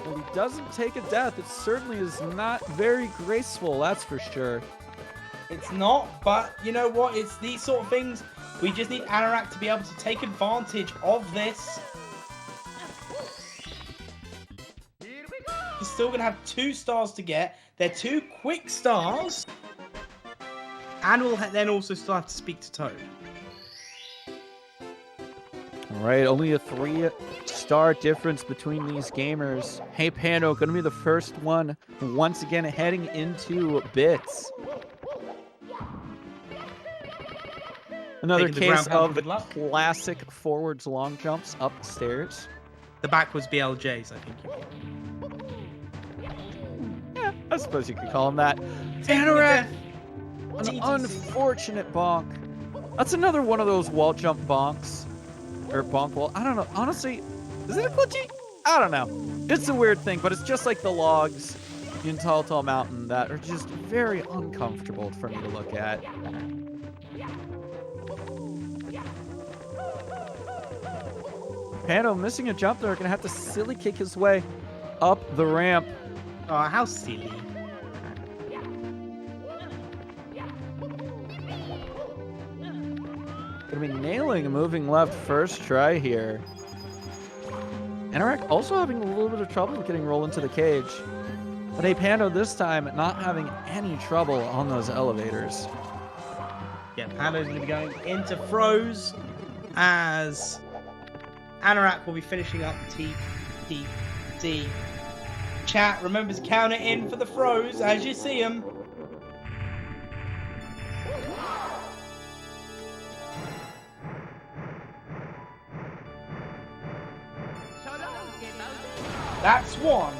S2: Well, he doesn't take a death. It certainly is not very graceful, that's for sure.
S1: It's not, but you know what? It's these sort of things. We just need Anorak to be able to take advantage of this. He's still going to have 2 stars to get. They're 2 quick stars. And we'll then also still have to speak to Toad.
S2: All right, only a 3-star difference between these gamers. heyPando going to be the first one once again heading into bits. Another case of the classic forwards long jumps up the stairs.
S1: The backwards BLJs, I think you mean.
S2: Yeah, I suppose you could call them that. Anorak! An unfortunate bonk. That's another one of those wall jump bonks. Or bonk wall. I don't know. Honestly, is it a glitchy? I don't know. It's a weird thing, but it's just like the logs in Tall Mountain that are just very uncomfortable for me to look at. Pando missing a jump there. Gonna have to silly kick his way up the ramp.
S1: Oh, how silly.
S2: Gonna be nailing a moving left first try here. Anorak also having a little bit of trouble getting rolled into the cage. But heyPando this time not having any trouble on those elevators.
S1: Yeah, Pando's going to be going into throws as Anorak will be finishing up TTT. Chat, remember to count it in for the throws as you see them. That's 1.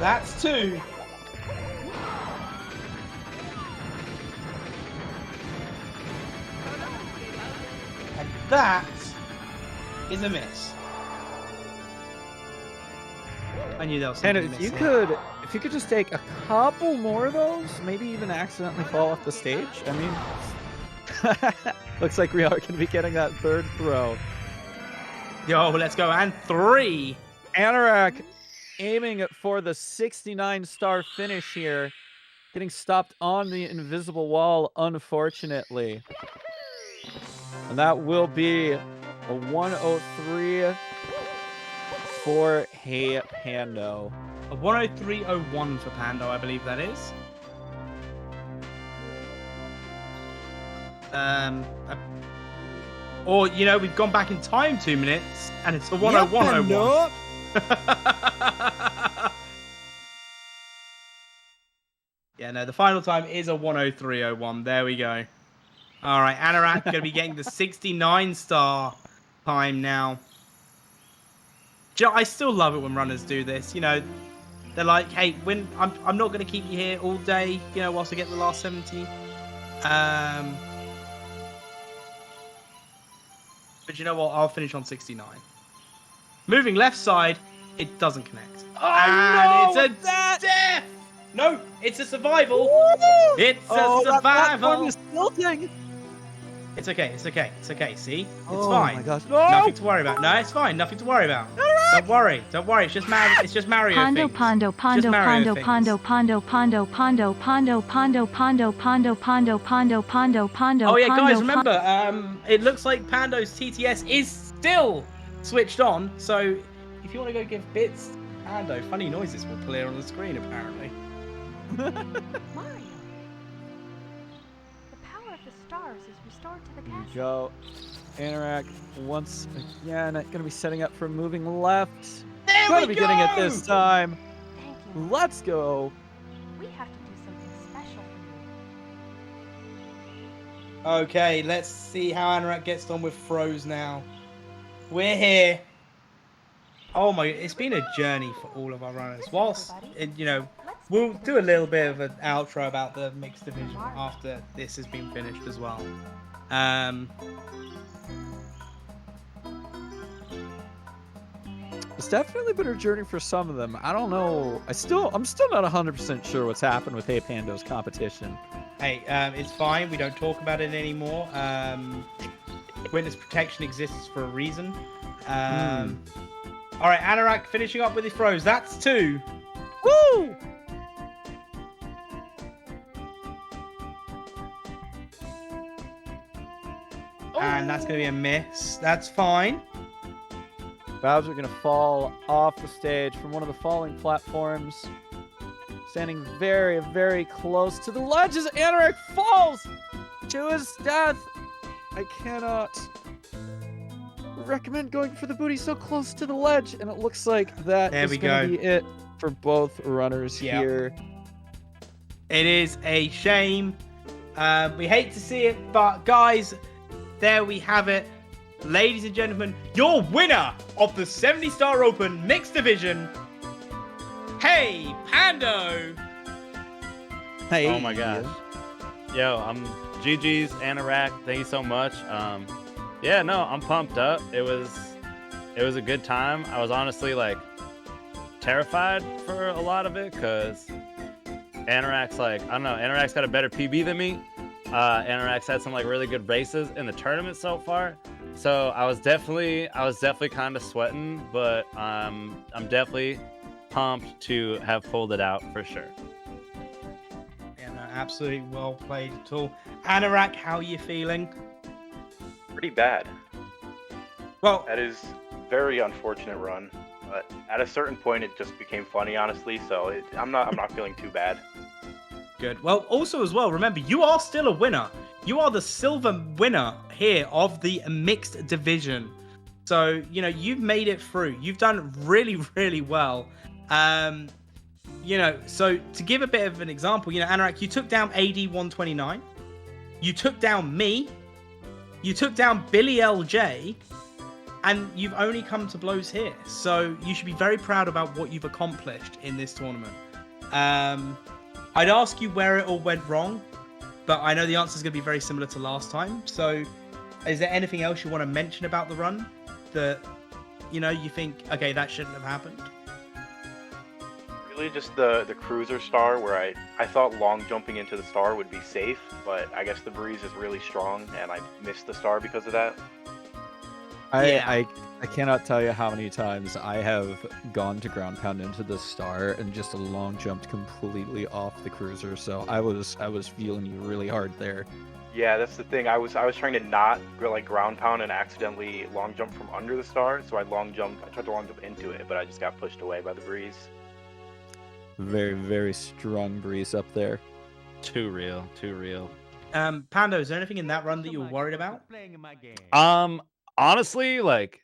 S1: That's 2. And that is a miss. I knew that was
S2: And
S1: something
S2: if you
S1: missing.
S2: could just take a couple more of those, maybe even accidentally fall off the stage. I mean, looks like we are going to be getting that third throw.
S1: Yo, let's go. And 3.
S2: Anorak aiming for the 69-star finish here. Getting stopped on the invisible wall, unfortunately. And that will be a 103 for heyPando.
S1: A 103.01 for Pando, I believe that is. Or, you know, we've gone back in time 2 minutes, and it's a 101.01. Yeah, no, the final time is a 103.01. There we go. All right, Anorak going to be getting the 69-star time now. Do you know, I still love it when runners do this. You know, they're like, hey, I'm not going to keep you here all day, you know, whilst I get the last 70. But you know what? I'll finish on 69. Moving left side, it doesn't connect.
S2: Oh,
S1: and
S2: no,
S1: it's a death! No, it's a survival.
S2: Woo!
S1: It's a
S2: That platform
S1: survival.
S2: is tilting.
S1: It's okay. It's okay. It's okay. See, it's
S2: Oh
S1: fine.
S2: my gosh. No!
S1: Nothing to worry about. No, it's fine. Nothing to worry about. Don't worry. Don't worry. It's just Mario
S5: Pondo,
S1: things.
S5: pondo, pondo,
S1: Just Mario
S5: pondo,
S1: things.
S5: pondo, pondo, pondo, pondo, pondo, pondo, pondo, pondo, pondo, pondo, pondo.
S1: Oh yeah, guys,
S5: pondo,
S1: remember, it looks like Pando's TTS is still switched on. So if you want to go give bits, Pando, funny noises will clear on the screen apparently.
S6: Mario. The power of the stars is restored to the castle.
S2: Go. Anorak once again going to be setting up for moving left.
S1: There
S2: Going to
S1: we
S2: be
S1: go!
S2: getting it this time.
S6: Thank you.
S2: Let's go.
S6: We have to do something special for you.
S1: Okay, let's see how Anorak gets on with throws now. We're here. Oh my, it's been a journey for all of our runners. Whilst, you know, we'll do a little bit of an outro about the mixed division after this has been finished as well.
S2: It's definitely been a journey for some of them. I don't know. I'm still not 100% sure what's happened with heyPando's competition.
S1: Hey, it's fine. We don't talk about it anymore. Witness protection exists for a reason. All right, Anorak finishing up with his throws. That's 2.
S2: Woo!
S1: And that's going to be a miss. That's fine.
S2: Bowser going to fall off the stage from one of the falling platforms. Standing very, very close to the ledge as Anorak falls to his death. I cannot recommend going for the booty so close to the ledge. And it looks like that
S1: There
S2: is
S1: we
S2: going to
S1: go.
S2: be it for both runners
S1: Yep.
S2: here.
S1: It is a shame. We hate to see it, but guys, there we have it. Ladies and gentlemen, your winner of the 70-Star Open Mixed Division, heyPando.
S2: Hey.
S4: Oh my gosh. Yo, I'm GG's Anorak. Thank you so much. Yeah, no, I'm pumped up. It was a good time. I was honestly like terrified for a lot of it because Anorak's like, I don't know, Anorak's got a better PB than me. Anorak's had some like really good races in the tournament so far. So I was definitely kind of sweating, but I'm definitely pumped to have pulled it out for sure.
S1: Yeah, no, absolutely well played at all. Anorak, how are you feeling?
S3: Pretty bad.
S1: Well,
S3: That is very unfortunate run, but at a certain point it just became funny, honestly. So I'm not feeling too bad.
S1: good. Well, also as well, remember, you are still a winner. You are the silver winner here of the mixed division. So, you know, you've made it through. You've done really, really well. You know, so to give a bit of an example, you know, Anorak, you took down AD 129. You took down me. You took down Billy LJ. And you've only come to blows here. So you should be very proud about what you've accomplished in this tournament. I'd ask you where it all went wrong, but I know the answer is going to be very similar to last time. So is there anything else you want to mention about the run? that, you know, you think, okay, that shouldn't have happened?
S3: Really just the cruiser star, where I thought long jumping into the star would be safe, but I guess the breeze is really strong and I missed the star because of that.
S2: I cannot tell you how many times I have gone to ground pound into the star and just long jumped completely off the cruiser. So I was feeling you really hard there.
S3: Yeah, that's the thing. I was trying to not like ground pound and accidentally long jump from under the star, so I tried to long jump into it, but I just got pushed away by the breeze.
S2: Very, very strong breeze up there.
S4: Too real.
S1: Pando, is there anything in that run that you were worried about?
S4: Honestly, like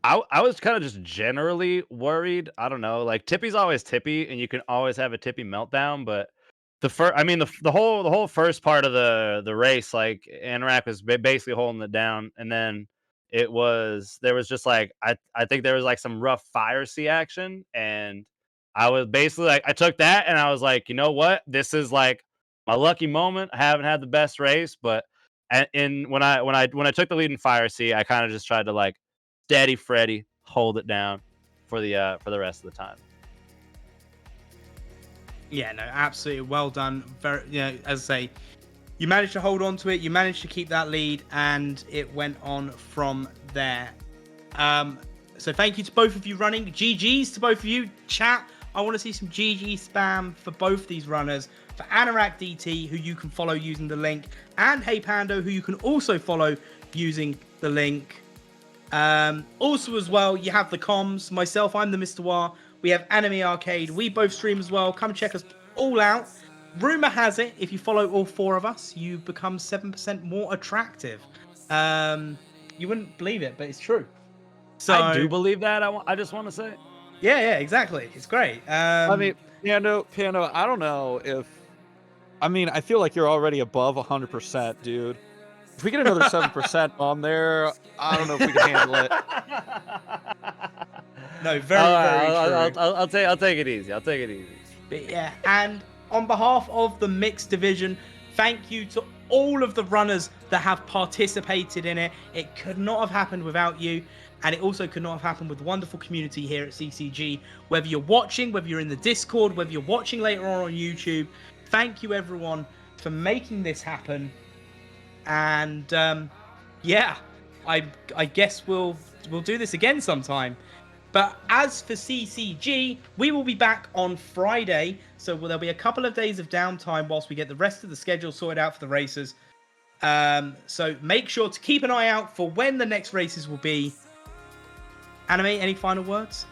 S4: I was kind of just generally worried. I don't know. Like Tippy's always Tippy, and you can always have a Tippy meltdown. But the whole first part of the race, like Anorak was basically holding it down, and then there was just like I think there was like some rough fire sea action, and I was basically like I took that, and I was like, you know what, this is like my lucky moment. I haven't had the best race, but when I took the lead in fire sea, I kind of just tried to like steady Freddy, hold it down for the rest of the time.
S1: Yeah, no, absolutely well done. Very, you know, as I say, you managed to hold on to it. You managed to keep that lead, and it went on from there. So thank you to both of you running. GGs to both of you. Chat, I want to see some GG spam for both these runners. For Anorak DT, who you can follow using the link, and heyPando, who you can also follow using the link. Also as well, you have the comms. Myself, I'm the Mr. War. We have Anime Arcade. We both stream as well. Come check us all out. Rumor has it, if you follow all four of us, you become 7% more attractive. You wouldn't believe it, but it's true. So
S4: I do believe that. I just want to say.
S1: Yeah, exactly. It's great.
S2: I mean, Pando, I don't know if... I mean, I feel like you're already above 100%, dude. If we get another 7% on there, I don't know if we can handle it.
S1: No, very true.
S4: I'll take it easy. I'll take it easy.
S1: But yeah, and on behalf of the mixed division, thank you to all of the runners that have participated in it. It could not have happened without you, and it also could not have happened with the wonderful community here at CCG. Whether you're watching, whether you're in the Discord, whether you're watching later on YouTube, thank you everyone for making this happen. And yeah, I guess we'll do this again sometime. But as for CCG, we will be back on Friday, so there'll be a couple of days of downtime whilst we get the rest of the schedule sorted out for the races. So make sure to keep an eye out for when the next races will be. Anime, any final words?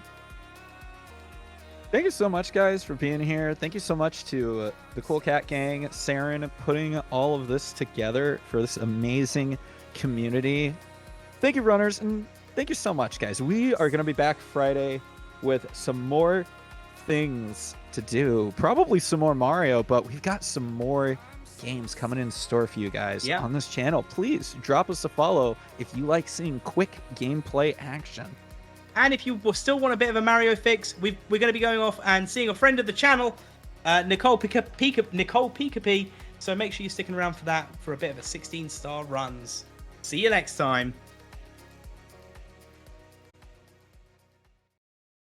S2: Thank you so much, guys, for being here. Thank you so much to the Cool Cat Gang, Saren, putting all of this together for this amazing community. Thank you, runners, and thank you so much, guys. We are going to be back Friday with some more things to do. Probably some more Mario, but we've got some more games coming in store for you guys on this channel. Please drop us a follow if you like seeing quick gameplay action.
S1: And if you still want a bit of a Mario fix, we're going to be going off and seeing a friend of the channel, Nicole Pika. So make sure you're sticking around for that for a bit of a 16-star runs. See you next time.